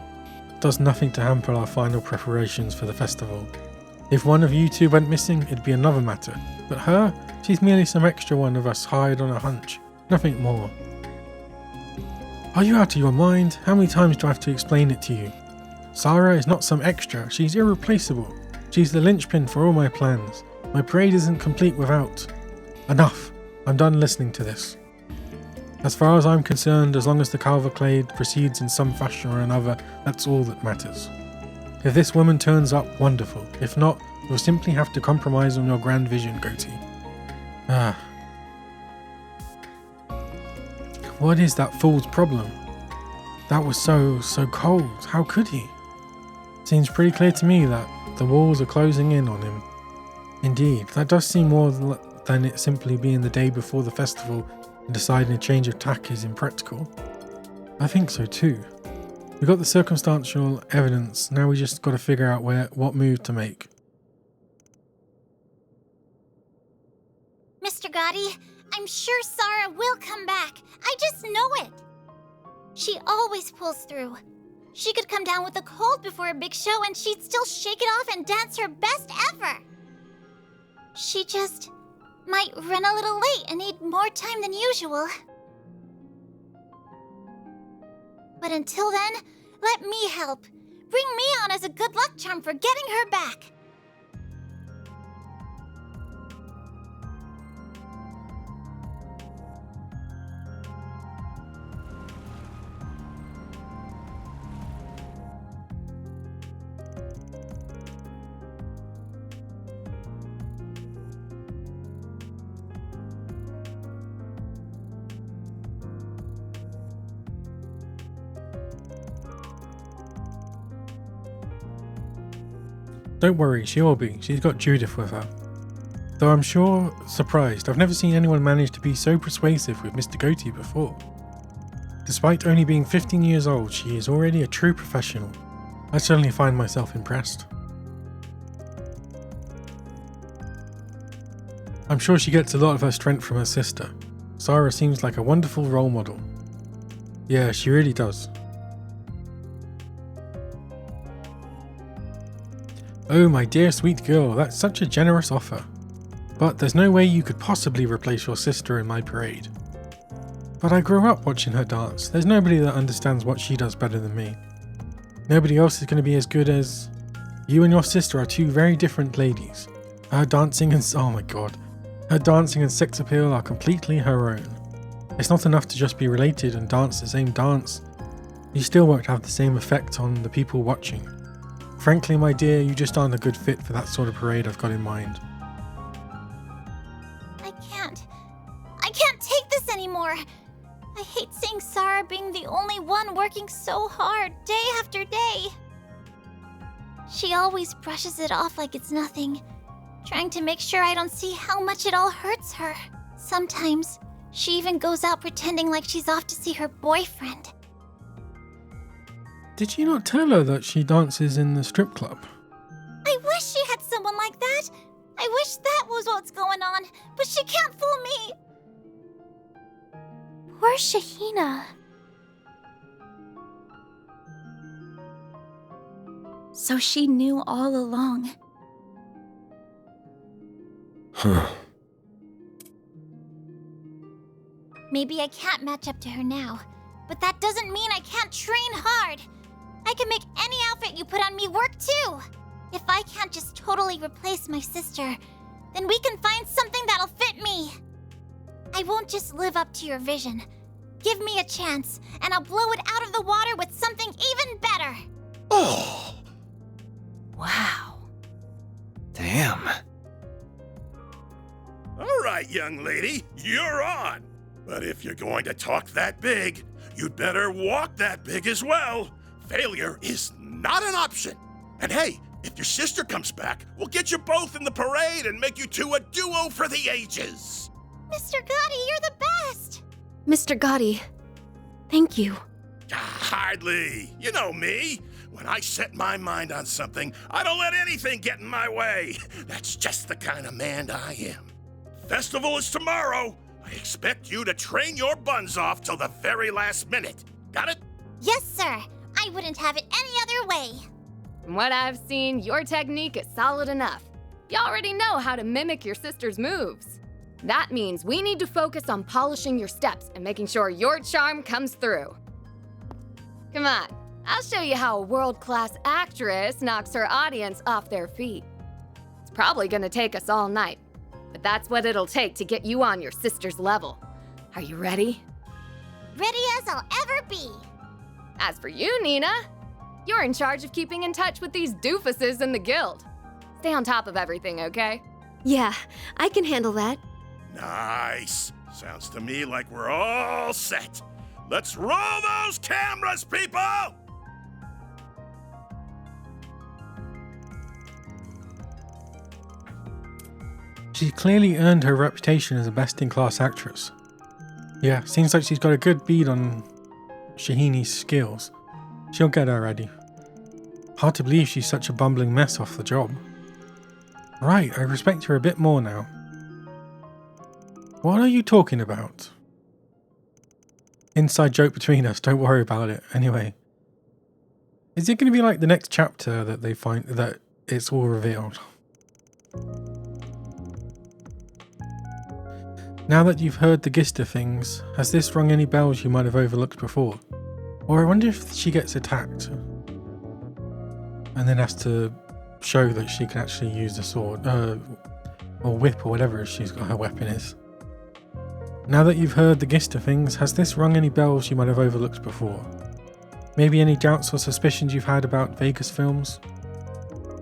does nothing to hamper our final preparations for the festival. If one of you two went missing, it'd be another matter. But her, she's merely some extra one of us hired on a hunch. Nothing more. Are you out of your mind? How many times do I have to explain it to you? Sarah is not some extra, she's irreplaceable. She's the linchpin for all my plans. My parade isn't complete without... Enough! I'm done listening to this. As far as I'm concerned, as long as the cavalcade proceeds in some fashion or another, that's all that matters. If this woman turns up, wonderful. If not, you'll simply have to compromise on your grand vision, Goatee. What is that fool's problem? That was so cold. How could he? Seems pretty clear to me that the walls are closing in on him. Indeed, that does seem more than it simply being the day before the festival and deciding a change of tack is impractical. I think so too. We got the circumstantial evidence, now we just got to figure out what move to make. Mr. Gotti, I'm sure Sarah will come back. I just know it. She always pulls through. She could come down with a cold before a big show and she'd still shake it off and dance her best ever. She just might run a little late and need more time than usual. But until then, let me help. Bring me on as a good luck charm for getting her back. Don't worry, she will be. She's got Judith with her. Though I'm sure surprised, I've never seen anyone manage to be so persuasive with Mr. Goatee before. Despite only being 15 years old, she is already a true professional. I certainly find myself impressed. I'm sure she gets a lot of her strength from her sister. Sarah seems like a wonderful role model. Yeah, she really does. Oh, my dear sweet girl, that's such a generous offer. But there's no way you could possibly replace your sister in my parade. But I grew up watching her dance. There's nobody that understands what she does better than me. Nobody else is going to be as good as... You and your sister are two very different ladies. Her dancing and oh my god. Her dancing and sex appeal are completely her own. It's not enough to just be related and dance the same dance. You still won't have the same effect on the people watching. Frankly, my dear, you just aren't a good fit for that sort of parade I've got in mind. I can't take this anymore. I hate seeing Sarah being the only one working so hard day after day. She always brushes it off like it's nothing, trying to make sure I don't see how much it all hurts her. Sometimes, she even goes out pretending like she's off to see her boyfriend. Did you not tell her that she dances in the strip club? I wish she had someone like that. I wish that was what's going on, but she can't fool me. Poor Shahina. So she knew all along. Huh. Maybe I can't match up to her now, but that doesn't mean I can't train hard. I can make any outfit you put on me work too. If I can't just totally replace my sister, then we can find something that'll fit me. I won't just live up to your vision. Give me a chance, and I'll blow it out of the water with something even better. Oh! Wow. Damn. All right, young lady, you're on. But if you're going to talk that big, you'd better walk that big as well. Failure is not an option. And hey, if your sister comes back, we'll get you both in the parade and make you two a duo for the ages. Mr. Gotti, you're the best. Mr. Gotti, thank you. Hardly. You know me. When I set my mind on something, I don't let anything get in my way. That's just the kind of man I am. Festival is tomorrow. I expect you to train your buns off till the very last minute. Got it? Yes, sir. I wouldn't have it any other way. From what I've seen, your technique is solid enough. You already know how to mimic your sister's moves. That means we need to focus on polishing your steps and making sure your charm comes through. Come on, I'll show you how a world-class actress knocks her audience off their feet. It's probably gonna take us all night, but that's what it'll take to get you on your sister's level. Are you ready? Ready as I'll ever be. As for you, Nina, you're in charge of keeping in touch with these doofuses in the guild. Stay on top of everything, okay? Yeah, I can handle that. Nice. Sounds to me like we're all set. Let's roll those cameras, people! She's clearly earned her reputation as a best-in-class actress. Yeah, seems like she's got a good bead on Shahini's skills. She'll get her ready. Hard to believe she's such a bumbling mess off the job. Right, I respect her a bit more now. What are you talking about? Inside joke between us, don't worry about it. Anyway. Is it going to be like the next chapter that they find that it's all revealed? Now that you've heard the gist of things, has this rung any bells you might have overlooked before? Or I wonder if she gets attacked and then has to show that she can actually use the sword, or whip or whatever she's got her weapon is. Now that you've heard the gist of things, has this rung any bells you might have overlooked before? Maybe any doubts or suspicions you've had about Vegas films?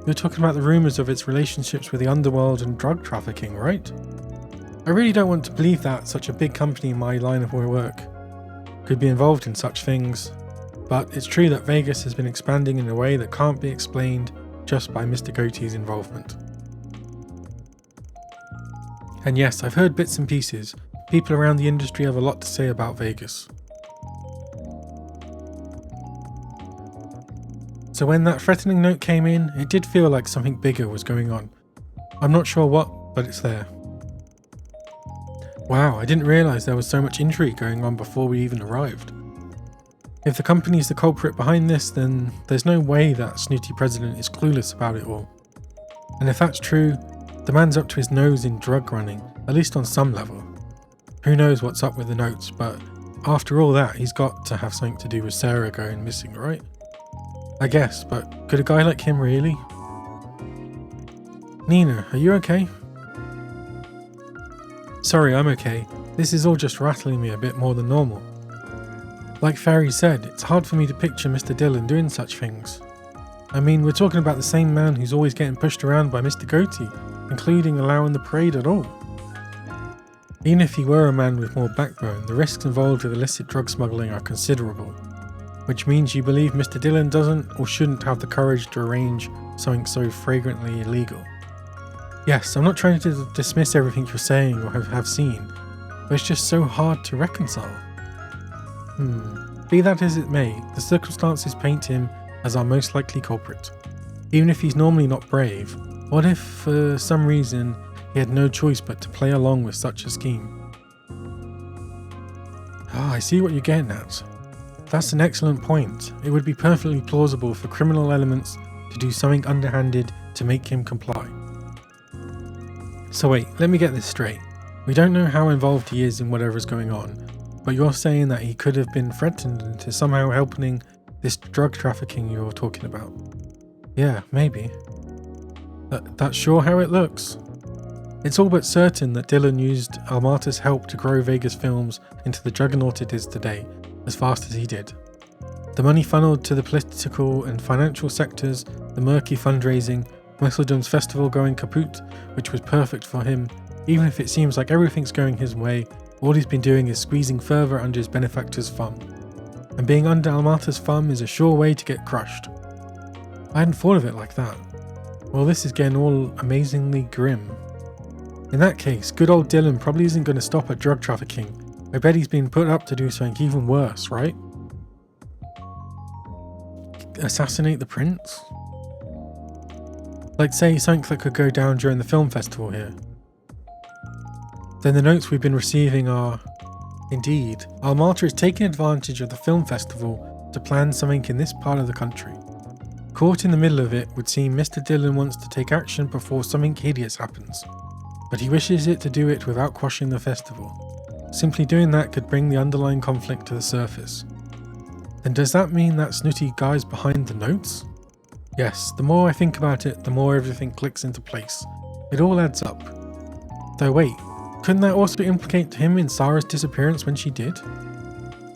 You're talking about the rumours of its relationships with the underworld and drug trafficking, right? I really don't want to believe that such a big company in my line of work could be involved in such things, but it's true that Vegas has been expanding in a way that can't be explained just by Mr. Goatee's involvement. And yes, I've heard bits and pieces. People around the industry have a lot to say about Vegas. So when that threatening note came in, it did feel like something bigger was going on. I'm not sure what, but it's there. Wow, I didn't realise there was so much intrigue going on before we even arrived. If the company's the culprit behind this, then there's no way that snooty president is clueless about it all. And if that's true, the man's up to his nose in drug running, at least on some level. Who knows what's up with the notes, but after all that, he's got to have something to do with Sarah going missing, right? I guess, but could a guy like him really? Nina, are you okay? Sorry, I'm okay. This is all just rattling me a bit more than normal. Like Fairy said, it's hard for me to picture Mr. Dillon doing such things. I mean, we're talking about the same man who's always getting pushed around by Mr. Goatee, including allowing the parade at all. Even if he were a man with more backbone, the risks involved with illicit drug smuggling are considerable. Which means you believe Mr. Dillon doesn't or shouldn't have the courage to arrange something so flagrantly illegal. Yes, I'm not trying to dismiss everything you're saying or have seen, but it's just so hard to reconcile. Be that as it may, the circumstances paint him as our most likely culprit. Even if he's normally not brave, what if for some reason he had no choice but to play along with such a scheme? I see what you're getting at. That's an excellent point. It would be perfectly plausible for criminal elements to do something underhanded to make him comply. So wait, let me get this straight. We don't know how involved he is in whatever's going on, but you're saying that he could have been threatened into somehow helping this drug trafficking you're talking about. Yeah, maybe. That's sure how it looks. It's all but certain that Dillon used Almata's help to grow Vegas Films into the juggernaut it is today, as fast as he did. The money funneled to the political and financial sectors, the murky fundraising, Whistledown's festival going kaput, which was perfect for him. Even if it seems like everything's going his way, all he's been doing is squeezing further under his benefactor's thumb. And being under Almata's thumb is a sure way to get crushed. I hadn't thought of it like that. Well, this is getting all amazingly grim. In that case, good old Dillon probably isn't going to stop at drug trafficking. I bet he's been put up to do something even worse, right? Assassinate the prince? Like say something that could go down during the film festival here. Then the notes we've been receiving are, indeed, Almata is taking advantage of the film festival to plan something in this part of the country. Caught in the middle of it would seem Mr. Dillon wants to take action before something hideous happens, but he wishes it to do it without quashing the festival. Simply doing that could bring the underlying conflict to the surface. Then does that mean that snooty guy's behind the notes? Yes, the more I think about it, the more everything clicks into place. It all adds up. Though wait, couldn't that also implicate him in Sarah's disappearance when she did?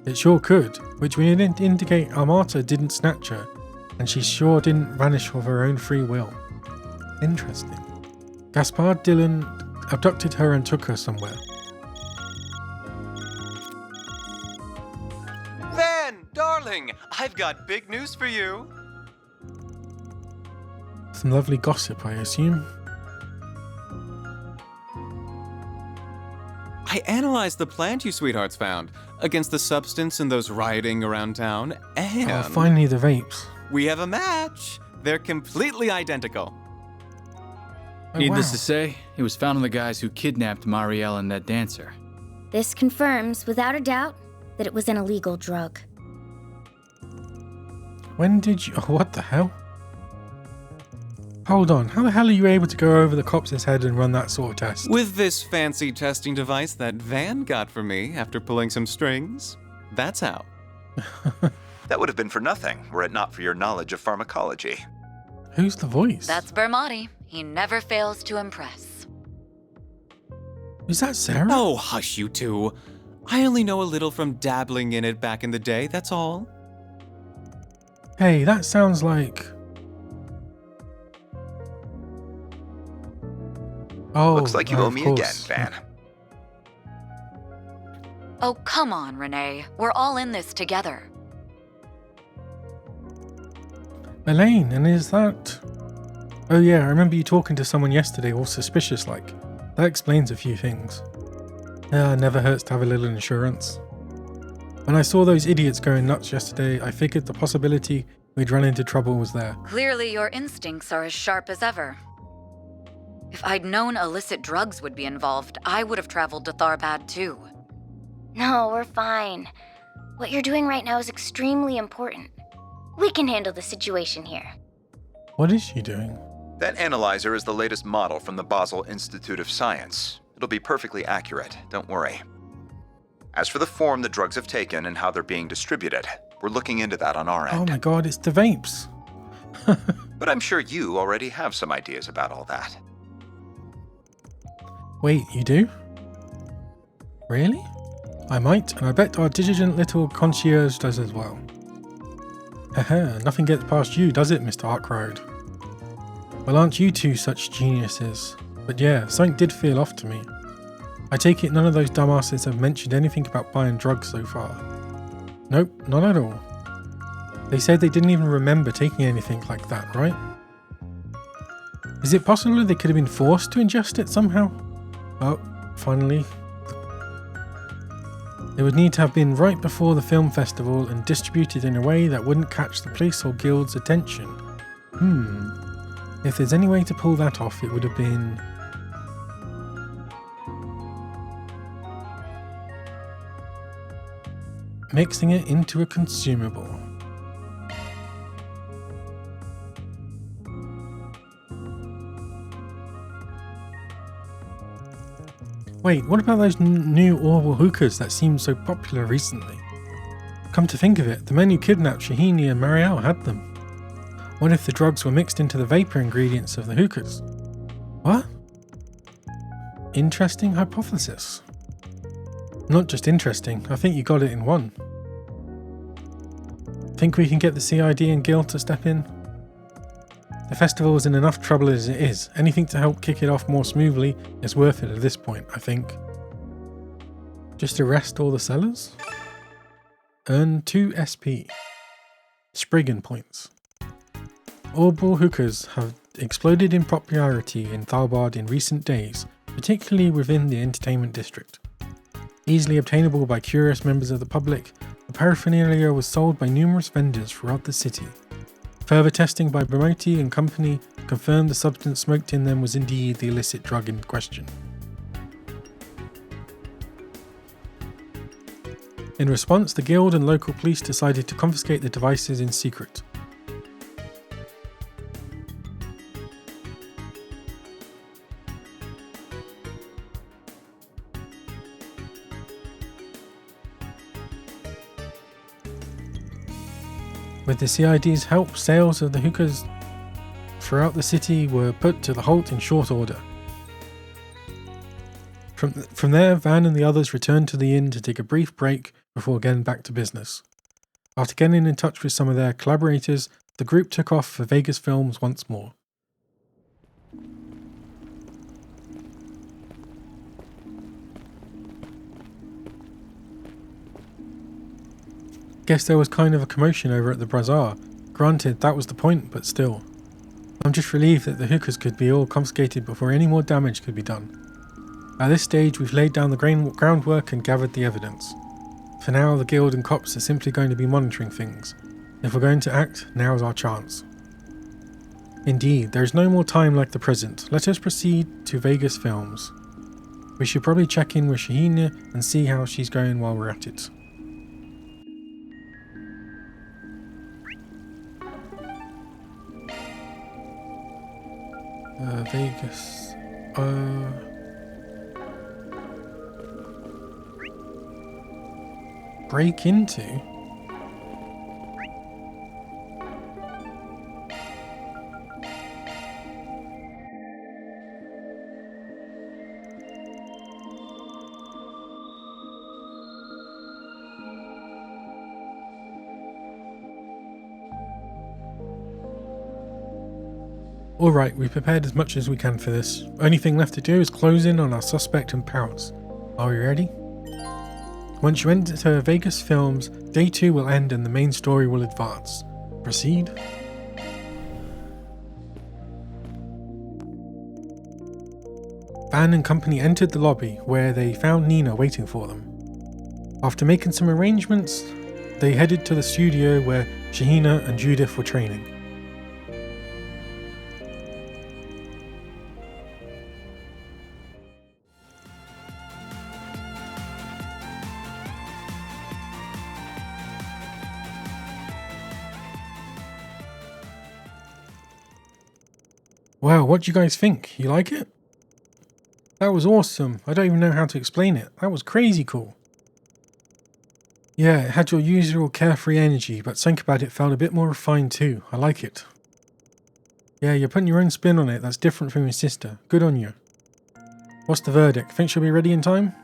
It sure could, which would indicate Almata didn't snatch her, and she sure didn't vanish of her own free will. Interesting. Gaspard Dillon abducted her and took her somewhere. Van, darling, I've got big news for you. Some lovely gossip, I assume. I analyzed the plant you sweethearts found against the substance in those rioting around town, and finally the vapes. We have a match. They're completely identical. Needless to say, it was found on the guys who kidnapped Marielle and that dancer. This confirms, without a doubt, that it was an illegal drug. When did you... what the hell? Hold on, how the hell are you able to go over the cop's head and run that sort of test? With this fancy testing device that Van got for me after pulling some strings. That's how. That would have been for nothing, were it not for your knowledge of pharmacology. Who's the voice? That's Bermotti. He never fails to impress. Is that Sarah? Oh, hush you two. I only know a little from dabbling in it back in the day, that's all. Hey, that sounds like... Oh, looks like you owe me again, Van. Oh, come on, Renee. We're all in this together. Elaine, and is that... Oh yeah, I remember you talking to someone yesterday all suspicious like. That explains a few things. Yeah, never hurts to have a little insurance. When I saw those idiots going nuts yesterday, I figured the possibility we'd run into trouble was there. Clearly your instincts are as sharp as ever. If I'd known illicit drugs would be involved, I would have traveled to Tharbad too. No, we're fine. What you're doing right now is extremely important. We can handle the situation here. What is she doing? That analyzer is the latest model from the Basel Institute of Science. It'll be perfectly accurate, don't worry. As for the form the drugs have taken and how they're being distributed, we're looking into that on our end. Oh my god, it's the vapes. But I'm sure you already have some ideas about all that. Wait, you do? Really? I might, and I bet our diligent little concierge does as well. Haha, nothing gets past you, does it, Mr. Arkroyd? Well, aren't you two such geniuses? But yeah, something did feel off to me. I take it none of those dumbasses have mentioned anything about buying drugs so far. Nope, not at all. They said they didn't even remember taking anything like that, right? Is it possible they could have been forced to ingest it somehow? Oh, finally. They would need to have been right before the film festival and distributed in a way that wouldn't catch the police or guild's attention. If there's any way to pull that off, it would have been... mixing it into a consumable. Wait, what about those new oral hookahs that seemed so popular recently? Come to think of it, the men who kidnapped Shahini and Marielle had them. What if the drugs were mixed into the vapor ingredients of the hookahs? What? Interesting hypothesis. Not just interesting, I think you got it in one. Think we can get the CID and Guild to step in? The festival is in enough trouble as it is. Anything to help kick it off more smoothly is worth it at this point, I think. Just arrest all the sellers? Earn 2 SP. Spriggan points. Oral hookahs have exploded in popularity in Thalbard in recent days, particularly within the entertainment district. Easily obtainable by curious members of the public, the paraphernalia was sold by numerous vendors throughout the city. Further testing by Bromoti and company confirmed the substance smoked in them was indeed the illicit drug in question. In response, the guild and local police decided to confiscate the devices in secret. With the CID's help, sales of the hookahs throughout the city were put to the halt in short order. From there, Van and the others returned to the inn to take a brief break before getting back to business. After getting in touch with some of their collaborators, the group took off for Vegas Films once more. Guess there was kind of a commotion over at the bazaar. Granted, that was the point, but still. I'm just relieved that the hookahs could be all confiscated before any more damage could be done. At this stage, we've laid down the groundwork and gathered the evidence. For now, the guild and cops are simply going to be monitoring things. If we're going to act, now's our chance. Indeed, there is no more time like the present. Let us proceed to Vegas Films. We should probably check in with Shahina and see how she's going while we're at it. Vegas. Break into? Alright, we've prepared as much as we can for this. Only thing left to do is close in on our suspect and pounce. Are we ready? Once you enter Vegas Films, Day 2 will end and the main story will advance. Proceed. Van and company entered the lobby, where they found Nina waiting for them. After making some arrangements, they headed to the studio where Shahina and Judith were training. Wow, what do you guys think? You like it? That was awesome. I don't even know how to explain it. That was crazy cool. Yeah, it had your usual carefree energy, but something about it felt a bit more refined too. I like it. Yeah, you're putting your own spin on it that's different from your sister. Good on you. What's the verdict? Think she'll be ready in time?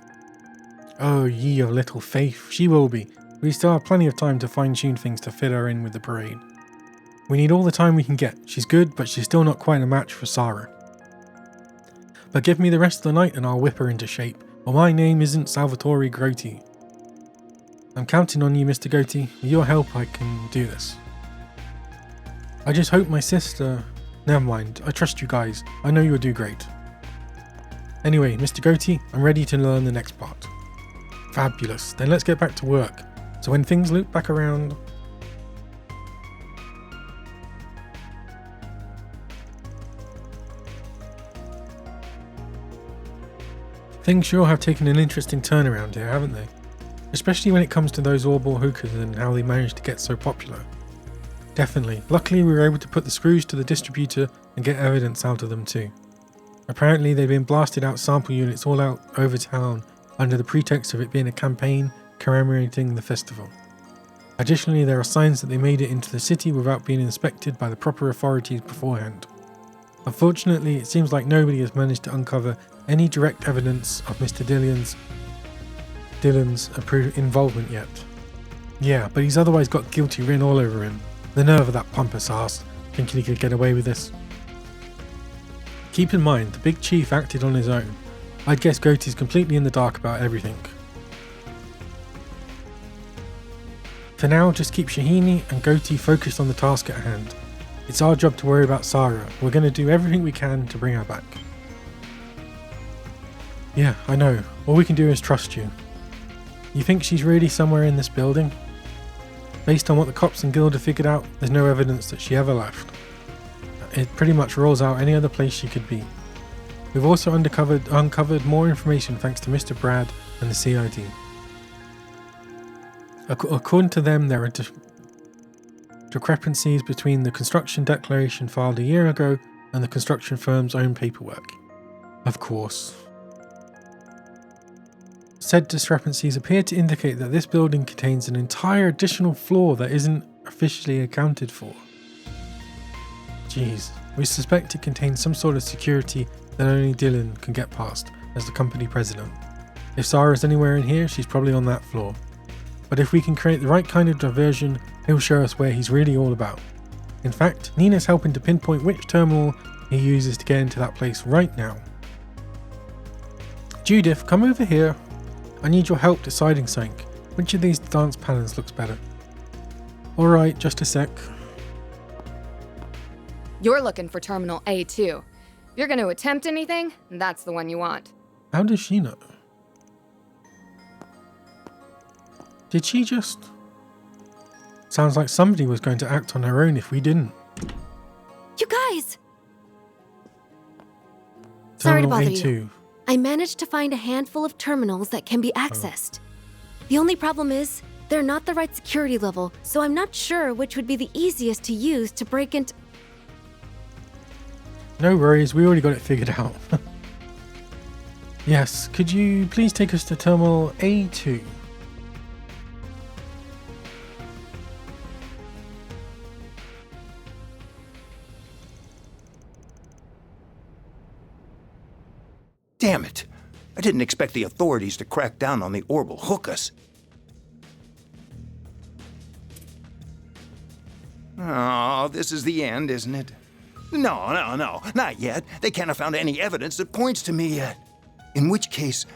Oh, ye of little faith. She will be. We still have plenty of time to fine-tune things to fit her in with the parade. We need all the time we can get. She's good, but she's still not quite a match for Sarah. But give me the rest of the night and I'll whip her into shape. Well, my name isn't Salvatore Grotti. I'm counting on you, Mr. Grotti. With your help, I can do this. I just hope my sister... Never mind, I trust you guys. I know you'll do great. Anyway, Mr. Grotti, I'm ready to learn the next part. Fabulous. Then let's get back to work. So when things loop back around... Things sure have taken an interesting turn around here, haven't they? Especially when it comes to those orbal hookahs and how they managed to get so popular. Definitely. Luckily we were able to put the screws to the distributor and get evidence out of them too. Apparently they've been blasted out sample units all out over town under the pretext of it being a campaign commemorating the festival. Additionally, there are signs that they made it into the city without being inspected by the proper authorities beforehand. Unfortunately, it seems like nobody has managed to uncover any direct evidence of Mr. Dillon's involvement yet. Yeah, but he's otherwise got guilty written all over him. The nerve of that pompous ass, thinking he could get away with this. Keep in mind, the big chief acted on his own. I'd guess Goaty's completely in the dark about everything. For now, just keep Shahini and Goaty focused on the task at hand. It's our job to worry about Sarah. We're going to do everything we can to bring her back. Yeah, I know. All we can do is trust you. You think she's really somewhere in this building? Based on what the cops and guild have figured out, there's no evidence that she ever left. It pretty much rules out any other place she could be. We've also uncovered more information thanks to Mr. Brad and the CID. According to them, there are discrepancies between the construction declaration filed a year ago and the construction firm's own paperwork. Of course. Said discrepancies appear to indicate that this building contains an entire additional floor that isn't officially accounted for. Jeez, we suspect it contains some sort of security that only Dillon can get past as the company president. If Sarah's anywhere in here, she's probably on that floor. But if we can create the right kind of diversion, he'll show us where he's really all about. In fact, Nina's helping to pinpoint which terminal he uses to get into that place right now. Judith, come over here. I need your help deciding something. Which of these dance patterns looks better? Alright, just a sec. You're looking for Terminal A2. If you're going to attempt anything, that's the one you want. How does she know? Did she just... Sounds like somebody was going to act on her own if we didn't. You guys! Sorry to bother A2. you. I managed to find a handful of terminals that can be accessed. The only problem is, they're not the right security level, so I'm not sure which would be the easiest to use to break into... No worries, we already got it figured out. Yes, could you please take us to Terminal A2? Damn it. I didn't expect the authorities to crack down on the orbal hookahs. Oh, this is the end, isn't it? No, not yet. They can't have found any evidence that points to me yet. In which case,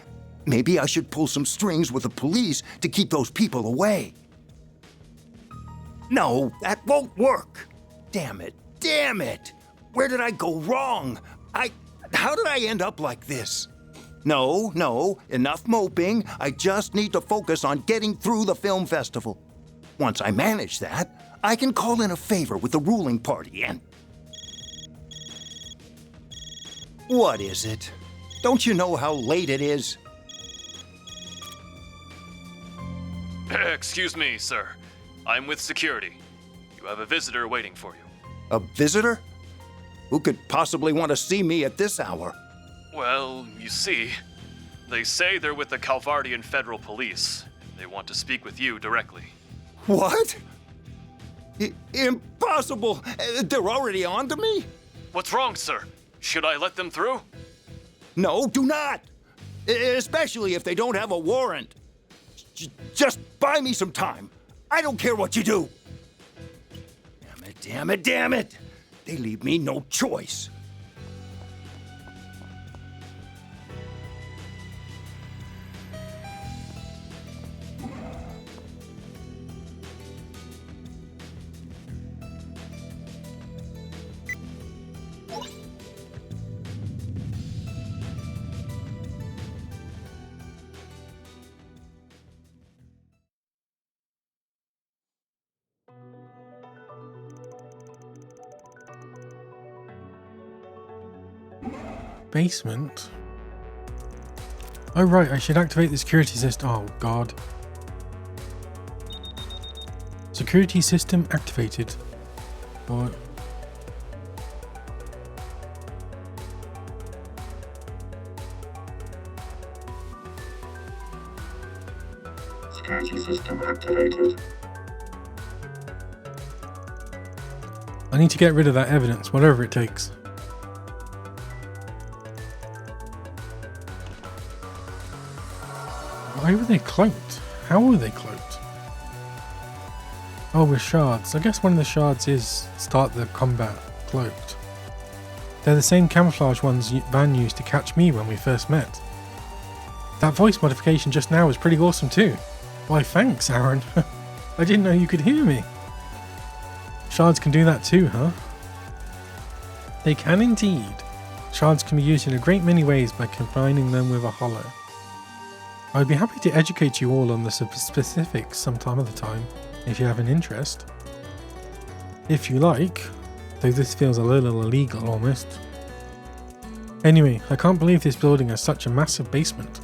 maybe I should pull some strings with the police to keep those people away. No, that won't work. Damn it. Where did I go wrong? How did I end up like this? No, enough moping. I just need to focus on getting through the film festival. Once I manage that, I can call in a favor with the ruling party and... What is it? Don't you know how late it is? Excuse me, sir. I'm with security. You have a visitor waiting for you. A visitor? Who could possibly want to see me at this hour? Well, you see, they say they're with the Calvardian Federal Police. They want to speak with you directly. What? Impossible! They're already on to me? What's wrong, sir? Should I let them through? No, do not! Especially if they don't have a warrant. Just buy me some time. I don't care what you do. Damn it, damn it, damn it! They leave me no choice. Basement? Oh right, I should activate the security system. Oh god. Security system activated. What? Security system activated. I need to get rid of that evidence, whatever it takes. Why were they cloaked? How were they cloaked? Oh, with shards. I guess one of the shards is start the combat cloaked. They're the same camouflage ones Van used to catch me when we first met. That voice modification just now was pretty awesome too. Why thanks, Aaron. I didn't know you could hear me. Shards can do that too, huh? They can indeed. Shards can be used in a great many ways by combining them with a hollow. I'd be happy to educate you all on the specifics some time of the time, if you have an interest. If you like, though this feels a little illegal almost. Anyway, I can't believe this building has such a massive basement.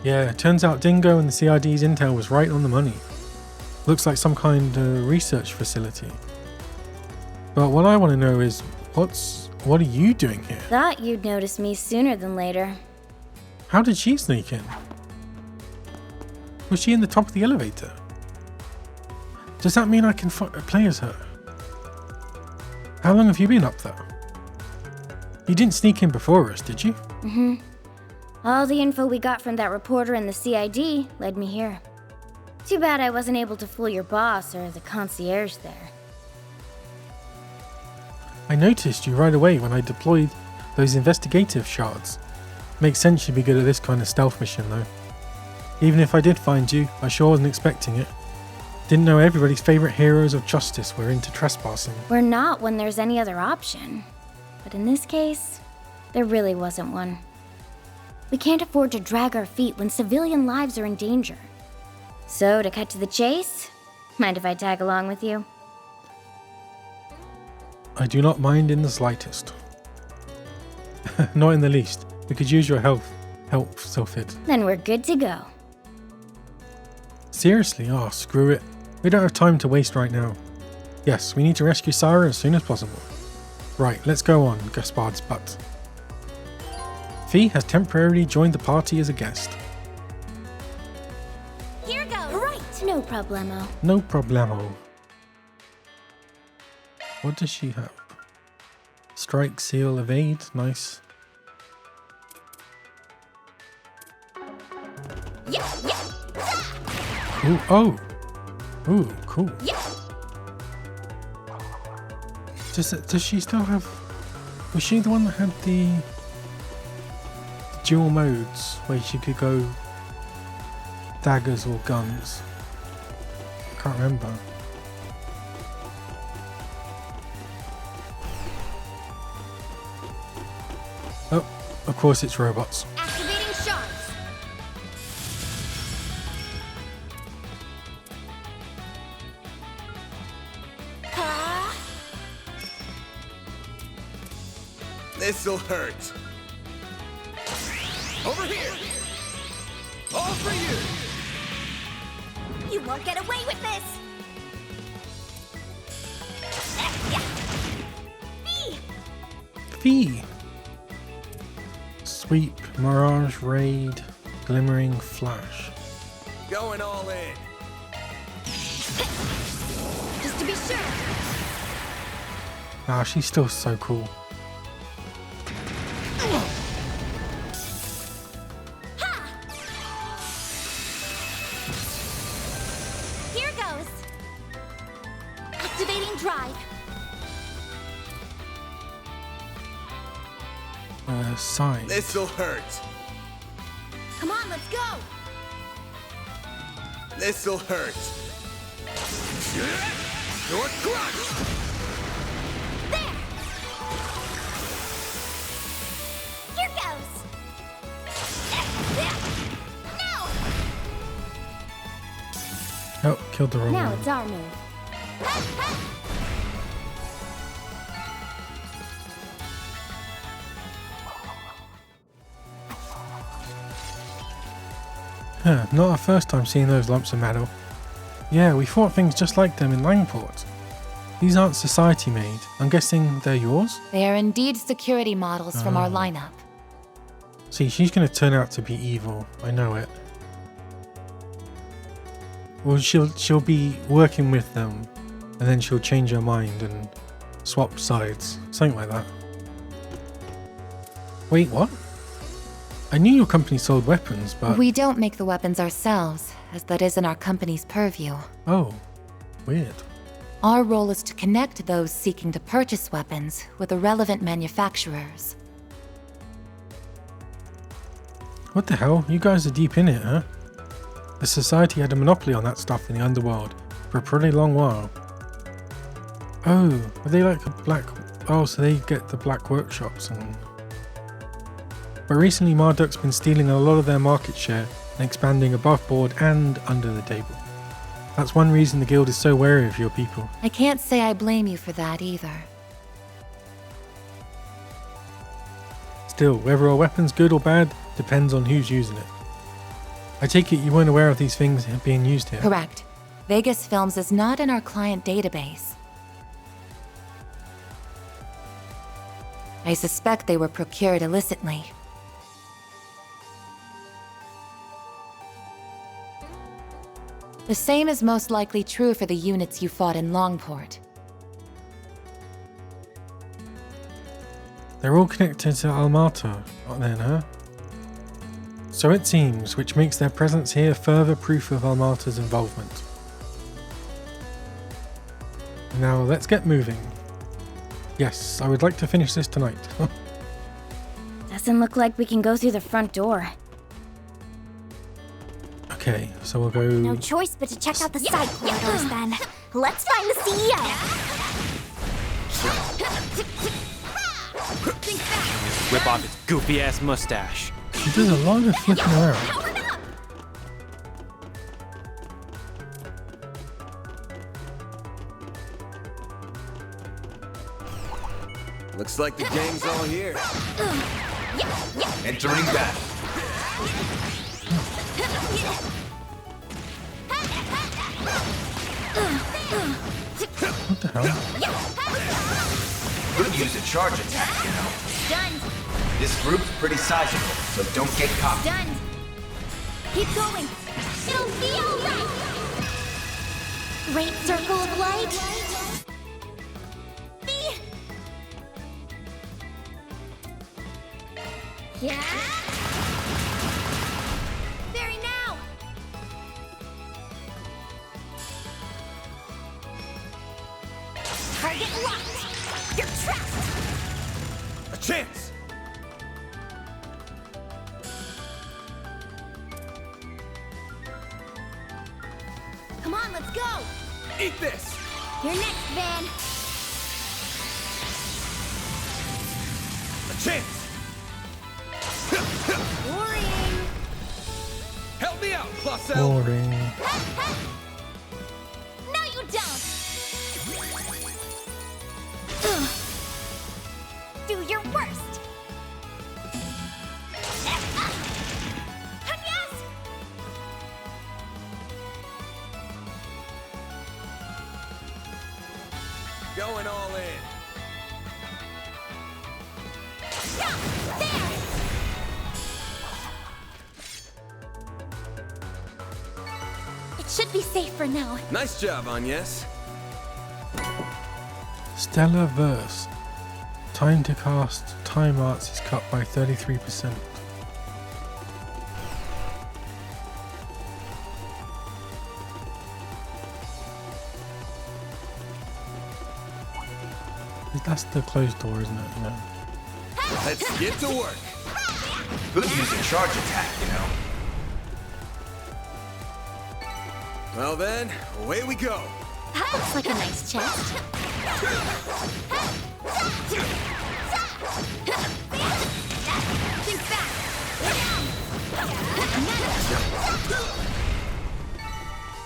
Yeah, it turns out Dingo and the CID's intel was right on the money. Looks like some kind of research facility. But what I want to know is, what are you doing here? Thought you'd notice me sooner than later. How did she sneak in? Was she in the top of the elevator? Does that mean I can play as her? How long have you been up there? You didn't sneak in before us, did you? Mm-hmm. All the info we got from that reporter in the CID led me here. Too bad I wasn't able to fool your boss or the concierge there. I noticed you right away when I deployed those investigative shards. Makes sense you'd be good at this kind of stealth mission though. Even if I did find you, I sure wasn't expecting it. Didn't know everybody's favorite heroes of justice were into trespassing. We're not when there's any other option. But in this case, there really wasn't one. We can't afford to drag our feet when civilian lives are in danger. So, to cut to the chase, mind if I tag along with you? I do not mind in the slightest. Not in the least. We could use your help, Sylphid. Then we're good to go. Seriously? Oh, screw it. We don't have time to waste right now. Yes, we need to rescue Sarah as soon as possible. Right, let's go on, Gaspard's butt. Fee has temporarily joined the party as a guest. Here goes! Right! No problemo. No problemo. What does she have? Strike, seal, evade. Nice. Ooh, oh! Ooh, cool. Does she still have... Was she the one that had the dual modes where she could go daggers or guns? I can't remember. Oh, of course it's robots. Activating shards. This'll hurt. Over here! All for you! You won't get away with this! Fee! Sweep, Mirage, Raid, Glimmering, Flash. Going all in. Just to be sure. Ah, she's still so cool. drive. Side. This'll hurt. Come on, let's go. This'll hurt. Your crush. There. Here goes. No. Oh, killed the wrong Now one. it's our move. Huh, not our first time seeing those lumps of metal. Yeah, we fought things just like them in Langport. These aren't society made. I'm guessing they're yours? They are indeed security models from our Oh. lineup. See, she's gonna turn out to be evil. I know it. Well, she'll be working with them, and then she'll change her mind and swap sides. Something like that. Wait, what? I knew your company sold weapons, but... We don't make the weapons ourselves, as that isn't our company's purview. Oh, weird. Our role is to connect those seeking to purchase weapons with the relevant manufacturers. What the hell? You guys are deep in it, huh? The society had a monopoly on that stuff in the underworld for a pretty long while. Oh, are they like a black... Oh, so they get the black workshops and... But recently Marduk's been stealing a lot of their market share and expanding above board and under the table. That's one reason the guild is so wary of your people. I can't say I blame you for that either. Still, whether a weapon's good or bad depends on who's using it. I take it you weren't aware of these things being used here? Correct. Vegas Films is not in our client database. I suspect they were procured illicitly. The same is most likely true for the units you fought in Longport. They're all connected to Almata, then, huh? So it seems, which makes their presence here further proof of Almata's involvement. Now let's get moving. Yes, I would like to finish this tonight. Doesn't look like we can go through the front door. Okay, so we'll go... No choice but to check out the side corridors then. Let's find the CEO. Rip off his goofy ass mustache. She does a lot of flipping around. Looks like the gang's all here. Entering battle. What the hell? Could use a charge attack, you know. Done. This group's pretty sizable, so don't get caught. Done. Keep going. It'll be alright. Great circle of light. Yeah. Very now. Target locked. You're trapped. A chance. Come on, let's go. Eat this. You're next, Van. A chance. Worrying. Help me out, Plus L. Boring. No, you don't. Do your worst. Yes. Going all in. There. It should be safe for now. Nice job, Agnes. Stellar Verse. Time to cast Time Arts is cut by 33%. That's the closed door, isn't it? You know? Let's get to work. Could use a charge attack, you know. Well then, away we go. That looks like a nice chest. Think back.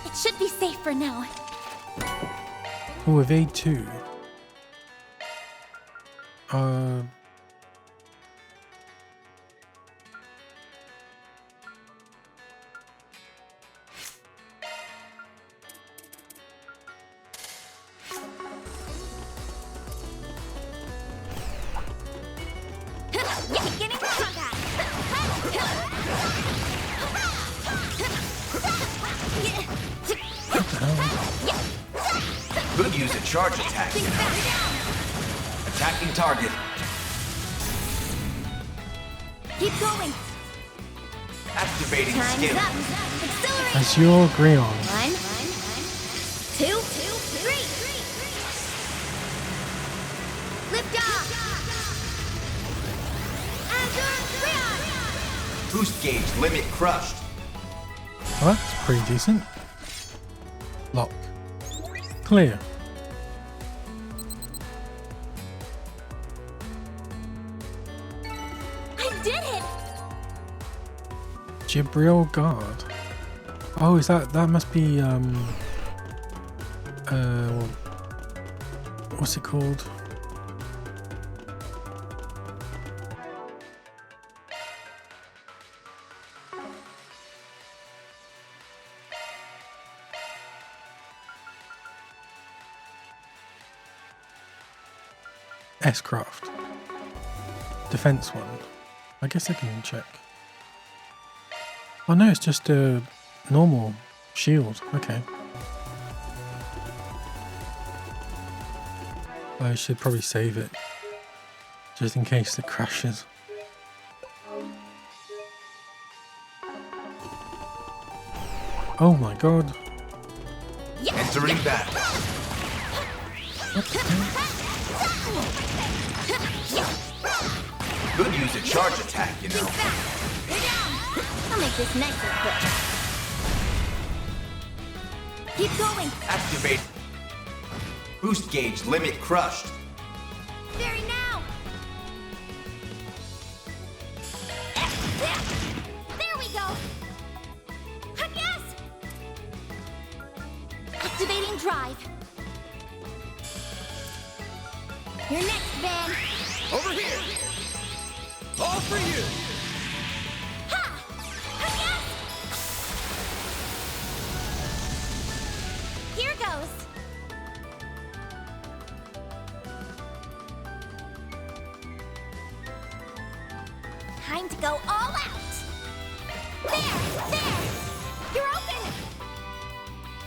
It should be safe for now. Oh, evade 2. Beginning combat. Could use a charge attack, you know. Attacking target. Keep going. Activating Time's skill. up. Accelerate. Azure Greon. 1, 2, 3. Lift off. Azure Freon. Boost gauge limit crushed. Well, that's pretty decent. Lock. Clear. I did it. Gibril Guard. Oh, is that must be what's it called? S-Craft. Defense one. I guess I can check. Oh no, it's just a normal shield. Okay. I should probably save it. Just in case it crashes. Oh my god. Entering battle. Could use a charge attack, you know. I'll make this nice and quick. Keep going. Activate. Boost gauge limit crushed. Very now. There we go. Yes. Activating drive. You're next, Van. Over here. All for you. Ha! Yes. Here goes. Time to go all out. There. You're open.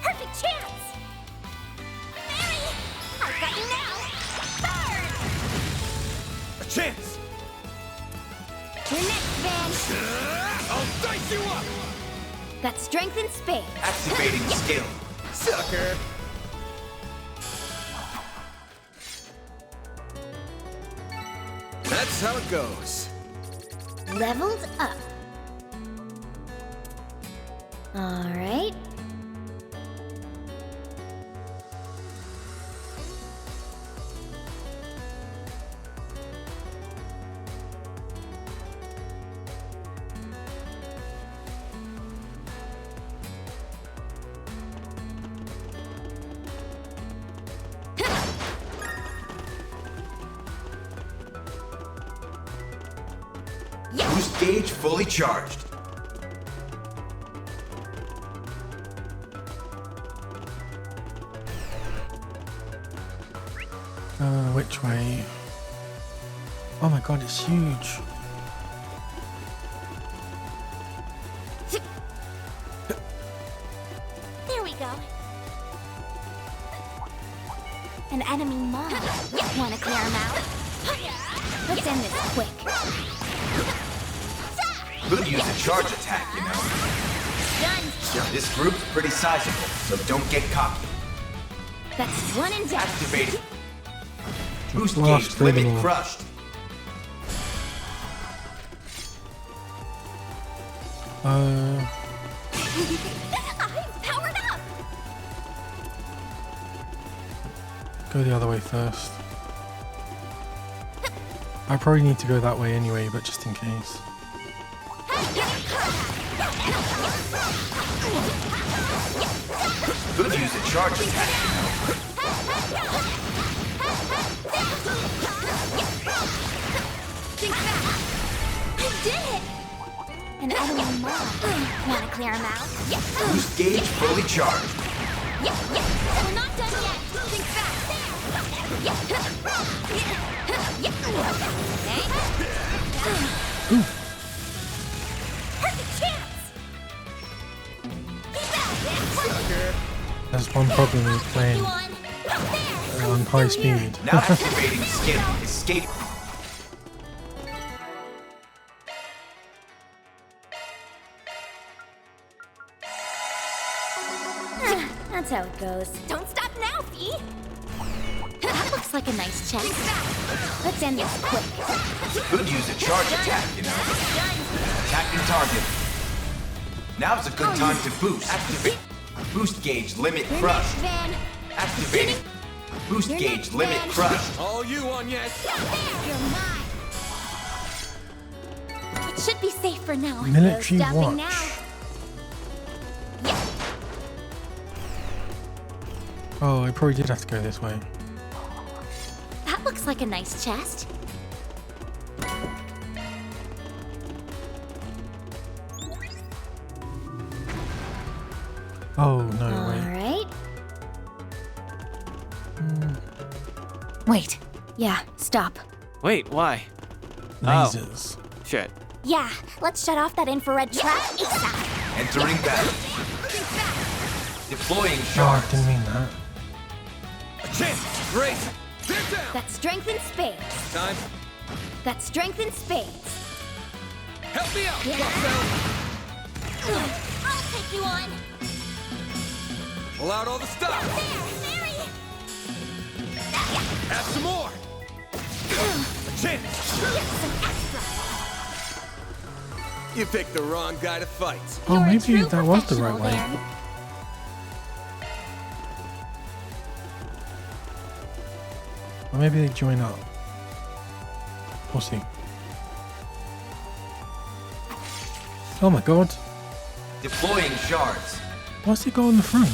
Perfect chance. Mary, I've got you now. Burn. A chance. You're next, Van. I'll dice you up. Got strength in spades. Activating skill. Sucker. That's how it goes. Leveled up. All right. Boost gauge fully charged. Which way? Oh my god, it's huge. There we go. An enemy mob. Want to clear him out? Let's end this quick. Could use a charge attack, you know. Done. This group's pretty sizable, so don't get cocky. That's one and done. Activating. Boost Blast gauge through them limit all. crushed. I'm powered up! Go the other way first. I probably need to go that way anyway, but just in case. Could use a charge attack. I did it! An enemy mob. Wanna clear him out? Boost gauge fully charged. We're not done yet! Think fast! Perfect chance! That's one problem with playing on high speed. Now activating skill. Escape. That's how it goes. Don't stop now, Fee! That looks like a nice chest. Let's end this quick. Could use a charge attack, you know. Attacking target. Now's a good time to boost. Activate. Boost gauge limit crushed. Activating. Boost gauge limit crushed. All you on yes. You're mine! It should be safe for now. Military No stopping watch. now. Oh, I probably did have to go this way. That looks like a nice chest. Oh, no, Alright. Wait. Yeah, stop. Wait, why? Lasers. Oh, shit. Yeah, let's shut off that infrared trap ASAP. Entering battle. Deploying Oh, I shards. didn't mean that. Great. That's strength in spades. Time. That's strength in spades. Help me out. I'll take you on. Pull out all the stuff. Mary! Have some more. A chance. You picked the wrong guy to fight. Oh, You're a maybe true that was the right professional, way. Dan. Or maybe they join up. We'll see. Oh my god. Deploying shards. What's it got on the front?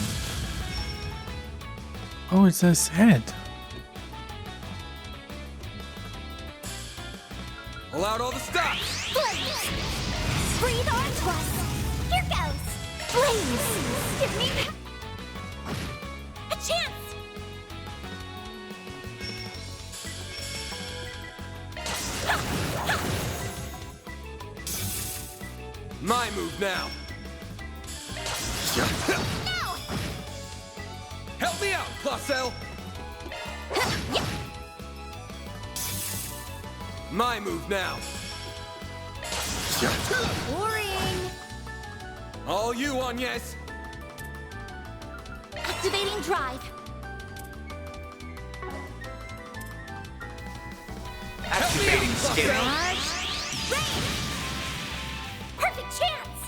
Oh, it says head. Pull out all the stuff. Blaze! Breathe on to us. Here goes. Blaze! Give me a chance. My move now. Help me out, Clausel. My move now. Worrying. All you on yes. Activating drive. Activating skill. Ready. Perfect chance.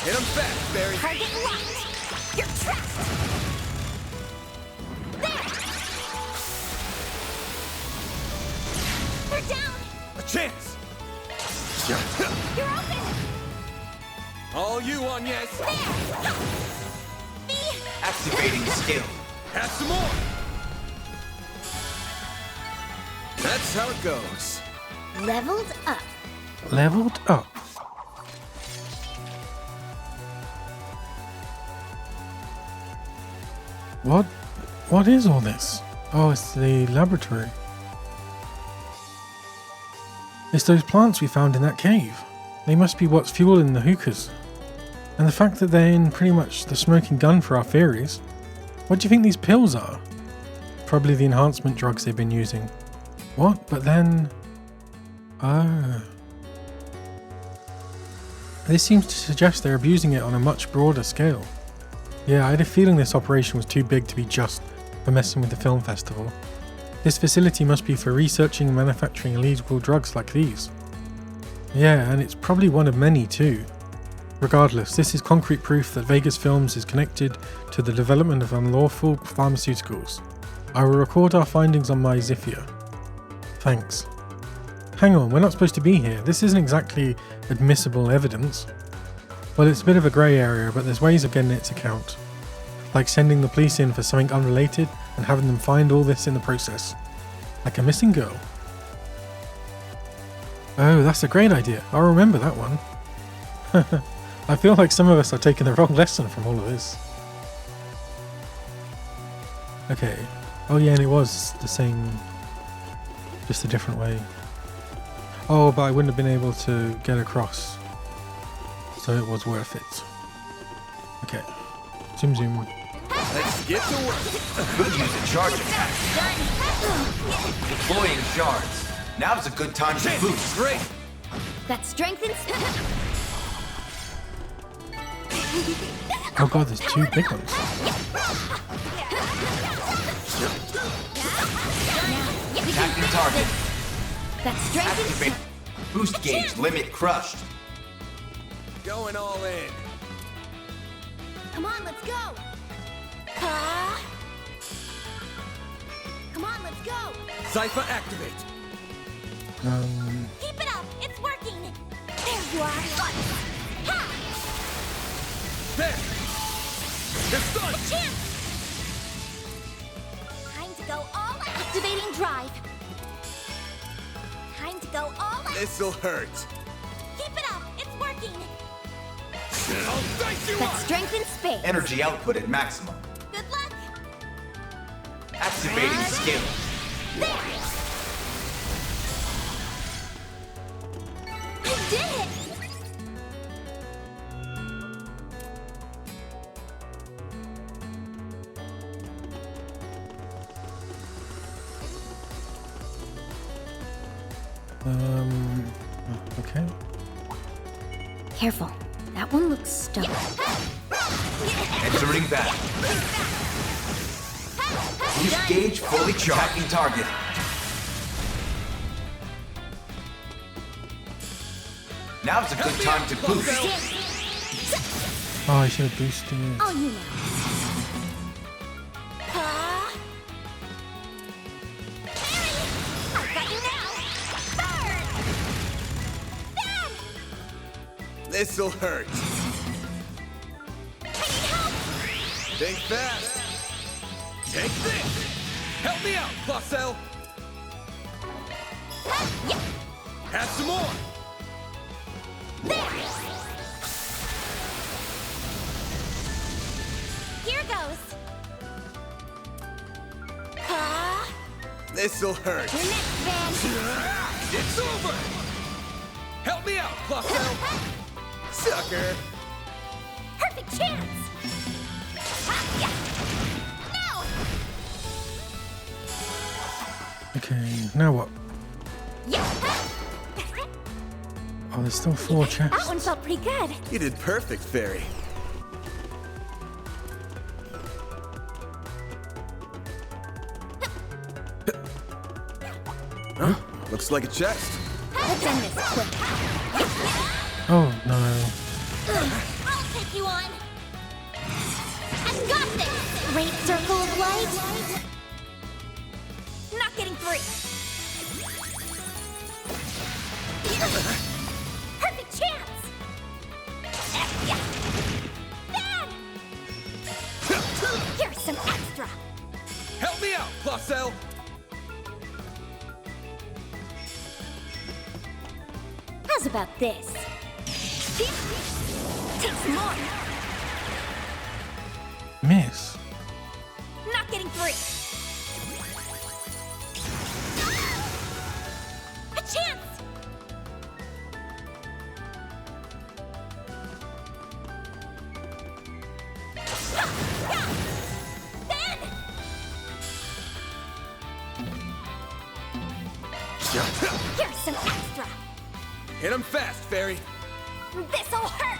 Hit him fast, Barry. Target locked. You're trapped. There. They're down. A chance. You're open. All you on yes. Activating skill. Have some more. That's how it goes. Leveled up. Leveled up. What? What is all this? Oh, it's the laboratory. It's those plants we found in that cave. They must be what's fueling the hookahs. And the fact that they're in pretty much the smoking gun for our theories. What do you think these pills are? Probably the enhancement drugs they've been using. What? But then... Oh. This seems to suggest they're abusing it on a much broader scale. Yeah, I had a feeling this operation was too big to be just for messing with the film festival. This facility must be for researching and manufacturing illegal drugs like these. Yeah, and it's probably one of many too. Regardless, this is concrete proof that Vegas Films is connected to the development of unlawful pharmaceuticals. I will record our findings on my Zifia. Thanks. Hang on, we're not supposed to be here. This isn't exactly admissible evidence. Well, it's a bit of a grey area, but there's ways of getting it to count. Like sending the police in for something unrelated and having them find all this in the process. Like a missing girl. Oh, that's a great idea. I'll remember that one. I feel like some of us are taking the wrong lesson from all of this. Okay. Oh yeah, and it was the same, just a different way. Oh, but I wouldn't have been able to get across. So it was worth it. Okay. Zoom zoom. Let's get to work. Could use a charge attack. Deploying shards. Now's a good time to boost. Great. That strengthens. Oh god, there's two big ones. Attacking target. That strengthens. Activate. Boost gauge limit crushed. Going all in. Come on, let's go. Come on, let's go. Cypher activate. Keep it up. It's working. There you are. Ha! There. It's done. A chance. Time to go all out. Activating drive. Time to go all out. This'll hurt. Keep it up. It's working. I'll dice you That up. strengthens space. Energy output at maximum. Good luck. Activating skill. There. I did it. Okay. Careful. That one looks stuck. Entering battle. Boost gauge fully charged. Attacking target. Now's a good time to boost. Oh, I should have boosted. Oh, you know. I've got you now. Burn! This'll hurt. I need help. Think fast. Take this. Help me out, Clausel. Have some more. Here goes. This'll hurt. Your next, Van. It's over. Help me out, Clausel. Sucker. Perfect chance. No. Okay, now what? Oh, there's still 4 chests. That one felt pretty good. You did perfect, Fairy. Huh? Looks like a chest. Let's end this quick. Oh, no. I'll take you on. I've got this. Great circle of light. Not getting free. Perfect chance. Bad. Here's some extra. Help me out, Clausel. How's about this? Take some more. Miss. Not getting free. A chance. Ben! Here's some extra. Hit him fast, Fairy. This'll hurt.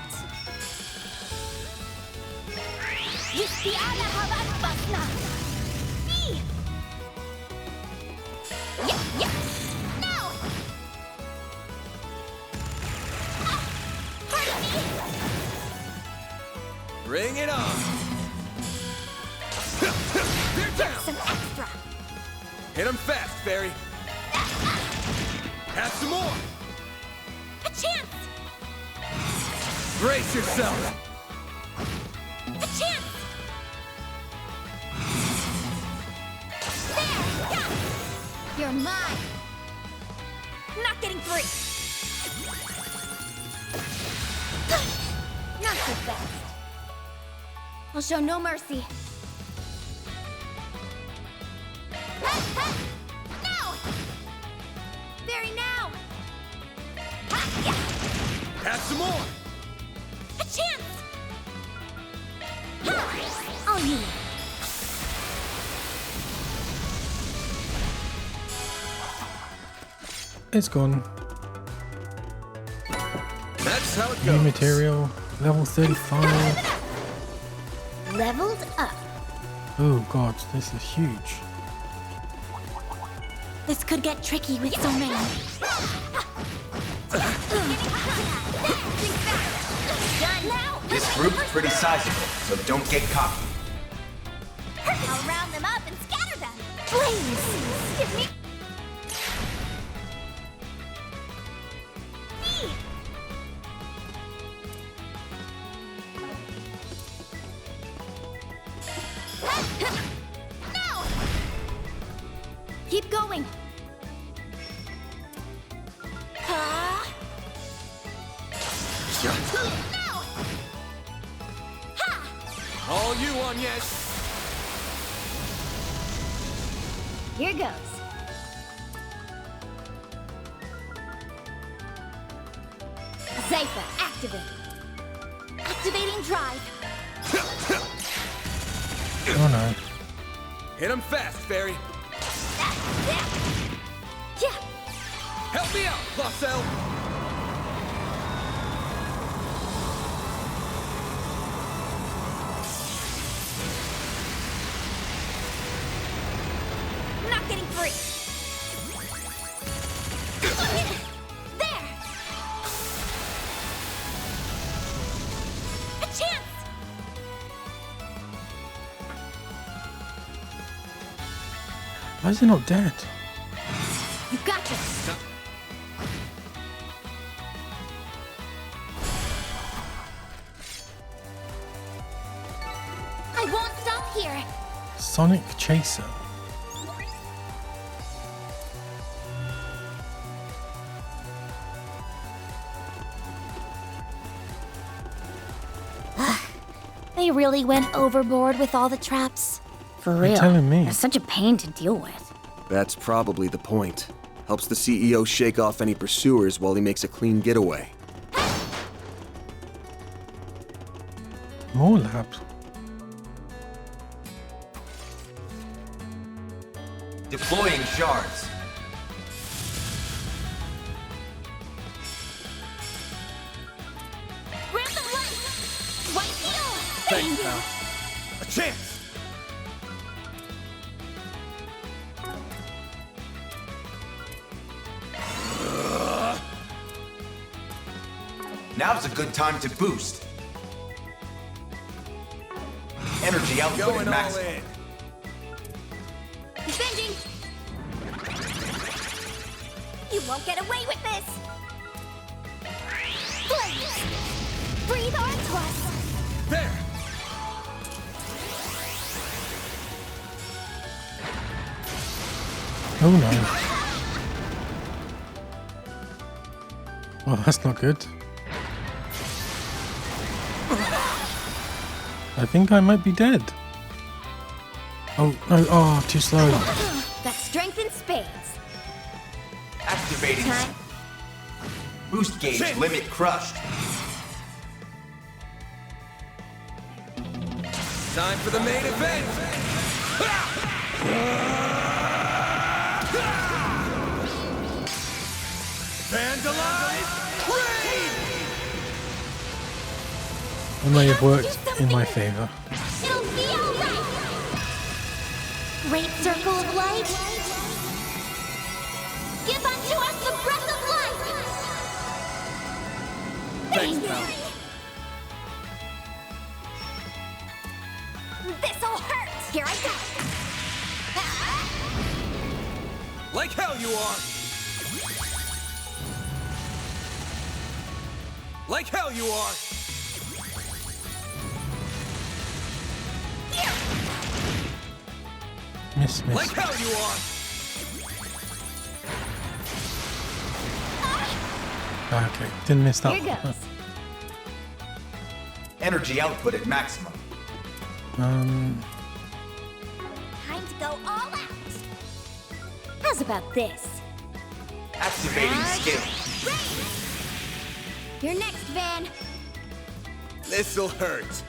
Bring it on! They're down! Some extra. Hit him fast, Fairy! Have some more! A chance! Brace yourself! A chance! There! Yeah. You're mine! Not getting free! Not so fast. I'll show no mercy. No! Very now! Have some more! A chance! I'll use it. It's gone. That's how it New goes. material, level 35. Leveled up. Oh god, this is huge. This could get tricky with so many. Done now. This group's pretty sizable, so don't get cocky. I'll round them up and scatter them. Please, give me. No! Keep going. No! Ha! All you on yet? Here goes. Zypher, activate. Activating drive. Oh no. Hit him fast, Fairy. Yeah. Help me out, Marcel. Not getting free. There. A chance. Why is he not dead? You got this. I won't stop here. Sonic Chaser. They really went overboard with all the traps. For You're real. telling me. They're such a pain to deal with. That's probably the point. Helps the CEO shake off any pursuers while he makes a clean getaway. More labs. Deploying shards. Random light. White needle. Thanks, pal. A chance! Now's a good time to boost. Energy output Going at all max. in. Defending. You won't get away with this. Blaze. Breathe onto us. There! Oh no. Well, that's not good. I think I might be dead. Oh no, oh, too slow. Got strength in spades. Activating. Time. Boost gauge limit crushed. Time for the main event! Vandalize! Raid! It may have worked in my favor. It'll be alright! Great circle of light! Give unto us the breath of life! Thanks, pal. This'll hurt! Here I go! Like hell you are! Like hell you are! Miss. Like hell you are! Okay, didn't miss that Here one. goes. Energy output at maximum. Time to go all out! How's about this? Activating skill. You're next, Van. This'll hurt.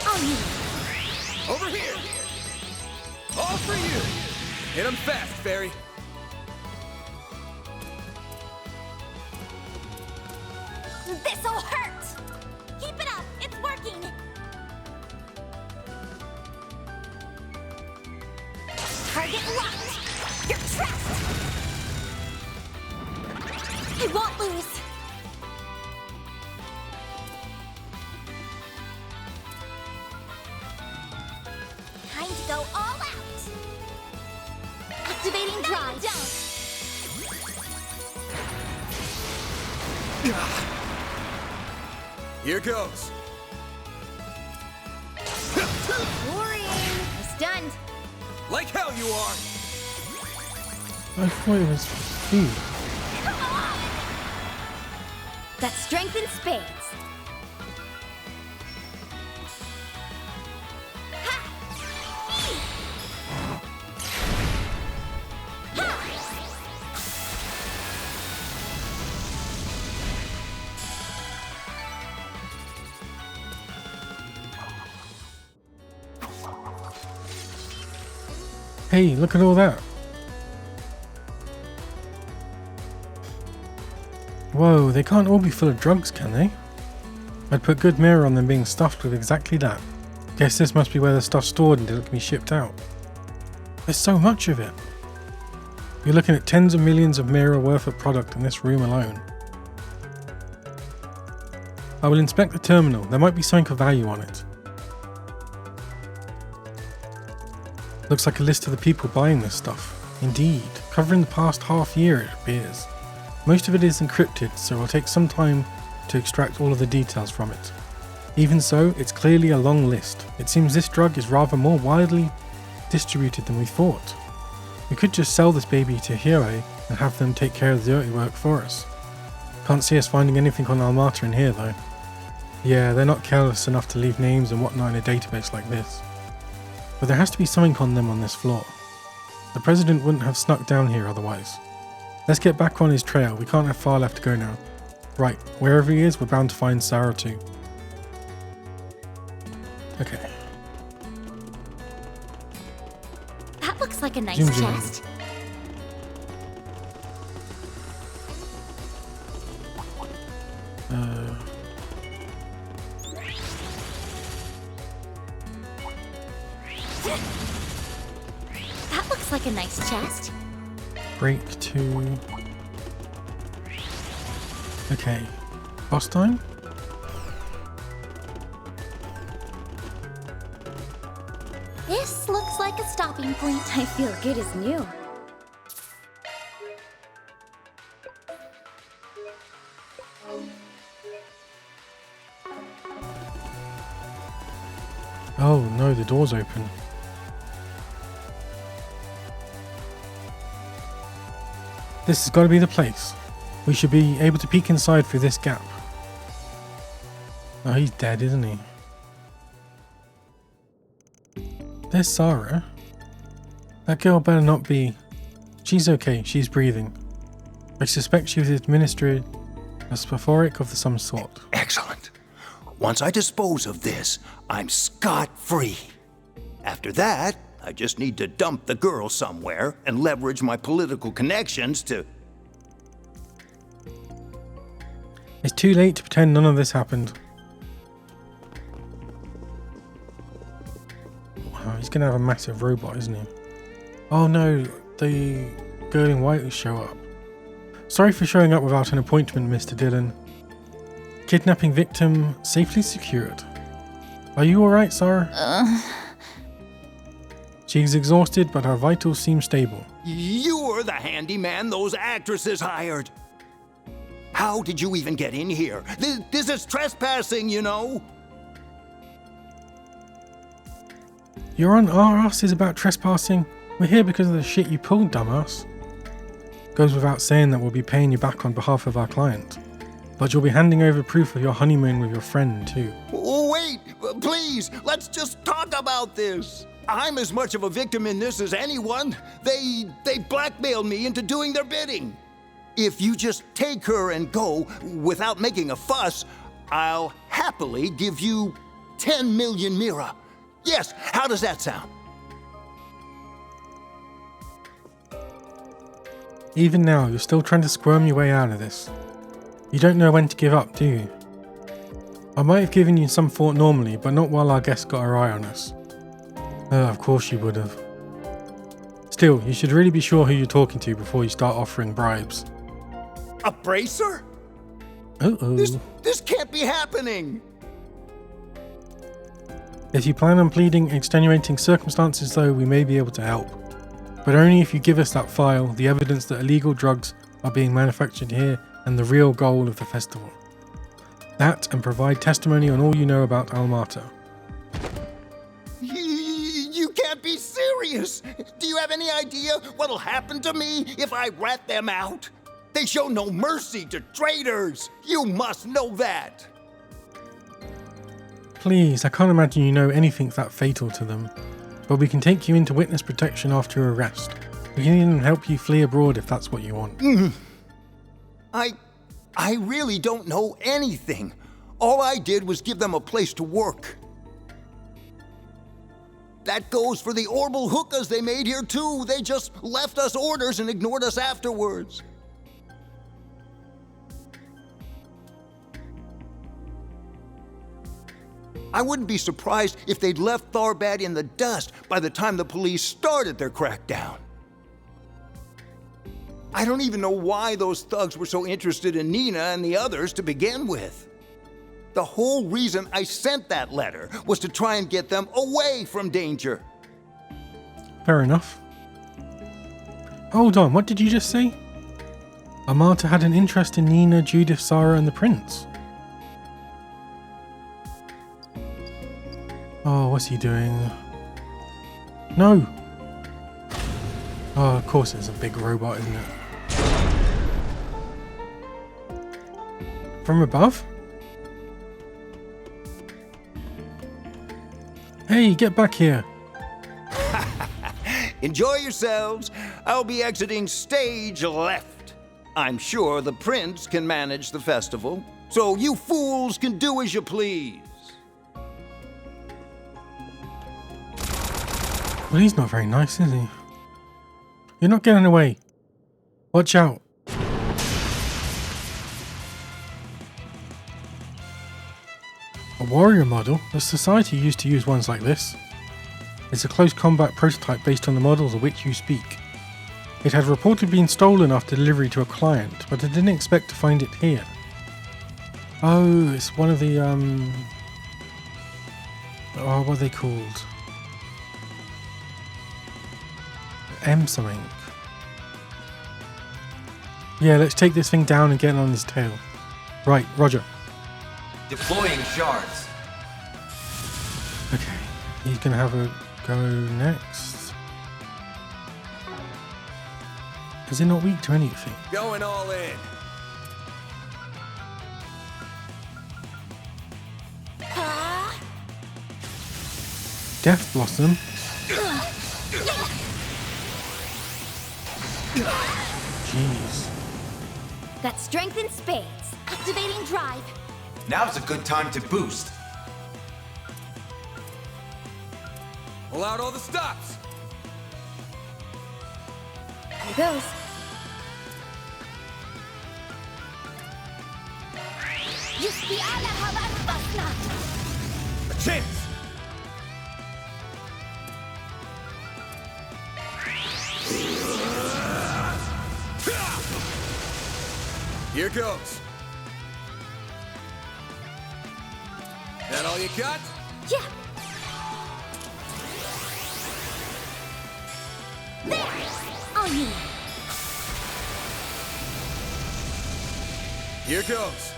On you. Over here! All for you! Hit him fast, Fairy. This'll hurt! Keep it up! It's working! Target locked! You're trapped! I won't lose! Time to go all out! Activating drive! Here goes. Worrying! Stunned! Like hell you are! I thought it was food. Got strength in spades. Hey, look at all that. Whoa, they can't all be full of drugs, can they? I'd put good mirror on them being stuffed with exactly that. Guess this must be where the stuff's stored until it can be shipped out. There's so much of it. You're looking at tens of millions of mirror worth of product in this room alone. I will inspect the terminal. There might be something of value on it. Looks like a list of the people buying this stuff. Indeed, covering the past half year it appears. Most of it is encrypted, so it will take some time to extract all of the details from it. Even so, it's clearly a long list. It seems this drug is rather more widely distributed than we thought. We could just sell this baby to Hero and have them take care of the dirty work for us. Can't see us finding anything on Almata in here though. Yeah, they're not careless enough to leave names and whatnot in a database like this. But there has to be something on them on this floor. The president wouldn't have snuck down here otherwise. Let's get back on his trail. We can't have far left to go now. Right, wherever he is, we're bound to find Sarah too. Okay. That looks like a nice Zoom, zoom. chest. That looks like a nice chest. Break 2. Okay. Boss time? This looks like a stopping point. I feel good as new. Oh no, the door's open. This has got to be the place. We should be able to peek inside through this gap. Oh, he's dead, isn't he? There's Sarah. That girl better not be... She's okay, she's breathing. I suspect she was administered a spophoric of some sort. Excellent. Once I dispose of this, I'm scot-free. After that, I just need to dump the girl somewhere and leverage my political connections to... It's too late to pretend none of this happened. Oh, he's gonna have a massive robot, isn't he? Oh no, the girl in white will show up. Sorry for showing up without an appointment, Mr. Dillon. Kidnapping victim safely secured. Are you alright, Sarah? She's exhausted, but her vitals seem stable. You're the handyman those actresses hired. How did you even get in here? This is trespassing, you know. You're on our asses about trespassing? We're here because of the shit you pulled, dumbass. Goes without saying that we'll be paying you back on behalf of our client. But you'll be handing over proof of your honeymoon with your friend, too. Oh, wait, please, let's just talk about this. I'm as much of a victim in this as anyone. They blackmailed me into doing their bidding. If you just take her and go without making a fuss, I'll happily give you 10 million Mira. Yes, how does that sound? Even now, you're still trying to squirm your way out of this. You don't know when to give up, do you? I might have given you some thought normally, but not while our guest got her eye on us. Of course you would have. Still, you should really be sure who you're talking to before you start offering bribes. A bracer? Uh-oh. This can't be happening. If you plan on pleading extenuating circumstances, though, we may be able to help. But only if you give us that file, the evidence that illegal drugs are being manufactured here, and the real goal of the festival. That, and provide testimony on all you know about Almata. You can't be serious. Do you have any idea what'll happen to me if I rat them out? They show no mercy to traitors. You must know that. Please, I can't imagine you know anything that fatal to them. But we can take you into witness protection after your arrest. We can even help you flee abroad if that's what you want. I really don't know anything. All I did was give them a place to work. That goes for the Orbital hookahs they made here too. They just left us orders and ignored us afterwards. I wouldn't be surprised if they'd left Tharbad in the dust by the time the police started their crackdown. I don't even know why those thugs were so interested in Nina and the others to begin with. The whole reason I sent that letter was to try and get them away from danger. Fair enough. Hold on, what did you just say? Amata had an interest in Nina, Judith, Sarah, and the prince. Oh, what's he doing? No! Oh, of course it's a big robot, isn't it? From above? Hey, get back here! Enjoy yourselves. I'll be exiting stage left. I'm sure the prince can manage the festival, so you fools can do as you please. Well, he's not very nice, is he? You're not getting away. Watch out. A warrior model? The Society used to use ones like this. It's a close combat prototype based on the models of which you speak. It had reportedly been stolen after delivery to a client, but I didn't expect to find it here. Oh, it's one of the, oh, what are they called? M something. Yeah, let's take this thing down and get on his tail. Right, roger. Deploying shards. Okay, he's gonna have a go next. Is it not weak to anything? Going all in. Death Blossom. Jeez. Got strength in spades. Activating drive. Now's a good time to boost. Pull out all the stops. Here goes. A chance. Here goes. That all you got? Yeah. There! All you. Here goes.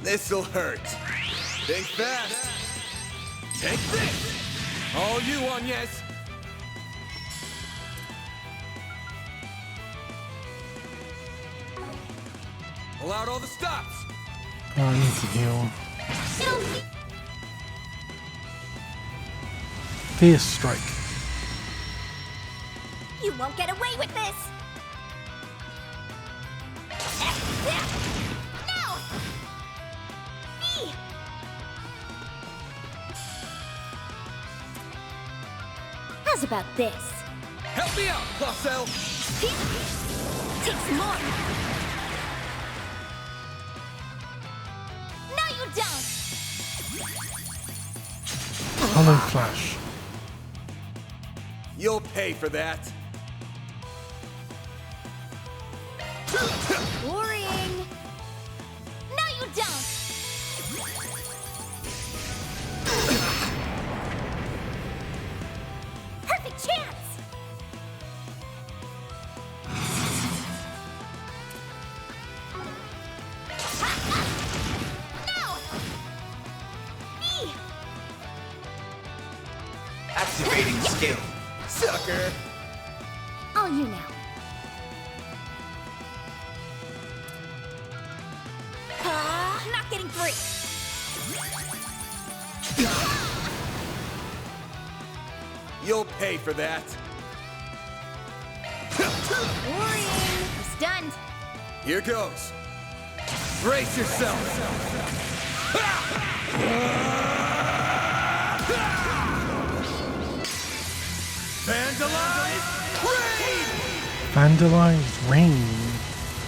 This'll hurt. Think fast. Take this! All you, Agnes! Pull out all the stops! Oh, I need to heal. Fierce strike. You won't get away with this! No! Me! How's about this? Help me out, Marcel! Takes more! No, you don't! Hollow Flash. You'll pay for that. Worrying! No, you don't! Perfect chance! No! Me! Activating skill. Sucker! All you now. Not getting free! You'll pay for that. Worrying! I'm stunned. Here goes. Brace yourself. Vandalize Rain! Vandalized Rain.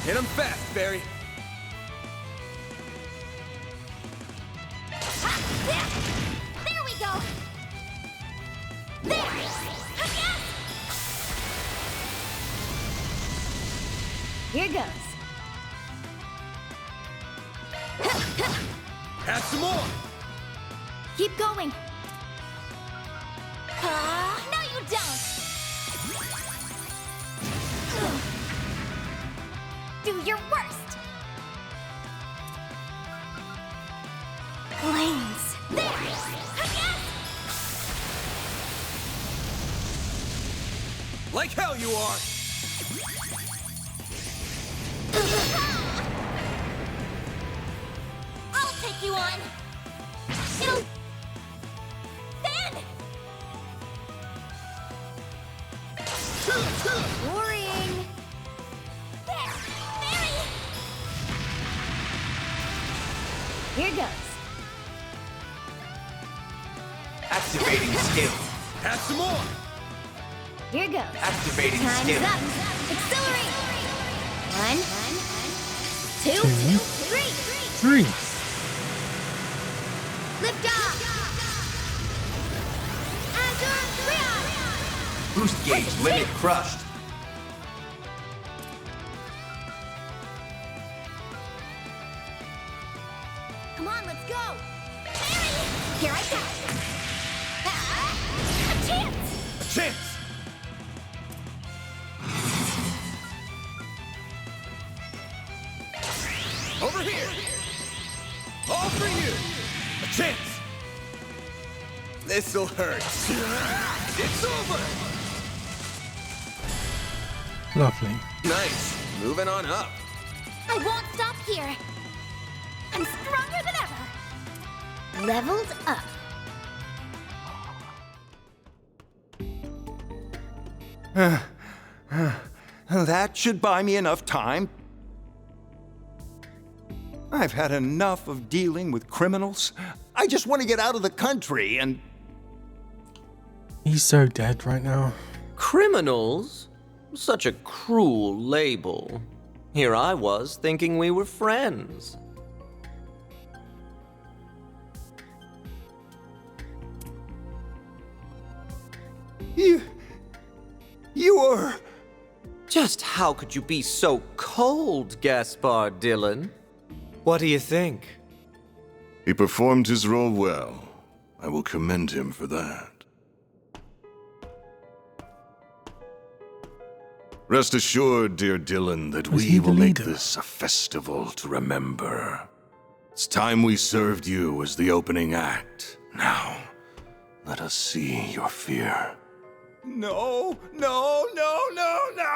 Hit him fast, Barry. There we go! There! Yes! Here goes. Have some more. Keep going. No, you don't! Do your worst! Flames! There! Yes! Like hell you are. I'll take you on! It'll... Ben! Worrying! There! Mary! Here goes. Activating skill. Have some more. Here goes. Activating Time's skill. up. Accelerate. 1, 2, 3. 3. Lift off. Azure Rion. Boost gauge limit crushed. Come on, let's go! Mary! Here I go! A chance! A chance. Over here. All for you. A chance. This'll hurt. It's over. Lovely. Nice. Moving on up. I won't stop here! I'm stronger than ever! Leveled up. That should buy me enough time. I've had enough of dealing with criminals. I just want to get out of the country and... He's so dead right now. Criminals? Such a cruel label. Here I was thinking we were friends. You were... Just how could you be so cold, Gaspar Dillon? What do you think? He performed his role well. I will commend him for that. Rest assured, dear Dillon, that we will make this a festival to remember. It's time we served you as the opening act. Now, let us see your fear. No, no, no, no, no!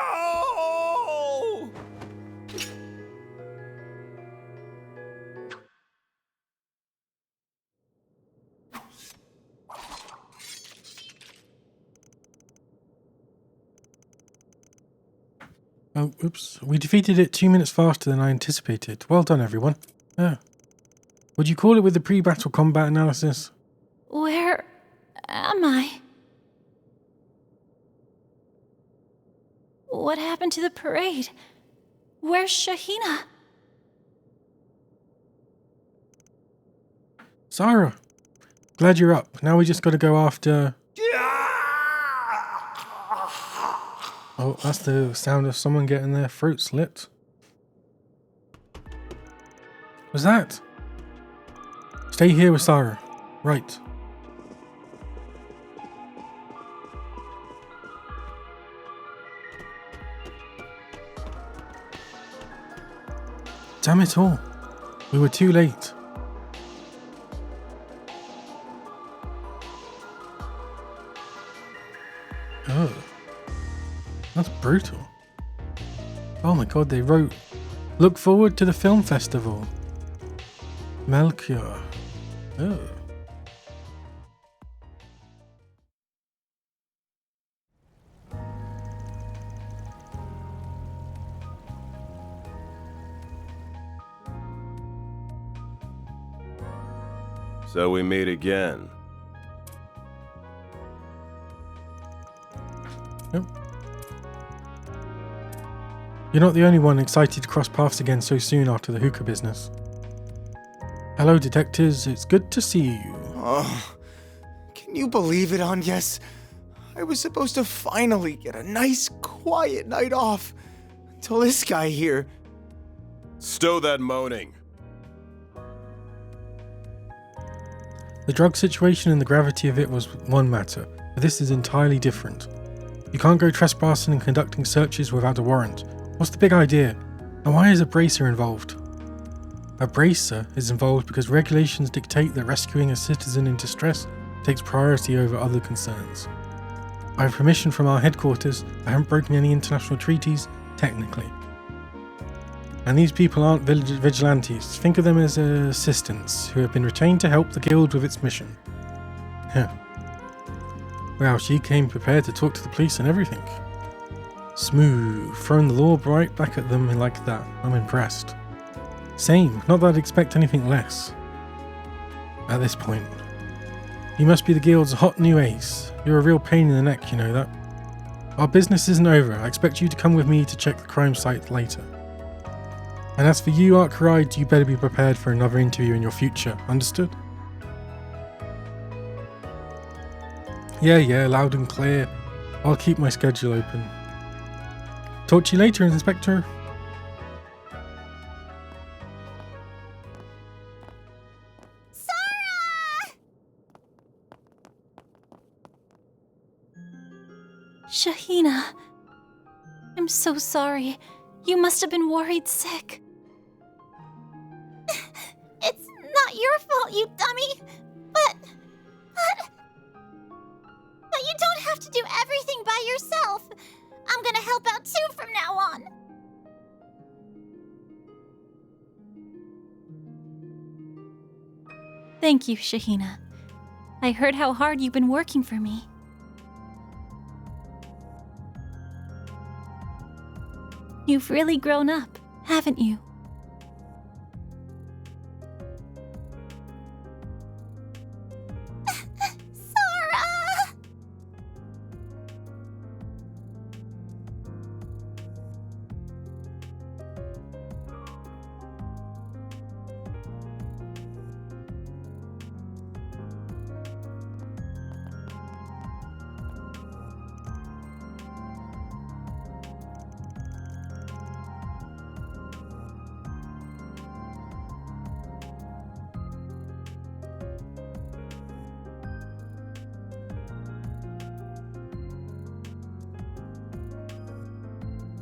Oh, oops. We defeated it 2 minutes faster than I anticipated. Well done, everyone. Yeah. Would you call it with the pre-battle combat analysis? Where am I? What happened to the parade? Where's Shahina? Sarah, glad you're up. Now we just got to go after... Oh, that's the sound of someone getting their throat slit. Was that? Stay here with Sarah. Right. Damn it all. We were too late. Oh. That's brutal. Oh my god, they wrote, "Look forward to the film festival." Melchior. Oh. So we meet again. Yep. You're not the only one excited to cross paths again so soon after the hookah business. Hello, detectives. It's good to see you. Oh, can you believe it, Agnes? I was supposed to finally get a nice, quiet night off until this guy here. Stow that moaning. The drug situation and the gravity of it was one matter, but this is entirely different. You can't go trespassing and conducting searches without a warrant. What's the big idea? And why is a bracer involved? A bracer is involved because regulations dictate that rescuing a citizen in distress takes priority over other concerns. I have permission from our headquarters. I haven't broken any international treaties, technically. And these people aren't vigilantes. Think of them as assistants who have been retained to help the guild with its mission. Yeah. Wow, she came prepared to talk to the police and everything. Smooth, throwing the law right back at them like that. I'm impressed. Same, not that I'd expect anything less. At this point. You must be the guild's hot new ace. You're a real pain in the neck, you know that. Our business isn't over. I expect you to come with me to check the crime site later. And as for you, Arkwright, you better be prepared for another interview in your future. Understood? Yeah, loud and clear. I'll keep my schedule open. Talk to you later, Inspector. Sarah! Shahina. I'm so sorry. You must have been worried sick. It's not your fault, you dummy. But you don't have to do everything by yourself. I'm gonna help out too from now on. Thank you, Shahina. I heard how hard you've been working for me. You've really grown up, haven't you? Sarah!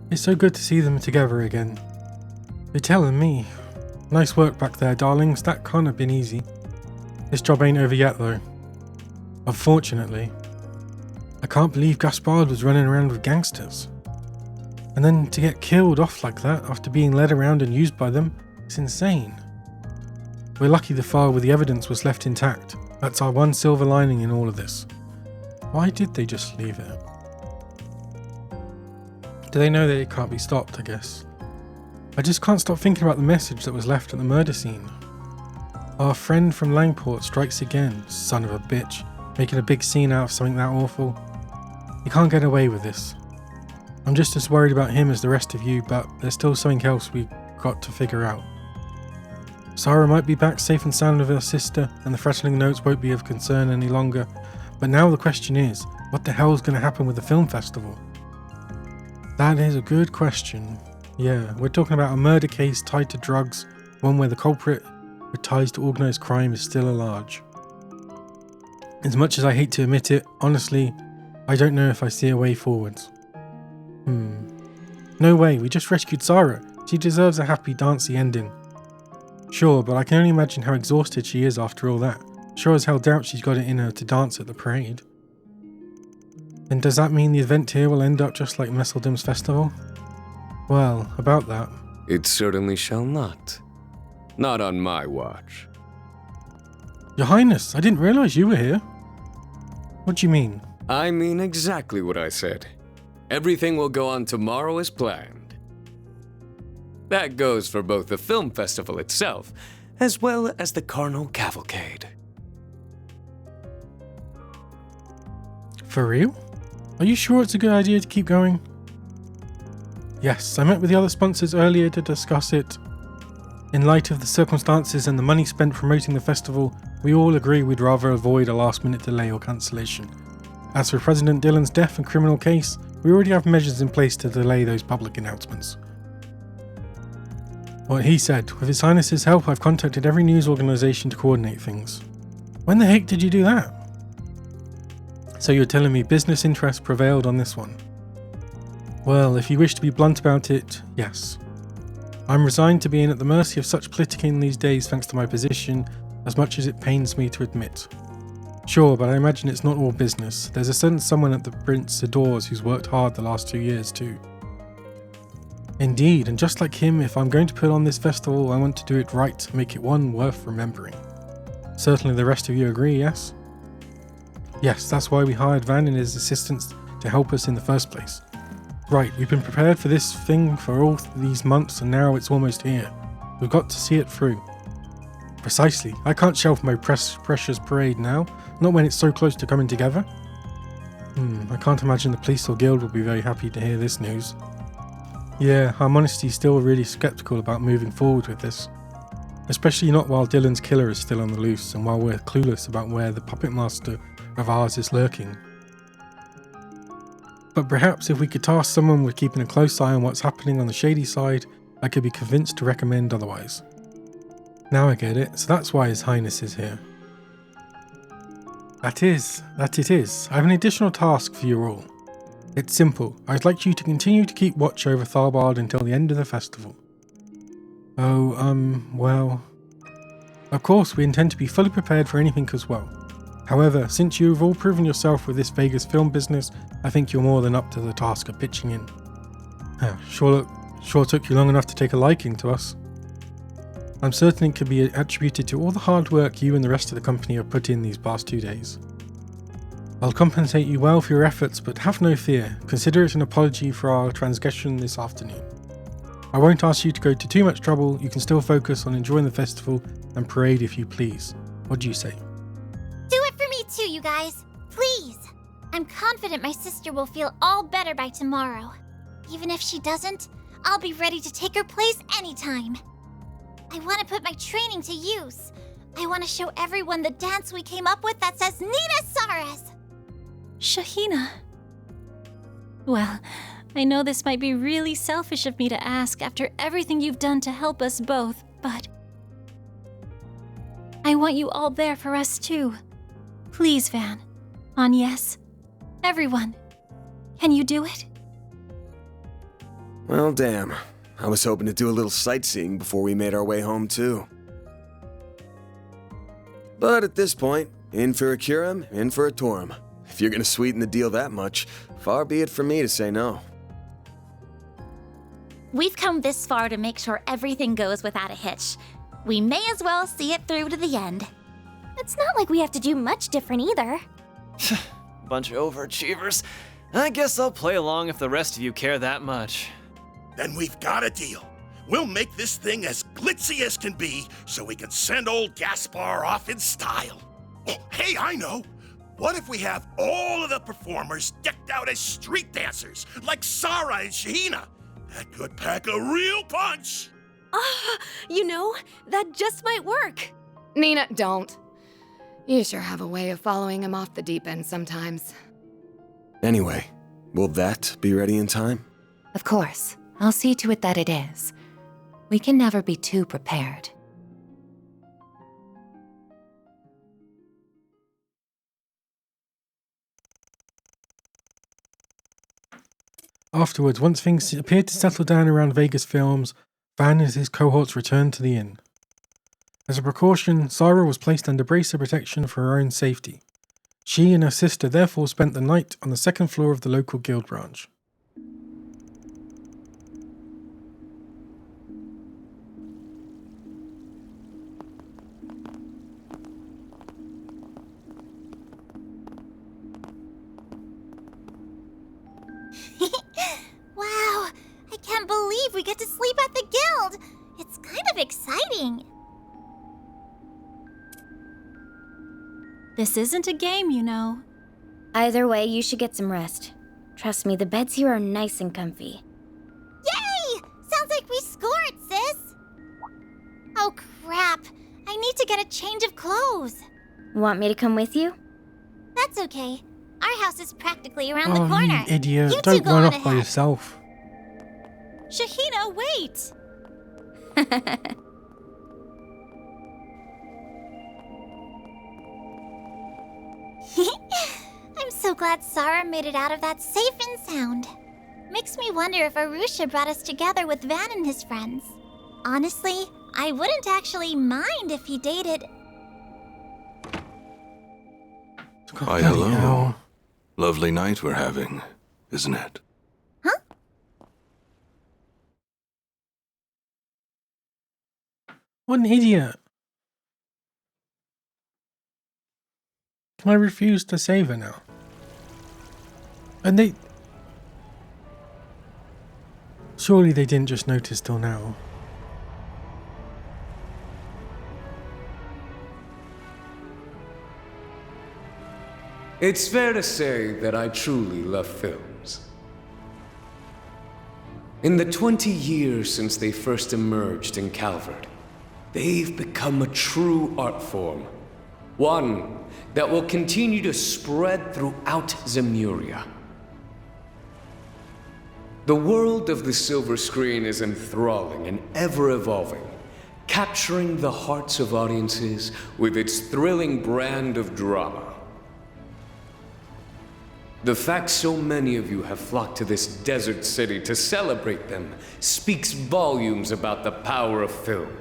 It's so good to see them together again. You're telling me. Nice work back there, darlings. That can't have been easy. This job ain't over yet, though. Unfortunately. I can't believe Gaspard was running around with gangsters. And then to get killed off like that after being led around and used by them, it's insane. We're lucky the file with the evidence was left intact. That's our one silver lining in all of this. Why did they just leave it? Do they know that it can't be stopped, I guess? I just can't stop thinking about the message that was left at the murder scene. Our friend from Langport strikes again, son of a bitch, making a big scene out of something that awful. He can't get away with this. I'm just as worried about him as the rest of you, but there's still something else we've got to figure out. Sarah might be back safe and sound with her sister, and the threatening notes won't be of concern any longer, but now the question is, what the hell is going to happen with the film festival? That is a good question. Yeah, we're talking about a murder case tied to drugs, one where the culprit with ties to organised crime is still at large. As much as I hate to admit it, honestly, I don't know if I see a way forwards. No way, we just rescued Sarah. She deserves a happy, dancey ending. Sure, but I can only imagine how exhausted she is after all that. Sure as hell doubt she's got it in her to dance at the parade. Then does that mean the event here will end up just like Messeldum's festival? Well, about that. It certainly shall not. Not on my watch. Your Highness, I didn't realize you were here. What do you mean? I mean exactly what I said. Everything will go on tomorrow as planned. That goes for both the film festival itself, as well as the Carnal Cavalcade. For real? Are you sure it's a good idea to keep going? Yes, I met with the other sponsors earlier to discuss it. In light of the circumstances and the money spent promoting the festival, we all agree we'd rather avoid a last-minute delay or cancellation. As for President Dillon's death and criminal case, we already have measures in place to delay those public announcements. What he said, with His Highness's help, I've contacted every news organisation to coordinate things. When the heck did you do that? So you're telling me business interest prevailed on this one? Well, if you wish to be blunt about it, yes. I'm resigned to being at the mercy of such politicking these days thanks to my position, as much as it pains me to admit. Sure, but I imagine it's not all business. There's a certain someone at the Prince adores who's worked hard the last 2 years too. Indeed, and just like him, if I'm going to put on this festival, I want to do it right, make it one worth remembering. Certainly the rest of you agree, yes? Yes, that's why we hired Van and his assistants to help us in the first place. Right, we've been prepared for this thing for all these months and now it's almost here. We've got to see it through. Precisely, I can't shelf my precious parade now, not when it's so close to coming together. I can't imagine the police or guild will be very happy to hear this news. Yeah, I'm honestly still really skeptical about moving forward with this. Especially not while Dillon's killer is still on the loose and while we're clueless about where the puppet master of ours is lurking. But perhaps if we could task someone with keeping a close eye on what's happening on the shady side, I could be convinced to recommend otherwise. Now I get it, so that's why His Highness is here. That it is. I have an additional task for you all. It's simple. I'd like you to continue to keep watch over Tharbad until the end of the festival. Well... Of course, we intend to be fully prepared for anything as well. However, since you've all proven yourself with this Vegas film business, I think you're more than up to the task of pitching in. Sure took you long enough to take a liking to us. I'm certain it could be attributed to all the hard work you and the rest of the company have put in these past 2 days. I'll compensate you well for your efforts, but have no fear. Consider it an apology for our transgression this afternoon. I won't ask you to go to too much trouble. You can still focus on enjoying the festival and parade if you please. What do you say? Do it for me too, you guys. Please. I'm confident my sister will feel all better by tomorrow. Even if she doesn't, I'll be ready to take her place anytime. I want to put my training to use. I want to show everyone the dance we came up with that says Nina Saras. Shahina. Well, I know this might be really selfish of me to ask after everything you've done to help us both, but I want you all there for us too. Please, Van. Agnes. Everyone. Can you do it? Well, damn. I was hoping to do a little sightseeing before we made our way home, too. But at this point, in for a Curum, in for a Torum. If you're gonna sweeten the deal that much, far be it from me to say no. We've come this far to make sure everything goes without a hitch. We may as well see it through to the end. It's not like we have to do much different either. Bunch of overachievers. I guess I'll play along if the rest of you care that much. Then we've got a deal. We'll make this thing as glitzy as can be so we can send old Gaspar off in style. Oh, hey, I know. What if we have all of the performers decked out as street dancers, like Sarah and Shahina? That could pack a real punch. You know, that just might work. Nina, don't. You sure have a way of following him off the deep end sometimes. Anyway, will that be ready in time? Of course. I'll see to it that it is. We can never be too prepared. Afterwards, once things appeared to settle down around Vegas Films, Van and his cohorts returned to the inn. As a precaution, Sarah was placed under bracer protection for her own safety. She and her sister therefore spent the night on the second floor of the local guild branch. Wow, I can't believe we get to sleep at the guild. It's kind of exciting. This isn't a game, you know. Either way, you should get some rest. Trust me, the beds here are nice and comfy. Yay! Sounds like we scored, sis. Oh, crap. I need to get a change of clothes. Want me to come with you? That's okay. Our house is practically around the Oh, corner. you idiot. You two Don't go run on off by ahead. yourself. Shahina, wait! I'm so glad Sarah made it out of that safe and sound. Makes me wonder if Arusha brought us together with Van and his friends. Honestly, I wouldn't actually mind if he dated... Why, hello. Lovely night we're having, isn't it? What an idiot. Can I refuse to save her now? And they... Surely they didn't just notice till now. It's fair to say that I truly love films. In the 20 years since they first emerged in Calvard, they've become a true art form. One that will continue to spread throughout Zemuria. The world of the silver screen is enthralling and ever-evolving, capturing the hearts of audiences with its thrilling brand of drama. The fact so many of you have flocked to this desert city to celebrate them speaks volumes about the power of film.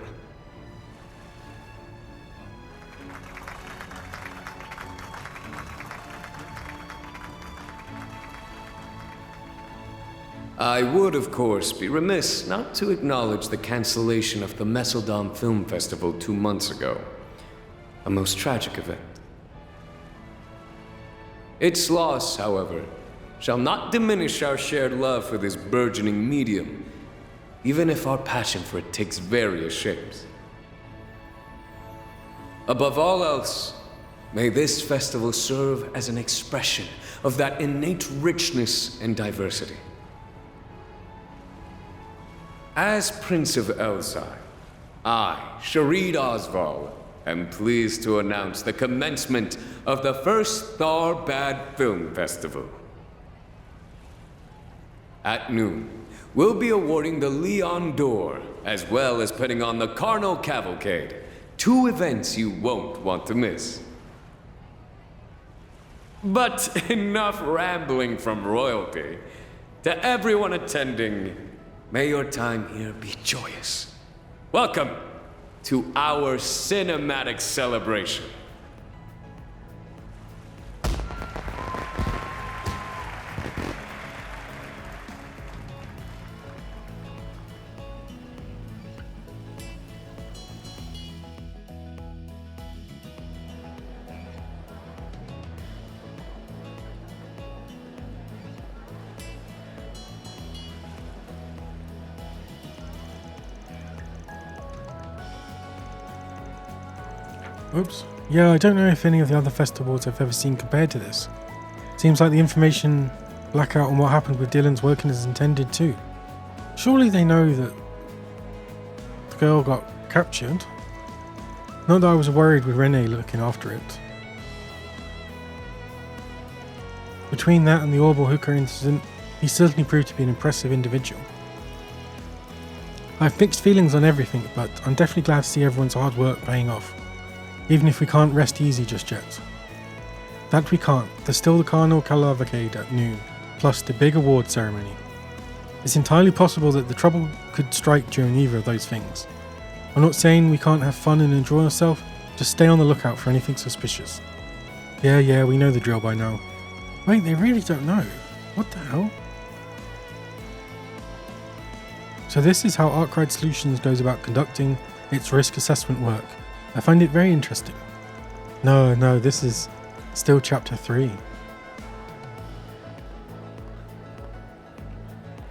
I would, of course, be remiss not to acknowledge the cancellation of the Messeldon Film Festival 2 months ago. A most tragic event. Its loss, however, shall not diminish our shared love for this burgeoning medium, even if our passion for it takes various shapes. Above all else, may this festival serve as an expression of that innate richness and diversity. As Prince of Elzai, I, Sharid Osval, am pleased to announce the commencement of the first Tharbad Film Festival. At noon, we'll be awarding the Leon d'Or, as well as putting on the Carnal Cavalcade, 2 events you won't want to miss. But enough rambling from royalty. To everyone attending, May your time here be joyous. Welcome to our cinematic celebration. Oops. Yeah, I don't know if any of the other festivals I've ever seen compared to this. Seems like the information blackout on what happened with Dylan's working as intended too. Surely they know that the girl got captured. Not that I was worried with Renee looking after it. Between that and the Orbital Hooker incident, he certainly proved to be an impressive individual. I have mixed feelings on everything, but I'm definitely glad to see everyone's hard work paying off. Even if we can't rest easy just yet. That we can't. There's still the Carnival Cavalcade at noon, plus the big award ceremony. It's entirely possible that the trouble could strike during either of those things. I'm not saying we can't have fun and enjoy ourselves, just stay on the lookout for anything suspicious. Yeah, we know the drill by now. Wait, they really don't know. What the hell? So this is how Arkwright Solutions goes about conducting its risk assessment work. I find it very interesting. No, this is still chapter 3.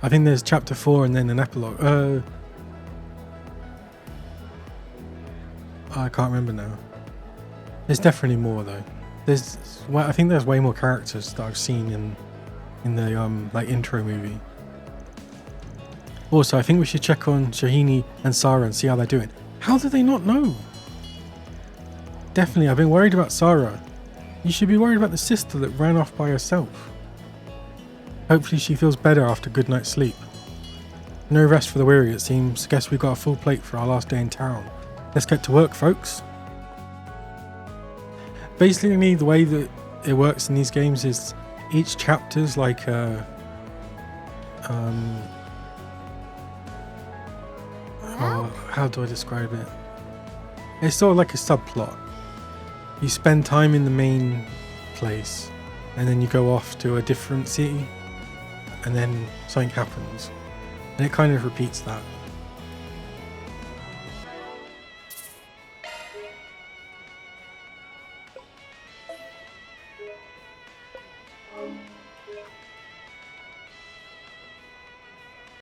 I think there's chapter 4 and then an epilogue. I can't remember now. There's definitely more though. I think there's way more characters that I've seen in the like intro movie. Also, I think we should check on Shahini and Sarah and see how they're doing. How do they not know? Definitely, I've been worried about Sarah. You should be worried about the sister that ran off by herself. Hopefully she feels better after a good night's sleep. No rest for the weary, it seems. Guess we've got a full plate for our last day in town. Let's get to work, folks. Basically, the way that it works in these games is each chapter's like how do I describe it? It's sort of like a subplot. You spend time in the main place and then you go off to a different city and then something happens. And it kind of repeats that.